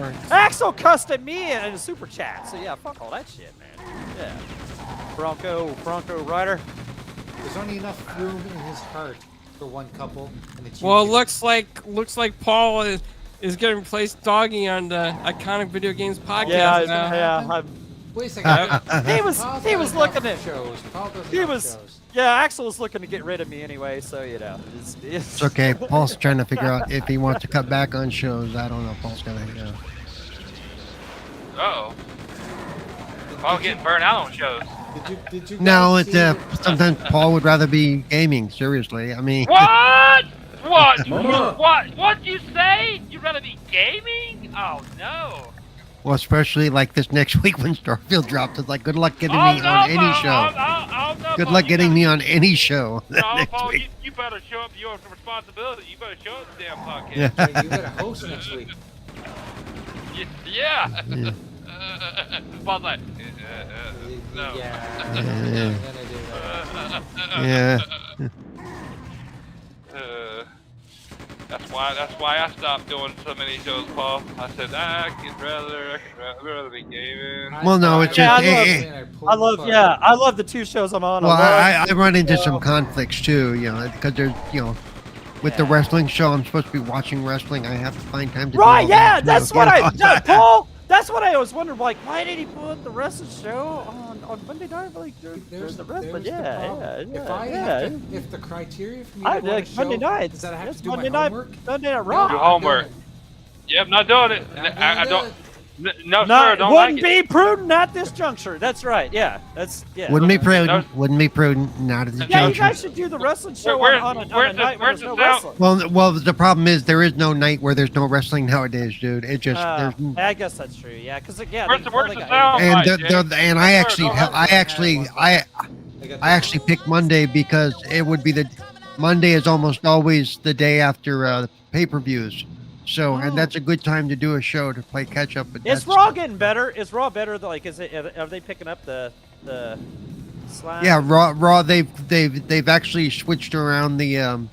D: fight
C: Axel cussed at me in a super chat. So yeah, fuck all that shit, man. Yeah. Bronco rider.
B: There's only enough room in his heart for one couple, and it's you
D: Well,
B: two.
D: looks like Paul is getting replaced Doggy on the Iconic Video Games podcast
C: Yeah,
D: now.
C: yeah.
B: Wait a second.
C: He was
B: Paul
C: looking
B: doesn't have
C: at.
B: shows. Paul doesn't
C: He
B: have
C: was.
B: shows.
C: Yeah, Axel was looking to get rid of me anyway, so you know.
E: It's okay. Paul's trying to figure out if he wants to cut back on shows. I don't know. Paul's gonna.
A: Uh-oh. Paul getting burnt out on shows.
B: Did you
E: No,
B: guys
E: it's
B: see that-
E: sometimes Paul would rather be gaming. Seriously, I mean.
A: What? What? What you say? You'd rather be gaming? Oh no.
E: Well, especially like this next week when Starfield drops. It's like good luck getting
A: Oh
E: me
A: no,
E: on any
A: Paul.
E: show.
A: Oh, no,
E: Good
A: Paul,
E: luck
A: you
E: getting
A: gotta-
E: me on any show
A: No,
E: next
A: Paul,
E: week.
A: you better show up to your responsibility. You better show up to the damn podcast.
E: Yeah.
B: Yeah, you got a host next week.
A: Yeah.
E: Yeah.
A: Paul's like, no.
B: Yeah.
E: Yeah.
B: I'm gonna do that.
E: Yeah.
A: That's That's why I stopped doing so many shows, Paul. I said I could rather be gaming.
E: Well, no, it's
C: Yeah,
E: just.
C: I love the 2 shows I'm on.
E: Well,
C: I
E: I run into some conflicts too, you know, because there's, you know, with the wrestling show, I'm supposed to be watching wrestling. I have to find time to.
C: Right?
E: do all
C: Yeah,
E: that,
C: that's
E: you
C: what
E: know?
C: Paul. That's what I always wondered. Like, why did he put the wrestling show on Monday night? Like, there's the wrestling.
B: If the criteria for me
C: I
B: to go on a
C: like Monday
B: show
C: nights.
B: is that I have
C: Yes,
B: to do
C: Monday
B: my
C: night.
B: homework.
C: Monday night
A: Do
C: Raw.
A: homework. Yep, not doing it.
B: Not
A: I
B: doing
A: don't.
B: it.
A: No, sir, don't like
C: Wouldn't
A: it.
C: be prudent at this juncture. That's right. Yeah, that's yeah.
E: Wouldn't be prudent. Wouldn't be prudent. Not at the
C: Yeah, you
E: juncture.
C: guys should do the wrestling show
A: Where's-
C: on a
A: where's the-
C: night when
A: where's
C: there's no
A: the sound?
C: wrestling.
E: Well, the problem is there is no night where there's no wrestling nowadays, dude. It just there's.
C: I guess that's true. Yeah, because
A: Where's the
C: got-
A: sound?
E: And
A: Right,
E: and I actually picked Monday because it would be Monday is almost always the day after pay-per-views. So, and that's a good time to do a show to play catch up. But
C: Is
E: that's-
C: Raw getting better? Is Raw better? Like, are they picking up the slack?
E: Yeah, Raw. They've actually switched around the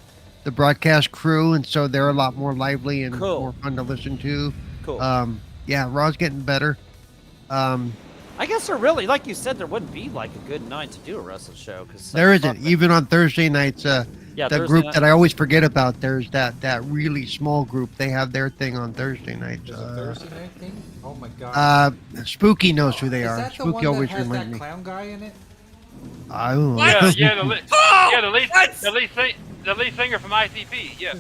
E: broadcast crew, and so they're a lot more lively and
C: Cool.
E: more fun to listen to.
C: Cool.
E: Yeah, Raw's getting better.
C: I guess there really, like you said, there wouldn't be like a good night to do a wrestling show because
E: There isn't. Even on Thursday nights, the
C: Thursday
E: group
C: night.
E: that I always forget about, there's that really small group. They have their thing on Thursday nights.
B: There's a Thursday night thing? Oh my god.
E: Spooky knows who they
B: is
E: are.
B: that the
E: Spooky
B: one that
E: always
B: has
E: reminds
B: that
E: me.
B: clown guy in it?
E: I don't know.
A: Yeah, the lead singer from ICP. Yeah,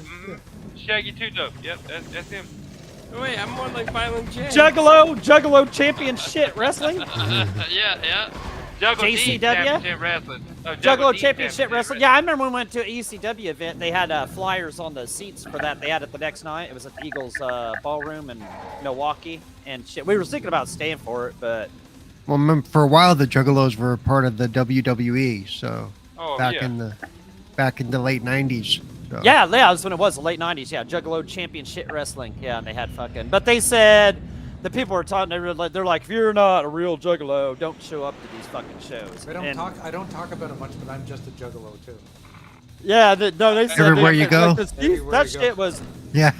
A: Shaggy Two Dope. Yep, that's him.
D: Wait, I'm more like Violent J.
C: Juggalo Championship Wrestling.
A: Yeah. Juggle D
C: JCW?
A: Championship Wrestling. Oh,
C: Juggalo
A: D
C: Championship Wrestling. Yeah, I remember when we went to an ECW event. They had flyers on the seats for that. They had it the next night. It was at the Eagles Ballroom in Milwaukee and shit. We were thinking about staying for it, but
E: Well, remember, for a while the Juggalos were part of the WWE. So
A: Oh,
E: back
A: yeah.
E: in the late '90s. So.
C: yeah, that's when it was, the late 90s. Yeah, Juggalo Championship Wrestling. Yeah, and they had fucking. But they said, the people were talking, they're like, if you're not a real Juggalo, don't show up to these fucking shows.
B: I don't talk about it much, but I'm just a juggalo too.
C: Yeah, no, they said.
E: Everywhere you go?
B: Everywhere
C: That
B: you go.
C: shit was.
E: Yeah.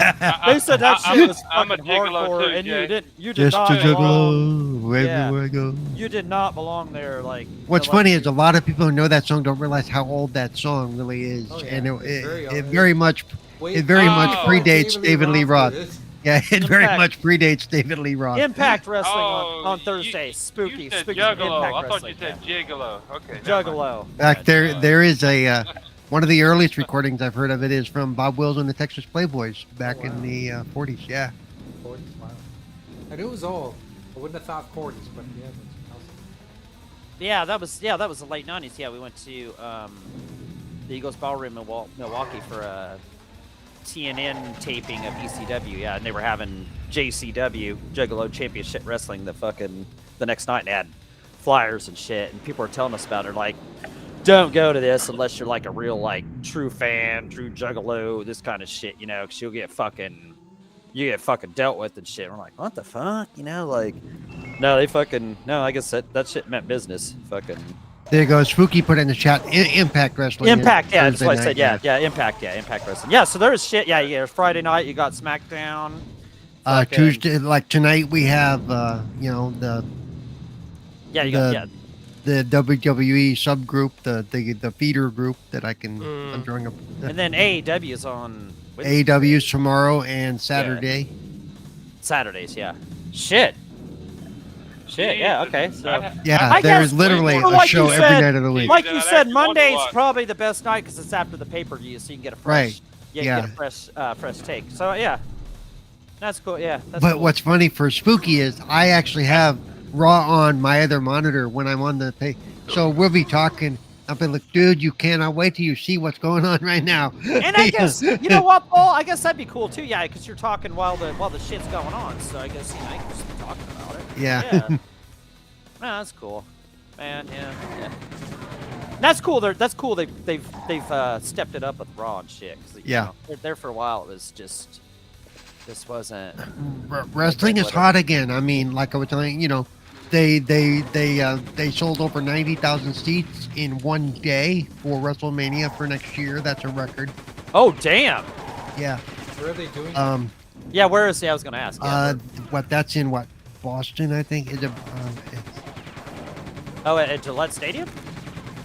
C: They said that shit was
A: I'm a
C: fucking
A: gigolo
C: hardcore,
A: too,
C: and
A: Jay.
C: you did
E: Just
C: not
E: a
C: belong.
E: Juggalo
C: Yeah.
E: everywhere I go.
C: You did not belong there. Like,
E: What's
C: you know,
E: funny
C: like-
E: is a lot of people who know that song don't realize how old that song really is,
B: Oh, yeah.
E: and
B: It's very old.
E: it very much
B: Wait,
E: it very much
A: Oh.
E: predates David Lee Roth.
B: did it.
E: Yeah, it very
C: Impact.
E: much predates David Lee Roth.
C: Impact Wrestling
A: Oh,
C: on
A: you-
C: Thursday. Spooky,
A: You said
C: spooky
A: Juggalo.
C: Impact
A: I thought
C: Wrestling.
A: you said Gigolo. Okay. never mind.
C: Juggalo.
E: Back
C: Yeah,
E: there is a one of the earliest recordings I've heard of it is from Bob Wills and the Texas Playboys back
B: Oh, wow.
E: in the 40s. Yeah,
B: 40s, wow. I knew it was old. I wouldn't have thought 40s, but yeah, that's awesome.
C: Yeah, that was the late 90s. Yeah, we went to the Eagles Ballroom in Milwaukee for a TNN taping of ECW. Yeah, and they were having JCW, Juggalo Championship Wrestling, the next night, and they had flyers and shit, and people were telling us about it, like, don't go to this unless you're like a real, like, true fan, true Juggalo, this kind of shit, you know, because you get fucking dealt with and shit. We're like, what the fuck, you know, like, no, I guess that shit meant business, fucking.
E: there you go. Spooky put in the chat. Impact Wrestling. is
C: Impact, yeah, that's
E: Thursday
C: what I said.
E: night,
C: Yeah, Impact Wrestling. Yeah, so there's shit. Yeah, you got Friday night, you got SmackDown. fucking-
E: Tuesday, like tonight, we have the
C: Yeah, you got
E: the- the WWE subgroup, the feeder group that I'm drawing up.
C: and then AEW is on
E: AEW's tomorrow and Saturday.
C: Saturdays. Yeah, shit. Yeah, okay. So,
E: Yeah,
C: I
E: there's
C: guess-
E: literally
C: well,
E: a
C: like
E: show
C: you
E: every
C: said-
E: night of the week.
C: like
A: Yeah,
C: you
A: I'd
C: said,
A: actually want to
C: Monday's
A: watch.
C: probably the best night because it's after the pay-per-view, so you can get a fresh.
E: Right.
C: Yeah, you
E: Yeah.
C: get a fresh take. So yeah, that's cool. Yeah, that's
E: But
C: cool.
E: what's funny for Spooky is I actually have Raw on my other monitor when I'm on the pay. So we'll be talking. I'll be like, dude, you cannot wait till you see what's going on right now.
C: And I guess you know what, Paul? I guess that'd be cool too. Yeah, because you're talking while the shit's going on. So I guess you can just be talking about it.
E: Yeah.
C: No, that's cool, man. Yeah. That's cool. That's cool. They've stepped it up with Raw and shit. 'Cause, you
E: Yeah.
C: know, there for a while it was just this wasn't.
E: Wrestling is hot again. I mean, like I was telling you, they sold over 90,000 seats in one day for WrestleMania for next year. That's a record.
C: Oh damn!
E: Yeah.
B: Where are they doing?
C: Yeah, where is he? I was gonna ask. Yeah,
E: That's in Boston, I think. Is it?
C: at Gillette Stadium.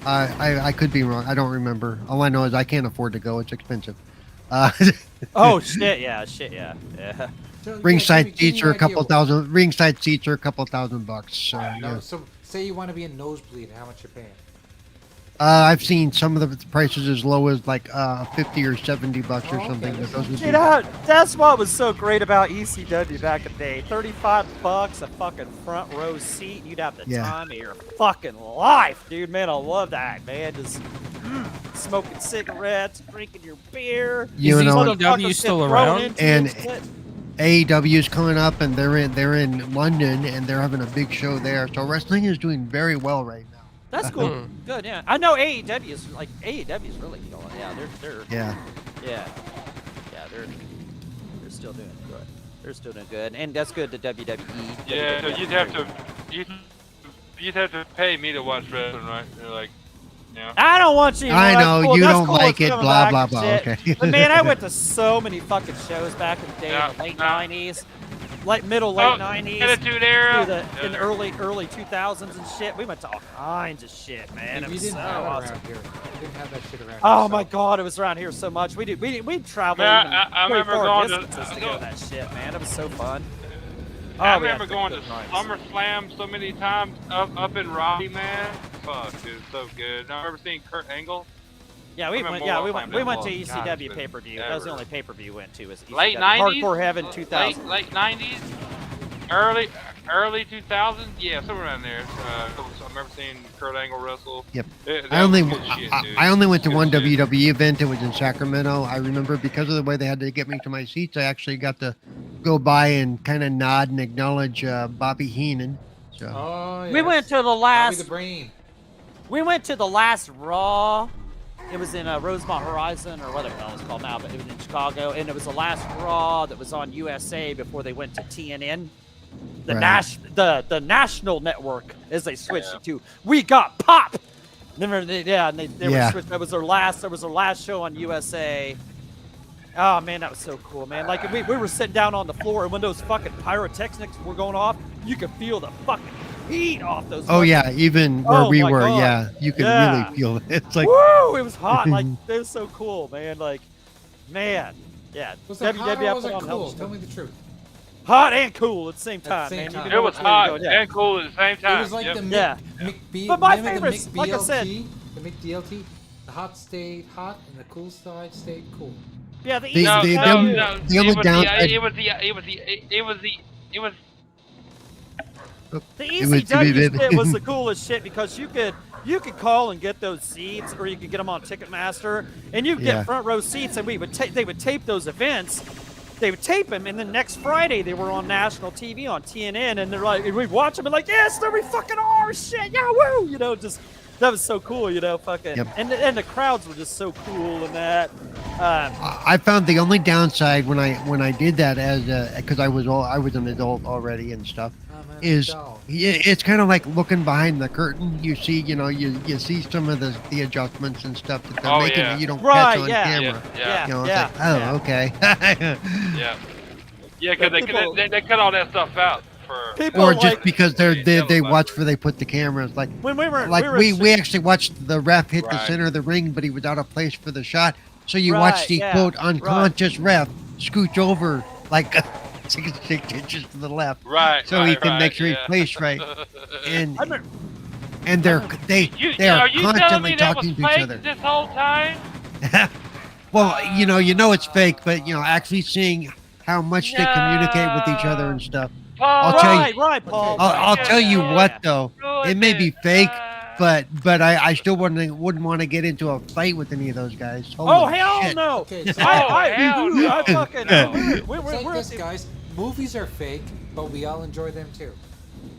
E: I could be wrong. I don't remember. All I know is I can't afford to go. It's expensive.
C: Oh shit! Yeah.
B: So,
E: ringside
B: give me
E: seats are
B: an
E: a couple
B: idea.
E: thousand. Ringside seats are a couple $1,000. So,
B: No,
E: yeah.
B: so say you want to be a nosebleed, how much you're paying?
E: I've seen some of the prices as low as like $50 or $70 or
B: Oh, okay.
E: something. But those would
C: You
E: be,
C: know, that's what was so great about ECW back in the day. $35, a fucking front row seat. You'd have the
E: Yeah.
C: time of your fucking life, dude. Man, I love that, man. Just smoking cigarettes, drinking your beer.
E: You
D: Is
E: know,
D: ECW still around?
E: And AEW is coming up, and they're in London, and they're having a big show there. So wrestling is doing very well right now.
C: That's cool. Good, yeah. I know AEW is really going. Yeah, they're
E: Yeah.
C: yeah, they're still doing good. They're still doing good, and that's good to WWE.
A: Yeah,
C: WWF.
A: you'd have to pay me to watch wrestling, right? They're like, yeah.
C: I don't want you.
E: I
C: That's
E: know,
C: cool.
E: you
C: That's
E: don't
C: cool
E: like
C: it's
E: it,
C: coming
E: blah,
C: back
E: blah,
C: and
E: blah,
C: shit.
E: okay.
C: But man, I went to so many fucking shows back in the day,
A: Yeah,
C: in the late
A: yeah.
C: '90s, late 90s.
A: Attitude Era.
C: In the early 2000s and shit. We went to all kinds of shit, man. It
B: we
C: was
B: didn't
C: so
B: have it
C: awesome.
B: around here. We didn't have that shit around
C: Oh
B: here,
C: my
B: so-
C: god, it was around here so much. We traveled
A: Man,
C: even
A: I
C: very
A: remember
C: far
A: going to-
C: distances to go to that shit, man. It was so fun.
A: I
C: Oh, we had
A: remember
C: some
A: going to
C: good times.
A: SummerSlam so many times up in Raleigh, man. Fuck, dude, so good. I remember seeing Kurt Angle.
C: Yeah, we
A: remember
C: went.
A: more
C: Yeah,
A: all
C: we
A: time
C: went. We
A: than
C: went to
A: all. God,
C: ECW
A: it's
C: pay per view.
A: been
C: That was the
A: ever.
C: only pay per view we went to. Was ECW.
A: Late 90s?
C: Hardcore Heaven 2000.
A: Late 90s, early 2000s. Yeah, somewhere around there. I remember seeing Kurt Angle wrestle.
E: Yep.
A: That
E: I only
A: was good shit, dude.
E: I only went to
A: Good
E: one
A: shit.
E: WWE event. It was in Sacramento. I remember because of the way they had to get me to my seats, I actually got to go by and kind of nod and acknowledge Bobby Heenan. So
B: Oh, yes.
C: We went to the
B: Bobby
C: last.
B: the Brain.
C: We went to the last Raw. It was in Rosemont Horizon, or whatever it was called now, but it was in Chicago, and it was the last Raw that was on USA before they went to TNN, the
E: Right.
C: the national network, as they switched it to. We got pop. Remember, they were
E: Yeah.
C: switched. That was their last show on USA. Oh man, that was so cool, man. Like we were sitting down on the floor, and when those fucking pyrotechnics were going off, you could feel the fucking heat off those.
E: Oh
C: fucking-
E: yeah, even where
C: Oh
E: we
C: my
E: were,
C: God.
E: yeah, you could
C: Yeah.
E: really feel it. It's like
C: Woo! It was hot. Like it was so cool, man. Like, man, yeah.
B: Was it hot or
C: WWF
B: was
C: put
B: it
C: on hell
B: cool?
C: of a show.
B: Tell me the truth.
C: Hot and cool at the same
B: the
C: time,
B: same
C: man. You
B: time.
C: didn't
A: It
C: know
A: was
C: which way to
A: hot
C: go, yeah.
A: and cool at the same time.
B: It was like
A: Yep.
B: the
C: Yeah.
B: McBeal.
C: But my
B: remember
C: favorites,
B: the
C: like I said-
B: McBLT? The McDLT? The hot stayed hot and the cool side stayed cool.
C: Yeah, the
E: The-
C: East
E: the-
C: Coast-
E: the only
A: it was
E: downside-
C: The
E: It was-
C: ECW shit was the coolest shit because you could call and get those seats, or you could get them on Ticketmaster, and you could
E: Yeah.
C: get front row seats, and they would tape those events. They would tape them, and then next Friday they were on national TV on TNN, and they're like, and we'd watch them and like, yes, there we fucking are, shit, yeah, woo, you know, just that was so cool, you know, fucking,
E: Yep.
C: and the crowds were just so cool and that.
E: I found the only downside when I did that as because I was an adult already and stuff is it's kind of like looking behind the curtain. You see, you see some of the adjustments and stuff that they're making that you don't
C: Right,
E: catch on
C: yeah.
E: camera.
A: Yeah.
E: You know, it's
C: Yeah,
E: like, oh,
C: yeah.
E: okay.
A: Yeah, because
C: people-
A: they cut all that stuff out for.
C: People
E: Or
C: like,
E: just because they
A: televised.
E: watch where they put the cameras. Like
C: when we were
E: we actually watched the ref hit the
A: Right.
E: center of the ring, but he was out of place for the shot. So you
C: Right,
E: watch the
C: yeah,
E: quote
C: right.
E: unconscious ref scooch over like 6 inches to the left,
A: Right.
E: so he
A: right,
E: can
A: right,
E: make sure he's
A: yeah.
E: placed right. And
C: I remember,
E: and they are
A: Are you telling
E: constantly
A: me that was
E: talking to each
A: fake
E: other.
A: this whole time?
E: Well, you know it's fake, but actually seeing how much they communicate with each other and stuff.
A: Paul,
E: I'll tell you-
C: right, Paul.
E: I'll tell you
C: Yeah.
E: what though, it may be fake,
A: but
E: but I still wouldn't want to get into a fight with any of those guys.
C: Oh
E: Holy
C: hell
E: shit.
C: no!
B: Okay, so
A: hell no.
C: I fucking
B: it's
C: we're
B: like
C: at
B: this,
C: the-
B: guys. Movies are fake, but we all enjoy them too.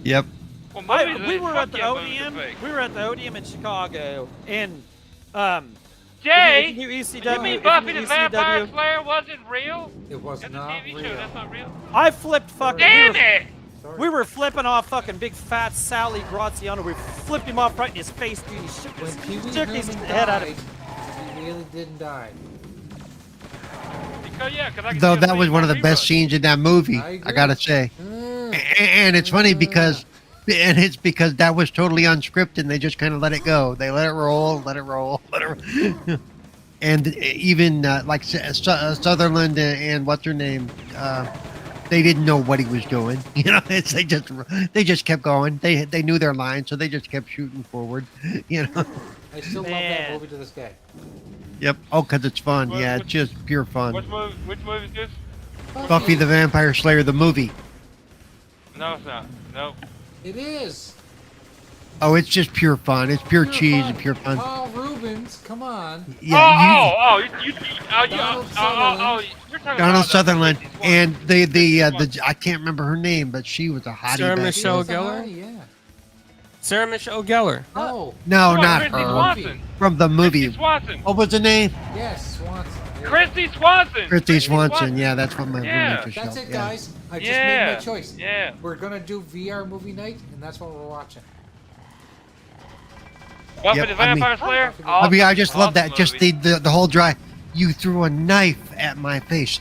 E: Yep.
C: we were at the Odeum. We were at the Odeum in Chicago, and
A: Jay,
C: if you do
A: you
C: ECW,
A: mean
C: if
A: Buffy
C: you
A: the
C: do
A: Vampire
C: ECW,
A: Slayer wasn't real?
B: It was
A: That's a
B: not
A: TV
B: real.
A: show. That's not real.
C: I flipped fucking.
A: Damn it!
B: Sorry.
C: We were flipping off fucking big fat Sally Graziano. We flipped him off right in his face, dude. He shook
B: When
C: his,
B: Pee Wee
C: shook his
B: Herman
C: head out of
B: died, he really didn't die.
A: yeah, because I can
E: Though
A: still
E: that
A: see
E: was one
A: my
E: of the best
A: reruns.
E: scenes in that movie,
B: I agree.
E: I gotta say. And it's funny because that was totally unscripted and they just kind of let it go. They let it roll, let it roll, let it roll. And even like Sutherland and what's her name, they didn't know what he was doing. You know, they just kept going. They knew their line, so they just kept shooting forward. You know.
B: I still love that movie to this day.
E: Yep. Oh, because it's fun. Yeah, it's just pure fun.
A: Which movie is this?
E: Buffy the Vampire Slayer, the movie.
A: No, it's not. No.
B: It is.
E: Oh, it's just pure fun. It's pure cheese and pure fun.
B: Paul Rubens, come on.
E: Yeah,
A: you're talking
E: Donald
A: about
E: Sutherland
A: Christy
E: and
A: Swanson.
E: the I can't remember her name, but she was a hottie.
D: Sarah
E: back
D: Michelle
E: then.
D: Gellar?
B: Yeah.
D: Sarah Michelle Gellar.
B: No.
E: No,
A: Come on,
E: not
A: Christy
E: her.
A: Swanson.
E: From the movie.
A: Christy Swanson.
E: What was the name?
B: Yes, Swanson. Yeah.
A: Christy Swanson.
E: Christy Swanson. Yeah, that's what my
A: Yeah.
E: roommate just
B: That's
E: yelled.
B: it,
E: Yeah.
B: guys. I just made my choice.
A: Yeah.
B: We're gonna do VR movie night, and that's what we're watching.
A: Buffy
E: Yep,
A: the
E: I mean-
A: Vampire Slayer.
B: I
E: I mean, I just love that.
A: Awesome
E: Just
A: movie.
E: the whole drive. You threw a knife at my face,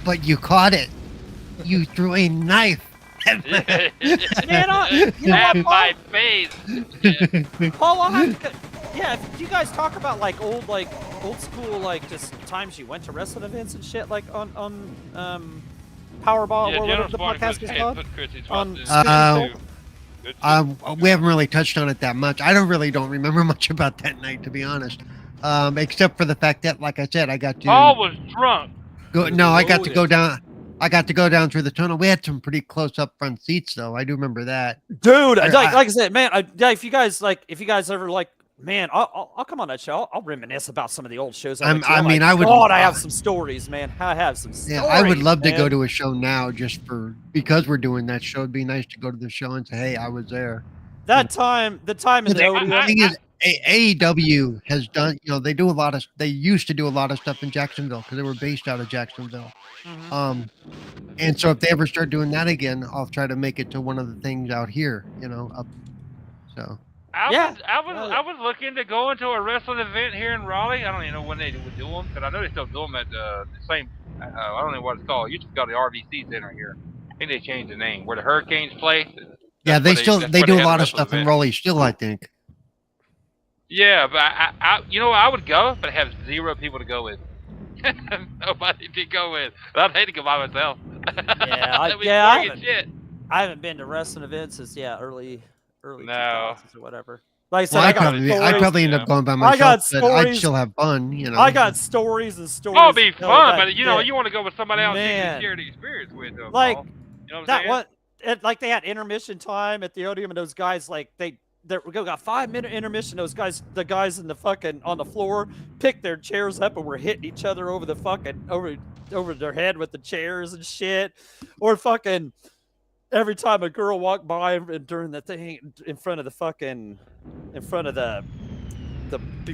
E: but you caught it. You threw a knife at my
C: Man, you know
A: At
C: what,
A: my face. Yeah.
C: Paul, I'll have to, yeah, if you guys talk about like old school like just times you went to wrestling events and shit like on Powerball
A: Yeah,
C: or
A: General
C: whatever the
A: Spartan
C: podcast
A: put-
C: is
A: hey,
C: called.
A: put Christy
C: On
A: Swanson in too. Good too.
E: We haven't really touched on it that much. I don't remember much about that night, to be honest. Except for the fact that, like I said, I got to
A: Paul was drunk.
E: go. No, I got to
B: loaded.
E: go down. I got to go down through the tunnel. We had some pretty close up front seats, though. I do remember that.
C: Dude,
E: I-
C: like I said, man, if you guys ever like, man, I'll come on that show. I'll reminisce about some of the old shows.
E: I mean, I would-
C: God, I have some stories, man. I have some stories.
E: Yeah, I would love to
C: man.
E: go to a show now, because we're doing that show. It'd be nice to go to the show and say, "Hey, I was there."
C: the time in the
E: The thing is, AEW has done. You know, they used to do a lot of stuff in Jacksonville because they were based out of Jacksonville.
C: Mhm.
E: And so if they ever start doing that again, I'll try to make it to one of the things out here. You know, up. So.
C: Yeah.
A: I was looking to go into a wrestling event here in Raleigh. I don't even know when they would do them, but I know they still do them at the same. I don't know what it's called. It used to be called the RVC Center here. I think they changed the name where the Hurricanes play.
E: Yeah,
A: That's
E: they
A: where
E: do a
A: had
E: lot
A: the
E: of stuff in
A: wrestling
E: Raleigh still, I think.
A: Yeah, but I would go, but I have zero people to go with. Nobody to go with. I'd hate to go by myself.
C: Yeah,
A: That'd be
C: I
A: boring as
C: haven't-
A: shit.
C: I haven't been to wrestling events since early
A: No.
C: 2000s or whatever. Like I said,
E: Well,
C: I
E: I'd
C: got
E: probably end up
A: yeah.
E: going by
C: I
E: myself,
C: got
E: but I'd
C: stories.
E: still have fun. You know.
C: I got stories and stories.
A: Oh, it'd be
C: to tell
A: fun,
C: about
A: but you know,
C: that.
A: you want to go with somebody else you
C: Man.
A: can share the experience with, though,
C: Like,
A: Paul. You know what I'm
C: that
A: saying?
C: one, like they had intermission time at the Odeum, and those guys like they got 5-minute intermission. The guys in the fucking on the floor picked their chairs up and were hitting each other over the fucking over their head with the chairs and shit, or fucking every time a girl walked by and during the thing in front of the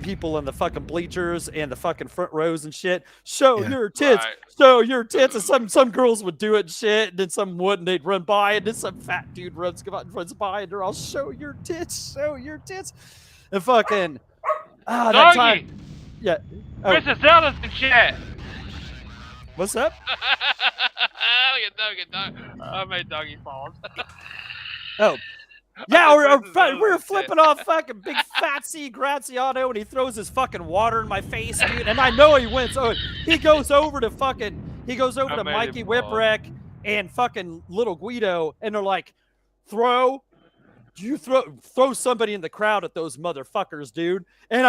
C: people in the fucking bleachers and the fucking front rows and shit. Show
E: Yeah.
C: your tits.
A: Right.
C: Show your tits. And some girls would do it and shit, and then some wouldn't. They'd run by, and then some fat dude runs by, and they're all, show your tits, and fucking that
A: Doggy!
C: time. Yeah. Oh,
A: Princess Zelda's in chat.
C: what's up?
A: Look at Doggy. I made Doggy pause.
C: Oh. Yeah, or
A: Princess Zelda's
C: we were
A: in chat.
C: flipping off fucking big fat C Graziano, and he throws his fucking water in my face, dude. And I know he wins. So he goes over to
A: I made
C: Mikey
A: him pause.
C: Whipwreck and fucking Little Guido, and they're like, throw somebody in the crowd at those motherfuckers, dude. And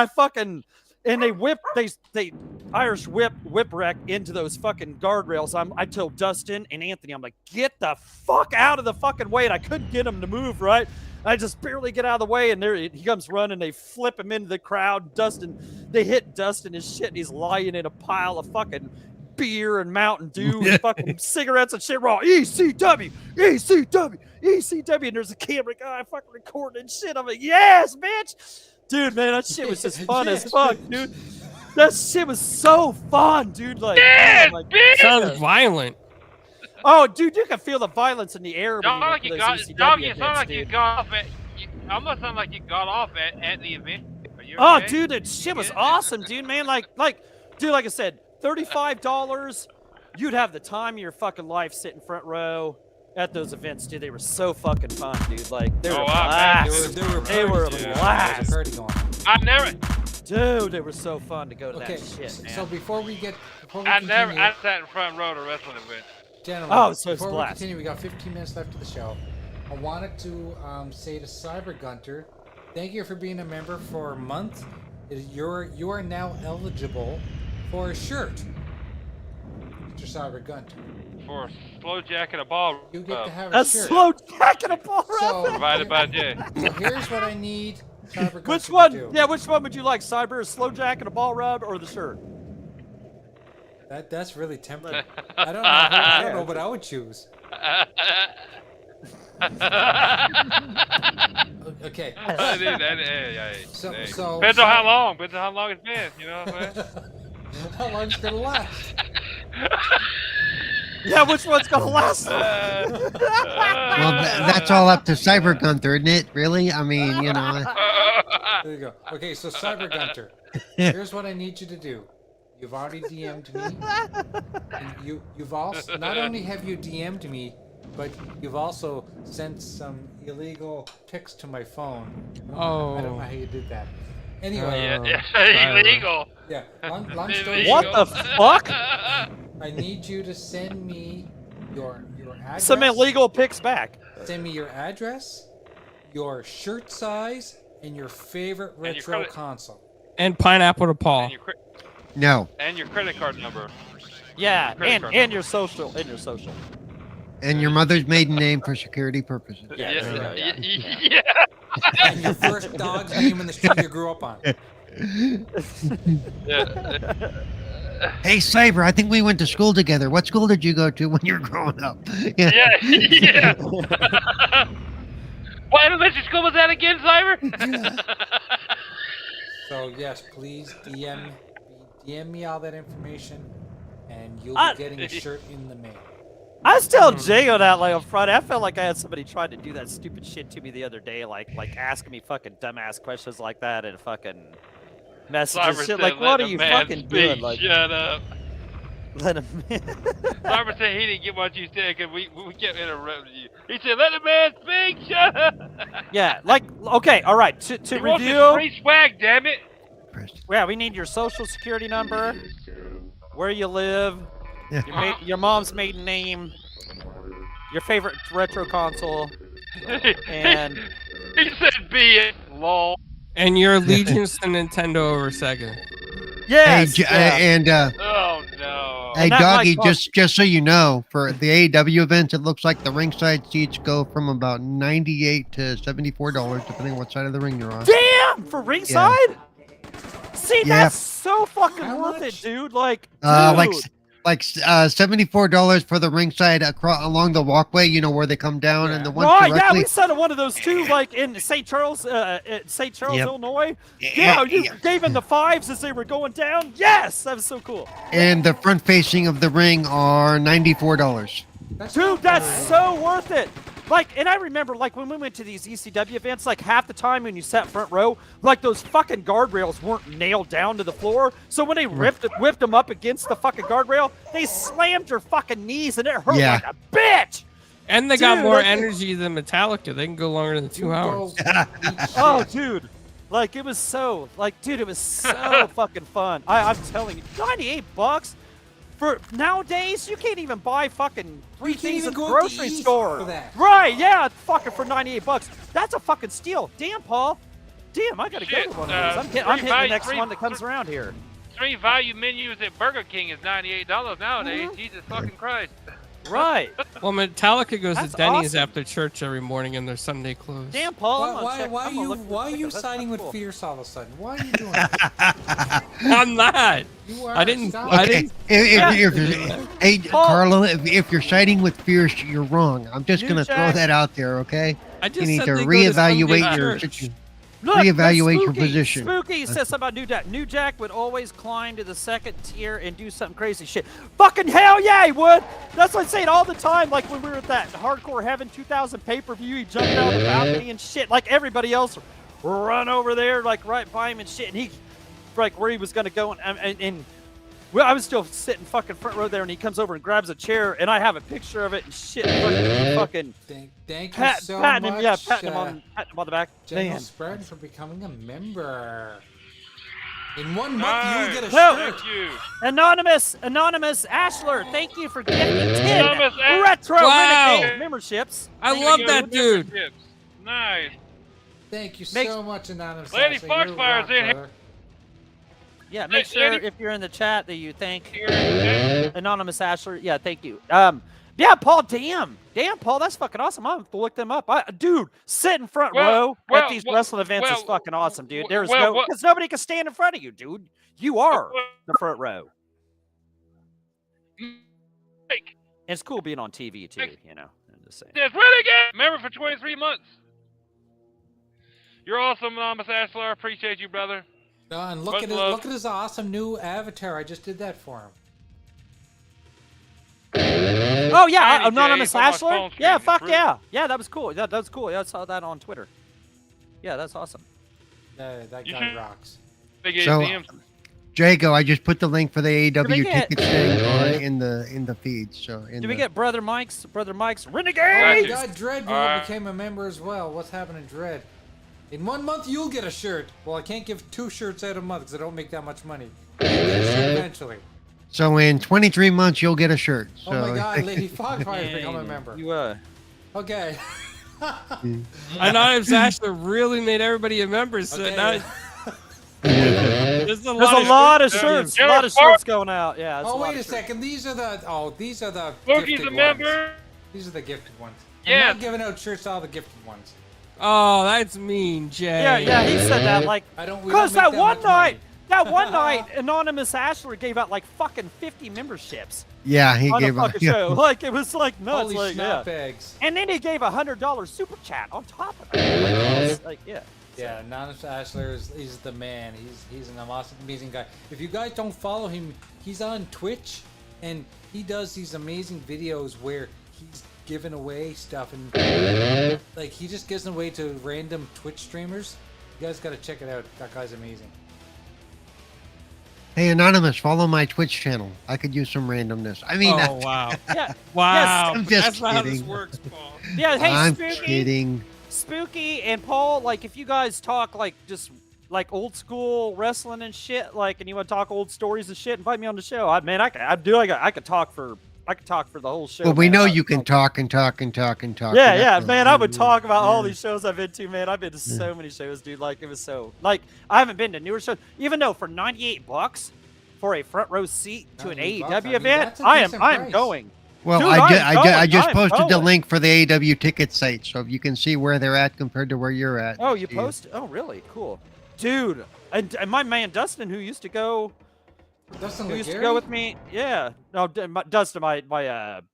C: they Irish whipwreck into those fucking guardrails. I told Dustin and Anthony, I'm like, get the fuck out of the fucking way. And I couldn't get him to move, right? I just barely get out of the way, and there he comes running. They flip him into the crowd. They hit Dustin and shit, and he's lying in a pile of fucking beer and Mountain Dew and fucking cigarettes and shit. Raw ECW, and there's a camera guy fucking recording and shit. I'm like, yes, bitch. Dude, man, that shit was just fun as fuck, dude. That shit was so fun, dude. Like,
A: Yes,
C: oh, my
A: bitch!
D: Sounds violent.
C: oh, dude, you can feel the violence in the air.
A: Sound
C: When
A: like
C: you
A: you
C: go to those
A: got,
C: ECW
A: Doggy, it
C: events,
A: sounded like you
C: dude.
A: got off at. Almost sounded like you got off at the event. Are you
C: Oh,
A: okay?
C: dude, that shit was
A: Yeah.
C: awesome, dude, man. Like I said, $35 you'd have the time of your fucking life sitting front row at those events, dude. They were so fucking fun, dude. Like, they were blast. They were a blast.
B: Party going.
A: I never,
C: Dude, they were so fun to go to
B: Okay,
C: that shit, man.
B: so before we
A: I
B: continue,
A: sat in front row to wrestling event.
B: gentlemen,
C: Oh, so it's
B: before we
C: blast.
B: continue, we got 15 minutes left of the show. I wanted to say to Cyber Gunter, thank you for being a member for a month. You are now eligible for a shirt, Mr. Cyber Gunter.
A: For a slow jack and a ball.
B: You get to have a
C: That's
B: shirt.
C: slow jack and a ball
B: So,
A: Provided by Jay.
B: so here's what I need Cyber Gunter
C: Which
B: to
C: one?
B: do.
C: Yeah, which one would you like, Cyber? A slow jack and a ball rub, or the shirt?
B: That's really tempting. I don't know what I would choose. Okay. So
A: Depends on how long. Depends on how long it's been. You know what I'm saying?
B: how long's it gonna last?
C: Yeah, which one's gonna last?
E: Well, that's all up to Cyber Gunther, isn't it? Really? I mean, you know.
B: There you go. Okay, so Cyber Gunter, here's what I need you to do. You've already DM'd me. And you've also not only have you DM'd me, but you've also sent some illegal pics to my phone. I don't know how you did that. Anyway,
A: Illegal.
B: yeah. Long story
C: What
B: short,
C: the fuck?
B: I need you to send me your address.
C: Some illegal pics back.
B: Send me your address, your shirt size, and your favorite
A: And your
B: retro
A: credit-
B: console.
D: And pineapple to Paul.
E: No.
A: And your credit card number.
C: Yeah,
A: Credit card
C: and
A: number.
C: your social, and your social.
E: And your mother's maiden name for security purposes.
C: Yeah, there you go, yeah.
A: Yeah.
B: And your first dog's name in the street you grew up on.
E: Hey, Cyber, I think we went to school together. What school did you go to when you were growing up?
A: Yeah. What elementary school was that again, Cyber?
B: So yes, please DM me all that information, and you'll
C: I-
B: be getting a shirt in the mail.
C: I was telling Jay on that like on Friday. I felt like I had somebody trying to do that stupid shit to me the other day, like asking me fucking dumbass questions like that and fucking messages,
A: Cyber
C: shit.
A: said,
C: Like,
A: "Let
C: what
A: the
C: are you
A: man
C: fucking
A: speak.
C: doing? Like,
A: Shut up.
C: let him.
A: Cyber said he didn't get what you said because we kept interrupting you. He said, "Let the man speak." Shut up.
C: Yeah, like, okay, all right. To
A: He wants his
C: review,
A: free swag, damn it.
C: yeah, we need your social security number, where you live, your mom's maiden name, your favorite retro console, and
A: He said, "Be it, lol."
D: And your allegiance to Nintendo over Sega.
C: yes,
E: Hey, and
A: Oh no.
E: hey,
C: that
E: Doggy,
C: might
E: just so you know, for the AEW events, it looks like the ringside seats go from about $98 to $74, depending on what side of the ring you're on.
C: damn for ringside. See,
E: Yeah.
C: that's so fucking
B: How
C: worth
B: much?
C: it, dude. Like,
E: Like
C: dude.
E: $74 for the ringside along the walkway, you know, where they come down, and the one
C: Right, yeah,
E: directly.
C: we sat at one of those too, like in St. Charles,
E: Yep.
C: Illinois. Yeah, you gave in the fives as they were going down. Yes, that was so cool.
E: And the front facing of the ring are $94.
C: Dude, that's so worth it. Like, and I remember, like, when we went to these ECW events, like, half the time when you sat front row, like, those fucking guardrails weren't nailed down to the floor. So when they whipped them up against the fucking guardrail, they slammed your fucking knees, and it hurt
E: Yeah.
C: like a bitch.
D: And they got
C: Dude,
D: more
C: like-
D: energy than Metallica. They can go longer than 2 hours.
C: Oh, dude. Like, it was so, like, dude, it was so fucking fun. I'm telling you, $98 for nowadays, you can't even buy fucking three
B: can't
C: things
B: even
C: at the
B: go to
C: grocery
B: East
C: store.
B: for that.
C: Right, yeah, fucking for $98. That's a fucking steal. Damn, Paul. Damn, I gotta go
A: Shit,
C: to one of those. I'm hitting the next
A: three-
C: one that comes around here.
A: 3 value menus at Burger King is $98 nowadays.
C: Mhm.
A: Jesus fucking Christ.
C: Right.
D: Well, Metallica goes
C: That's
D: to Denny's
C: awesome.
D: after church every morning in their Sunday clothes.
C: Damn, Paul. I'm gonna
B: Why
C: check-
B: are
C: I'm gonna
B: you
C: look
B: siding
C: that's
B: with
C: cool.
B: Fierce all of a sudden? Why are you doing that?
D: I'm not.
B: You are.
D: I didn't.
B: Stop.
D: I
E: Okay,
D: didn't.
E: hey,
C: Paul-
E: Carlo, if you're siding with Fierce, you're wrong. I'm just
C: New
E: gonna throw
C: Jack.
E: that out there, okay?
D: I
E: You
D: just
E: need
D: said
E: to
D: they go to Sunday
E: reevaluate your
D: church.
E: situation.
C: Look,
E: Reevaluate your
C: Spooky.
E: position.
C: Spooky says something about New Jack. New Jack would always climb to the second tier and do something crazy shit. Fucking hell yeah, he would. That's what I say it all the time. Like when we were at that Hardcore Heaven 2000 pay-per-view, he jumped out the balcony and shit. Like everybody else, run over there, like right by him and shit. And he, like where he was gonna go and Well, I was still sitting fucking front row there, and he comes over and grabs a chair, and I have a picture of it and shit. Fucking
B: thank you so much.
C: patting him, yeah, patting him on the back.
B: General
C: Man.
B: Spread for becoming a member. In 1 month, you'll get a
C: No.
B: shirt.
A: Thank you.
C: Anonymous Ashler, thank you for gifting 10
A: Anonymous Ash-
C: retro
D: Wow.
C: Renegade memberships.
D: I
A: Thank
D: love
A: you.
D: that dude.
A: Memberships. Nice.
B: Thank you
C: Makes-
B: so much, Anonymous.
A: Lady
B: Ashley.
A: Foxfire's
B: You're a rock,
A: in here.
B: brother.
C: Yeah, make
A: Hey,
C: sure
A: Eddie.
C: if you're in the chat that you thank
A: Here.
C: Anonymous Ashler. Yeah, thank you. Yeah, Paul, damn, Paul, that's fucking awesome. I'm gonna have to look them up. Dude, sit in front row at these wrestling events is fucking awesome, dude. There's because nobody can stand in front of you, dude. You are the front row. And it's cool being on TV too, you know. I'm just saying.
A: It's Renegade! Member for 23 months. You're awesome, Anonymous Ashler. I appreciate you, brother.
B: And
A: Much love.
B: look at his awesome new avatar. I just did that for him.
C: Oh yeah,
A: Tiny
C: Anonymous
A: Jay, it's on my
C: Ashler.
A: phone screen.
C: Yeah,
A: It's
C: fuck
A: really-
C: yeah, that was cool. That was cool. Yeah, I saw that on Twitter. Yeah, that's awesome.
B: That
A: You
B: guy
A: should-
B: rocks.
A: Big
E: So-
A: ATMs.
E: Jago, I just put the link for the AEW
C: Did we get-
E: tickets thing in the feed. So
C: Did we get Brother Mike's Renegade?
B: Oh my
A: you.
B: God, Dread became a member as well. What's happening, Dread? In 1 month, you'll get a shirt. Well, I can't give 2 shirts out a month because I don't make that much money. You'll get a shirt eventually.
E: So in 23 months you'll get a shirt. So
B: Oh my God, Lady Fogfire's become a member.
C: You
B: Okay.
D: Anonymous Ashler really made everybody a member. So
B: Okay.
D: now there's a
C: lot of
A: Yeah.
C: shirts.
A: Yeah.
C: A lot of shirts going out. Yeah. that's
B: Oh
C: lot
B: wait
C: of
B: a
C: shirts.
B: second. These are the
A: Loki's
B: gifted
A: a member.
B: ones. These are the gifted ones.
A: Yes.
B: I'm not giving out shirts to all the gifted ones.
D: Oh, that's mean, Jay.
C: Yeah, he said that like
B: We
C: because
B: don't make
C: that one
B: much
C: night.
B: money.
C: That one night, Anonymous Ashler gave out like fucking 50 memberships
E: yeah, he
C: on a
E: gave a
C: fucking show. Like it was like nuts.
B: Holy
C: Like,
B: snap
C: yeah.
B: eggs.
C: And then he gave $100 super chat on top of it. Like, yeah.
B: Yeah, Anonymous Ashler he's the man. He's an awesome, amazing guy. If you guys don't follow him, he's on Twitch and he does these amazing videos where he's giving away stuff and like he just gives them away to random Twitch streamers. You guys got to check it out. That guy's amazing.
E: Hey Anonymous, follow my Twitch channel. I could use some randomness. I mean,
D: Oh wow.
C: Yeah.
D: Wow.
E: I'm just
D: That's not how this
E: kidding.
D: works, Paul.
C: Yeah. Hey,
E: I'm
C: Spooky.
E: kidding.
C: Spooky and Paul, like if you guys talk like just like old school wrestling and shit, like, and you want to talk old stories and shit, invite me on the show. I could talk for the whole show.
E: Well, we
C: man.
E: know you can talk and talk and talk and talk.
C: Yeah,
E: and
C: yeah,
E: that's
C: man. I would talk about all
E: Yeah.
C: these shows I've been to, man. I've been to so many shows, dude. Like it was so like I haven't been to newer shows, even though for $98 for a front row seat to an
B: 98
C: AEW
B: bucks, I mean,
C: event,
B: that's a
C: I am
B: decent
C: I'm
B: price.
C: going.
E: Well,
C: Dude,
E: I just
C: I'm
E: posted the
C: going.
E: link for the AEW ticket site, so if you can see where they're at compared to where you're at.
C: Oh, you
E: see.
C: posted? Oh, really? Cool, dude. And my man Dustin, who used to go.
B: Dustin
C: Who used to
B: Legary?
C: go with me? Yeah. No, Dustin, my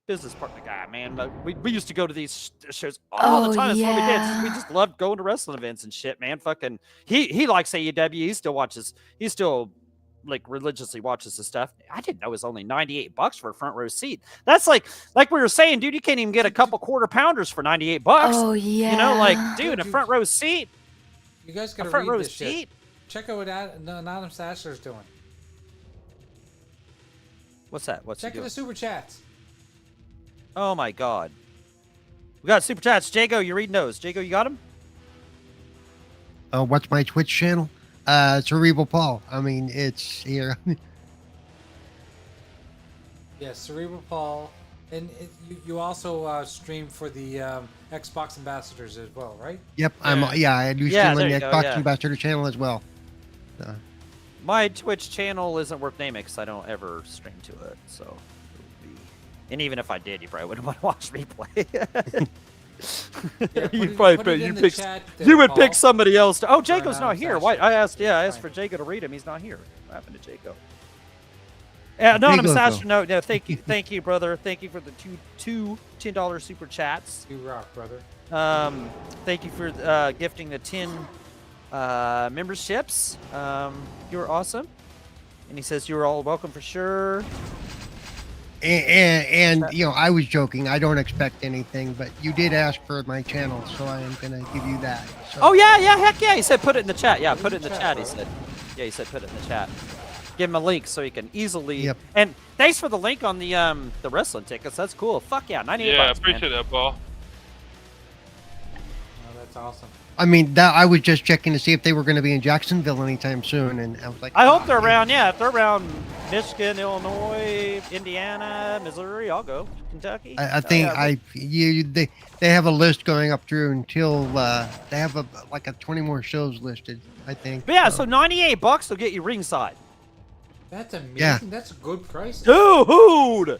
C: business partner guy, man. But we used to go to these shows all the time. That's what we did. We just loved going to wrestling events and shit, man. Fucking, he likes AEW. He still watches. He still like religiously watches the stuff. I didn't know it was only $98 for a front row seat. That's like we were saying, dude. You can't even get a couple quarter pounders for $98.
F: Oh yeah.
C: You know, like, dude, a front row seat,
B: You guys
C: a
B: got to
C: front
B: read
C: row
B: this shit.
C: seat.
B: Check out what Anonymous Ashler's doing.
C: What's that? What's he
B: Check out
C: doing?
B: the super chats.
C: Oh my God. We got super chats. Jago, you reading those? Jago, you got them?
E: What's my Twitch channel? Cerebral Paul. I mean, it's here.
B: Yes, Cerebral Paul. And you also stream for the Xbox Ambassadors as well, right?
E: Yep,
D: Yeah.
E: I do
C: Yeah,
E: stream
C: there
E: on the
C: you go,
E: Xbox
C: yeah.
E: Ambassador channel as well.
C: My Twitch channel isn't worth naming because I don't ever stream to it. So, it would be... and even if I did, you probably wouldn't want to watch me play.
B: Yeah,
C: you
B: put
C: probably
B: it
C: pick,
B: in
C: you
B: the
C: pick
B: chat there,
C: you would
B: Paul.
C: pick somebody else. Oh, Jago's not
B: Anonymous
C: here.
B: Ashler.
C: Why? I asked
B: Fine.
C: for Jago to read him. He's not here. What happened to Jago? Anonymous
E: Jago's
C: Astro, no, thank you, brother. Thank you for the two $10 super chats.
B: You rock, brother.
C: Thank you for gifting the 10 memberships. You're awesome. And he says you're all welcome for sure.
E: And you know, I was joking. I don't expect anything, but you did ask for my channel, so I am gonna give you that. So.
C: Oh yeah, heck yeah. He said put it in the chat. Yeah, put it in the chat. He said. Yeah, he said put it in the chat. Give him a link so he can easily.
E: Yep.
C: And thanks for the link on the wrestling tickets. That's cool. Fuck yeah, 98
A: Yeah, I
C: bucks,
A: appreciate that, Paul.
B: Oh, that's awesome.
E: I mean, that I was just checking to see if they were going to be in Jacksonville anytime soon, and I was like,
C: I hope
E: "Ah,
C: they're
E: man."
C: around. Yeah, if they're around Michigan, Illinois, Indiana, Missouri, I'll go. Kentucky.
E: I think they have a list going up through until they have like a 20 more shows listed. I think.
C: But yeah, so 98 bucks will get you ringside.
B: That's amazing.
E: Yeah.
B: That's a good price.
C: Dude,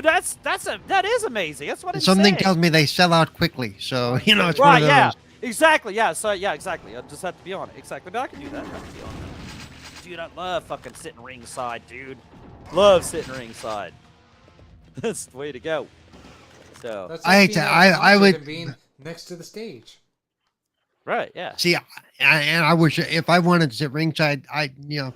C: that is amazing. That's what I'm
E: Something
C: saying.
E: tells me they sell out quickly, so you know it's
C: Right,
E: one of
C: yeah.
E: those.
C: Exactly, yeah. So yeah, exactly. I just have to be on it. Exactly. But I can do that. I can be on it. Dude, I love fucking sitting ringside, dude. Love sitting ringside. That's the way to go. So
B: That's
E: I
B: like
E: hate
B: being
E: to-
B: at a
E: I
B: concert
E: would-
B: and being next to the stage.
C: right, yeah.
E: See, and I wish if I wanted to sit ringside,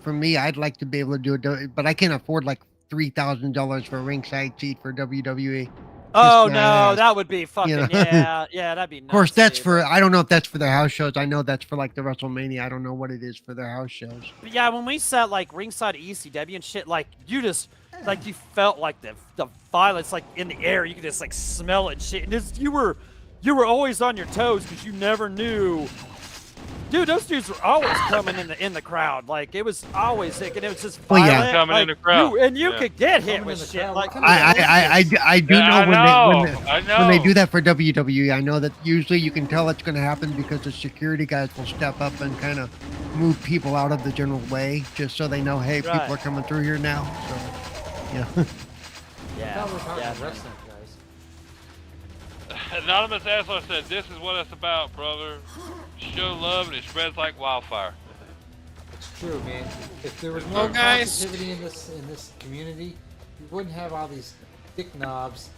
E: for me, I'd like to be able to do it, but I can't afford like $3,000 for a ringside seat for WWE.
C: Oh
E: my
C: no,
E: ass,
C: that would be fucking
E: know?
C: yeah, that'd be nuts.
E: Of course, that's
C: dude.
E: for, I don't know if that's for their house shows. I know that's for like the WrestleMania. I don't know what it is for their house shows.
C: But yeah, when we sat like ringside at ECW and shit, like you just like you felt like the violence like in the air. You could just like smell it and shit. And just, you were always on your toes because you never knew. Dude, those dudes were always coming in the crowd. Like it was always sick, and it was just
E: Well,
C: violent.
E: yeah.
A: Coming in the crowd.
C: You
A: Yeah.
C: could get hit
B: Coming
C: with
B: in the
C: shit.
B: crowd.
C: Like
B: What kind of
E: I do
A: Yeah,
E: know
A: I know.
E: when they do that for WWE. I know that usually you can tell it's going to happen because the security guys will step up and kind of move people out of the general way, just so they know, hey,
C: Right.
E: people are coming through here now. So, yeah.
B: I
C: yeah,
B: thought we were talking
C: yeah.
B: wrestling, guys.
A: Anonymous Asshole said, "This is what it's about, brother. Show love and it spreads like wildfire."
B: It's true, man. If there was
D: Well,
B: more
D: guys.
B: positivity in this community, we wouldn't have all these dick knobs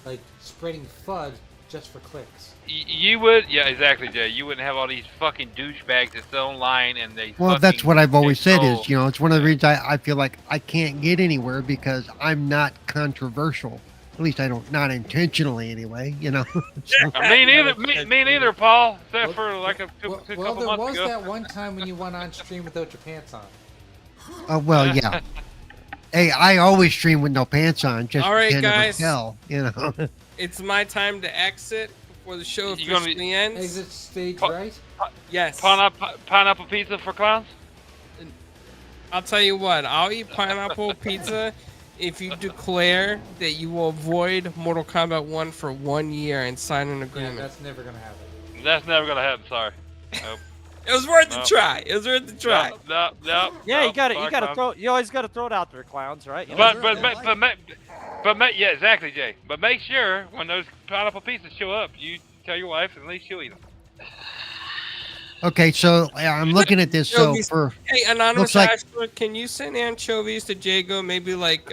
B: like spreading FUD just for clicks.
A: You would, yeah, exactly, Jay. You wouldn't have all these fucking douchebags that sell online and they.
E: Well, that's
A: fucking
E: what I've always said
A: control.
E: is, it's one of the reasons I feel like I can't get anywhere because I'm not controversial. At least I don't, not intentionally anyway, So,
A: Me neither, me neither, Paul. Except for like a
B: Well,
A: couple
B: there
A: months
B: was
A: ago.
B: that one time when you went on stream without your pants on.
E: well, yeah. Hey, I always stream with no pants on, just
D: All right,
E: to never
D: guys.
E: tell,
D: It's my time to exit before the show
A: You gonna be-
D: officially ends.
B: Exit stage
A: Pa-
B: right.
D: Yes.
A: Pineapple pizza for clowns?
D: I'll tell you what. I'll eat pineapple pizza if you declare that you will avoid Mortal Kombat 1 for 1 year and sign an
B: Yeah,
D: agreement.
B: that's never gonna happen.
A: That's never gonna happen. Sorry. Nope.
D: It was worth
A: No.
D: a try. It was worth a try.
A: No.
C: Yeah,
A: no,
C: you gotta
A: sorry, clowns.
C: throw. You always gotta throw it out there, clowns, right? You know?
A: Yeah, exactly, Jay. But make sure when those pineapple pizzas show up, you tell your wife, and at least she'll eat them.
E: Okay, so I'm looking at this. So
D: Yogi's-
E: for
D: Hey, Anonymous
E: Looks like-
D: Ashford, can you send anchovies to Jago? Maybe like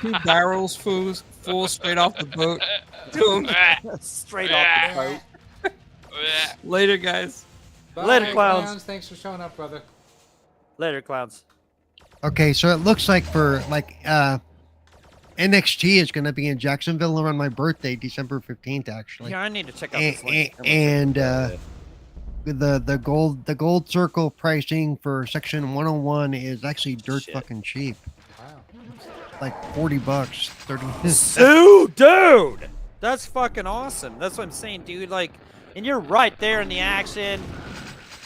D: 2 barrels full straight off the boat. To him.
C: Straight off the boat.
D: Later, guys.
B: Bye,
C: Later, clowns.
B: Thanks for showing up, brother.
C: Later, clowns.
E: okay, so it looks like for NXT is going to be in Jacksonville around my birthday, December 15th, actually.
C: Yeah, I need to check out
E: And,
C: this link.
E: and the gold circle pricing for section 101 is actually dirt
C: Shit.
E: fucking cheap,
B: Wow.
E: like $40, 30.
C: So, dude, that's fucking awesome. That's what I'm saying, dude. Like, and you're right there in the action.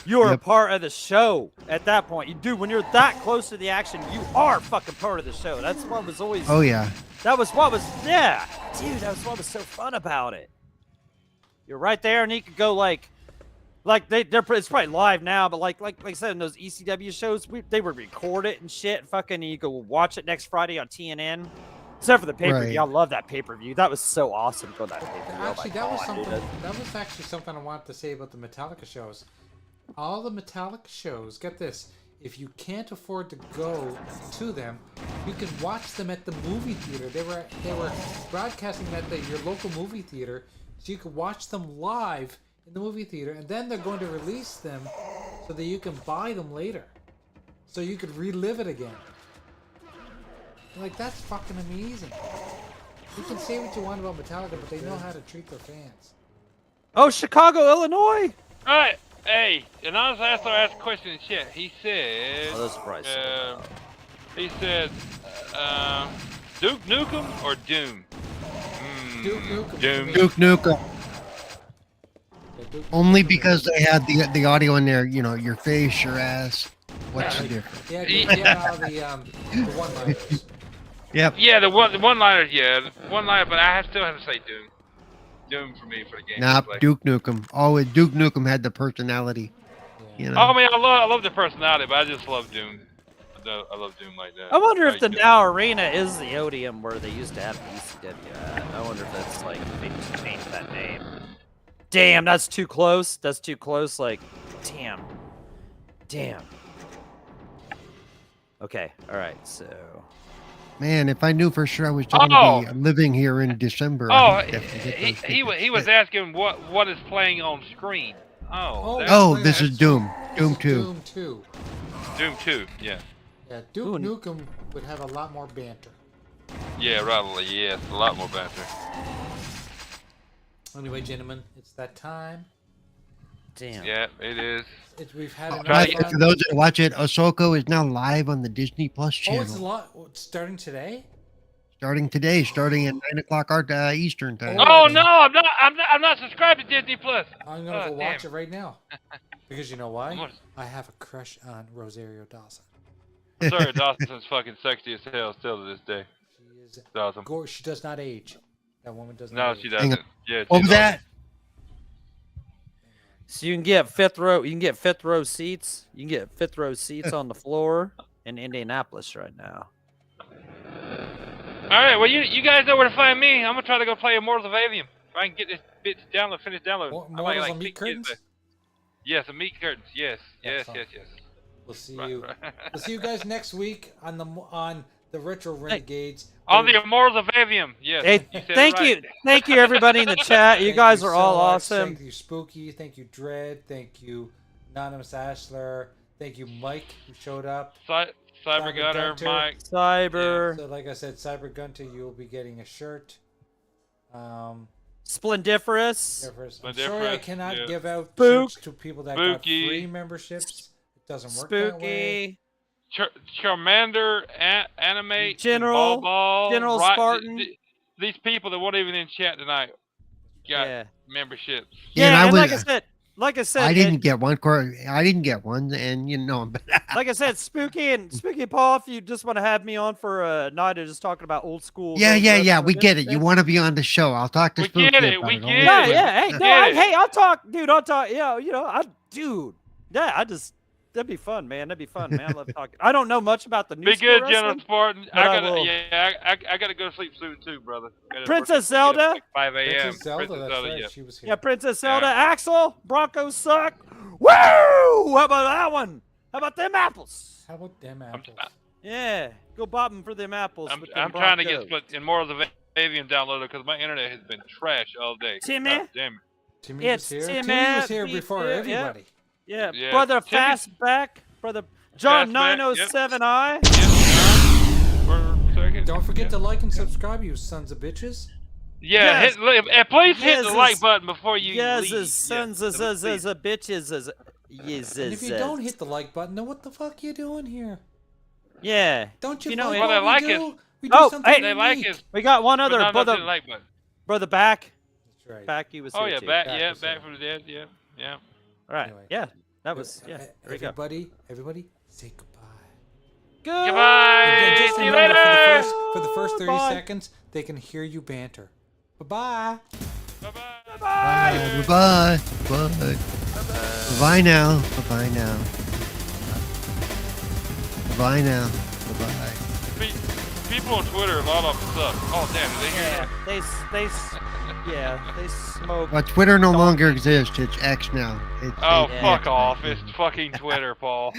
C: You're a
E: Yep.
C: part of the show at that point. You do when you're that close to the action, you are fucking part of the show. That's what was always.
E: Oh yeah,
C: That was what was yeah, dude. That was what was so fun about it. You're right there, and you could go like they're it's probably live now, but like I said in those ECW shows, they would record it and shit. Fucking, you go watch it next Friday on TNN. Except for the pay-per-view,
E: Right.
C: I love that pay-per-view. That was so awesome for that pay-per-view.
B: Actually,
C: oh
B: that was
C: my
B: something.
C: God, dude.
B: That was actually something I wanted to say about the Metallica shows. All the Metallica shows, get this: if you can't afford to go to them, you can watch them at the movie theater. They were broadcasting at your local movie theater, so you could watch them live in the movie theater, and then they're going to release them so that you can buy them later, so you could relive it again. Like, that's fucking amazing. You can say what you want about Metallica, but they know how to treat their fans.
C: Oh, Chicago, Illinois.
A: All right. Hey, Anonymous Asshole asked a question in chat. He said,
C: Oh, those are probably sold out.
A: he said, Duke Nukem or Doom?
B: Duke Nukem.
A: Doom.
E: Duke Nukem.
B: Yeah, Duke
E: Only
B: Nukem.
E: because they had the audio in there. You know, your face, your ass. What's the difference?
B: Yeah, the one-liners.
E: Yep.
A: Yeah, the one-liner, but I still have to say Doom. Doom for me for the game.
E: Nah,
A: play.
E: Duke Nukem. Always Duke Nukem had the personality. You know.
A: Oh, I mean, I love the personality, but I just love Doom. I love Doom like that.
C: I wonder if
A: Like
C: the
A: Doom.
C: now arena is the Odium where they used to have the ECW at. I wonder if that's like they just changed that name. Damn, that's too close. That's too close. Like, damn. Okay, all right. So.
E: Man, if I knew for sure I was going to be living here in December. I would definitely get those
A: he
E: tickets.
A: was asking what is playing on screen.
E: Oh, this is Doom. Doom 2.
B: Doom 2.
A: Doom 2. Yeah.
B: Yeah, Duke Nukem would have a lot more banter.
A: Yeah, right. Yes, a lot more banter.
B: Anyway, gentlemen, it's that time.
C: Damn.
A: Yeah, it is.
B: We've had enough
A: try to
E: Right,
B: fun.
E: for those that watch it, Ahsoka is now live on the Disney Plus
B: Oh,
E: channel.
B: it's a lot. It's starting today.
E: Starting today, starting at 9 o'clock Eastern time.
A: Oh no, I'm not subscribed to Disney Plus.
B: I'm gonna go
A: damn.
B: watch it right now. Because you know why?
A: What?
B: I have a crush on Rosario Dawson.
A: Sorry, Dawson's fucking sexy as hell still to this day.
B: She is
A: It's awesome.
B: gorgeous. She does not age. That woman does
A: No,
B: not age.
A: she doesn't. Yeah,
E: What
A: she's
E: was that?
C: So you can get fifth row. You can get fifth row seats. You can get fifth row seats on the floor in Indianapolis right now.
A: All right, well you guys know where to find me. I'm gonna try to go play Immortals of Avium. If I can get this bitch finish downloading. I might,
B: Mortals
A: like,
B: on meat
A: kids
B: curtains.
A: there. Yes, a meat curtains. Yes.
B: Excellent. We'll see you. We'll see you guys next week on the Retro Renegades.
A: On the Immortals of Avium. Yes.
C: Hey,
A: you said
C: thank
A: it right.
C: you everybody in the chat. You
B: Thank
C: guys
B: you
C: are
B: so
C: all
B: much.
C: awesome.
B: Thank you, Spooky. Thank you, Dread. Thank you, Anonymous Ashler. Thank you, Mike, who showed up.
A: Cyber Gunner,
B: Gunter.
A: Mike.
C: Cyber,
B: So, like I said, Cyber Gunter, you'll be getting a shirt.
C: Splendiferous.
B: I'm sorry I cannot give out
C: Spook.
B: shirts to people that
A: Spooky.
B: got free memberships. It doesn't work that way.
C: Spooky.
A: Charmander, Animate,
C: General-
A: Ball,
C: General Spartan.
A: These people that weren't even in chat tonight got
C: Yeah.
A: memberships.
E: Yeah, and
C: Yeah,
E: I
C: and
E: was-
C: like I said,
E: I didn't get one. I didn't get one, and you know.
C: like I said, Spooky Paul, if you just want to have me on for a night of just talking about old school.
E: Yeah.
C: retro
E: We get it.
C: shit.
E: You want to be on the show? I'll talk to
A: We
E: Spooky
A: get it,
E: about
A: we
E: it.
A: get
E: Only
A: it.
C: Yeah,
E: way.
C: yeah. Hey, no,
A: Get it.
C: hey, I'll talk, dude. I'll talk. Yeah, Yeah, that'd be fun, man. That'd be fun, man. I love talking. I don't know much about the new
A: Be
C: school
A: good, General
C: wrestling.
A: Spartan.
C: but I
A: I
C: will.
A: gotta go to sleep soon too, brother. Gotta
C: Princess
A: work at
C: Zelda?
A: like 5 a.m.
B: Princess Zelda, that's right.
A: yeah.
B: She was here.
C: Yeah, Princess Zelda, Axel, Broncos suck. Woo! How about that one? How about them apples?
B: How about them apples?
C: Yeah, go bobbing for them apples.
A: I'm
C: with them
A: trying to get
C: Broncos.
A: Immortals of Avium downloaded because my internet has been trash all day.
C: Timmy?
A: God damn it.
B: Timmy
C: It's
B: was here.
C: Timmy
B: Timmy was here
C: beat
B: before
C: you, yeah.
B: everybody.
C: Yeah,
A: Yeah,
C: brother
A: Timmy's-
C: Fastback, brother John
A: Fastback, yep.
C: 907I.
A: Yep. For a second.
B: Don't forget
A: Yep.
B: to like and subscribe, you sons of bitches.
A: Yeah,
C: Yes.
A: please hit the
C: Yes,
A: like
C: is-
A: button before you
C: Yes,
A: leave.
C: as sons as bitches as yes,
B: And if you
C: as-
B: don't hit the like button, then what the fuck you doing here?
C: Yeah.
B: Don't you,
C: You know,
B: like
A: well,
B: what
A: they
B: we
A: like
B: do?
A: it.
B: We do
C: Oh,
B: something
C: hey,
A: They like
B: unique.
A: it.
C: We got one
A: But
C: other
A: not enough to hit the
C: brother
A: like button.
C: brother back.
B: That's right.
C: Back he was
A: Oh
C: here
A: yeah,
C: too.
A: back
B: was
A: back
B: here.
A: from the dead. Yeah, yeah.
C: All right.
B: Anyway.
C: Yeah. That was yeah. There we go.
B: Everybody, say goodbye.
C: Goodbye.
A: Goodbye.
B: And just
A: See you
B: remember,
A: later.
B: for the first 30
C: Bye.
B: seconds, they can hear you banter. Bye-bye.
A: Bye bye.
C: Bye.
E: Bye. Bye. Bye now. Bye now. Bye now. Bye.
A: People on Twitter, a lot of them suck. Oh damn, did they hear
C: Yeah.
A: that?
C: They smoke.
E: Well, Twitter no longer exists. It's X now. It's
A: Oh
C: Yeah.
A: fuck off! It's fucking Twitter, Paul.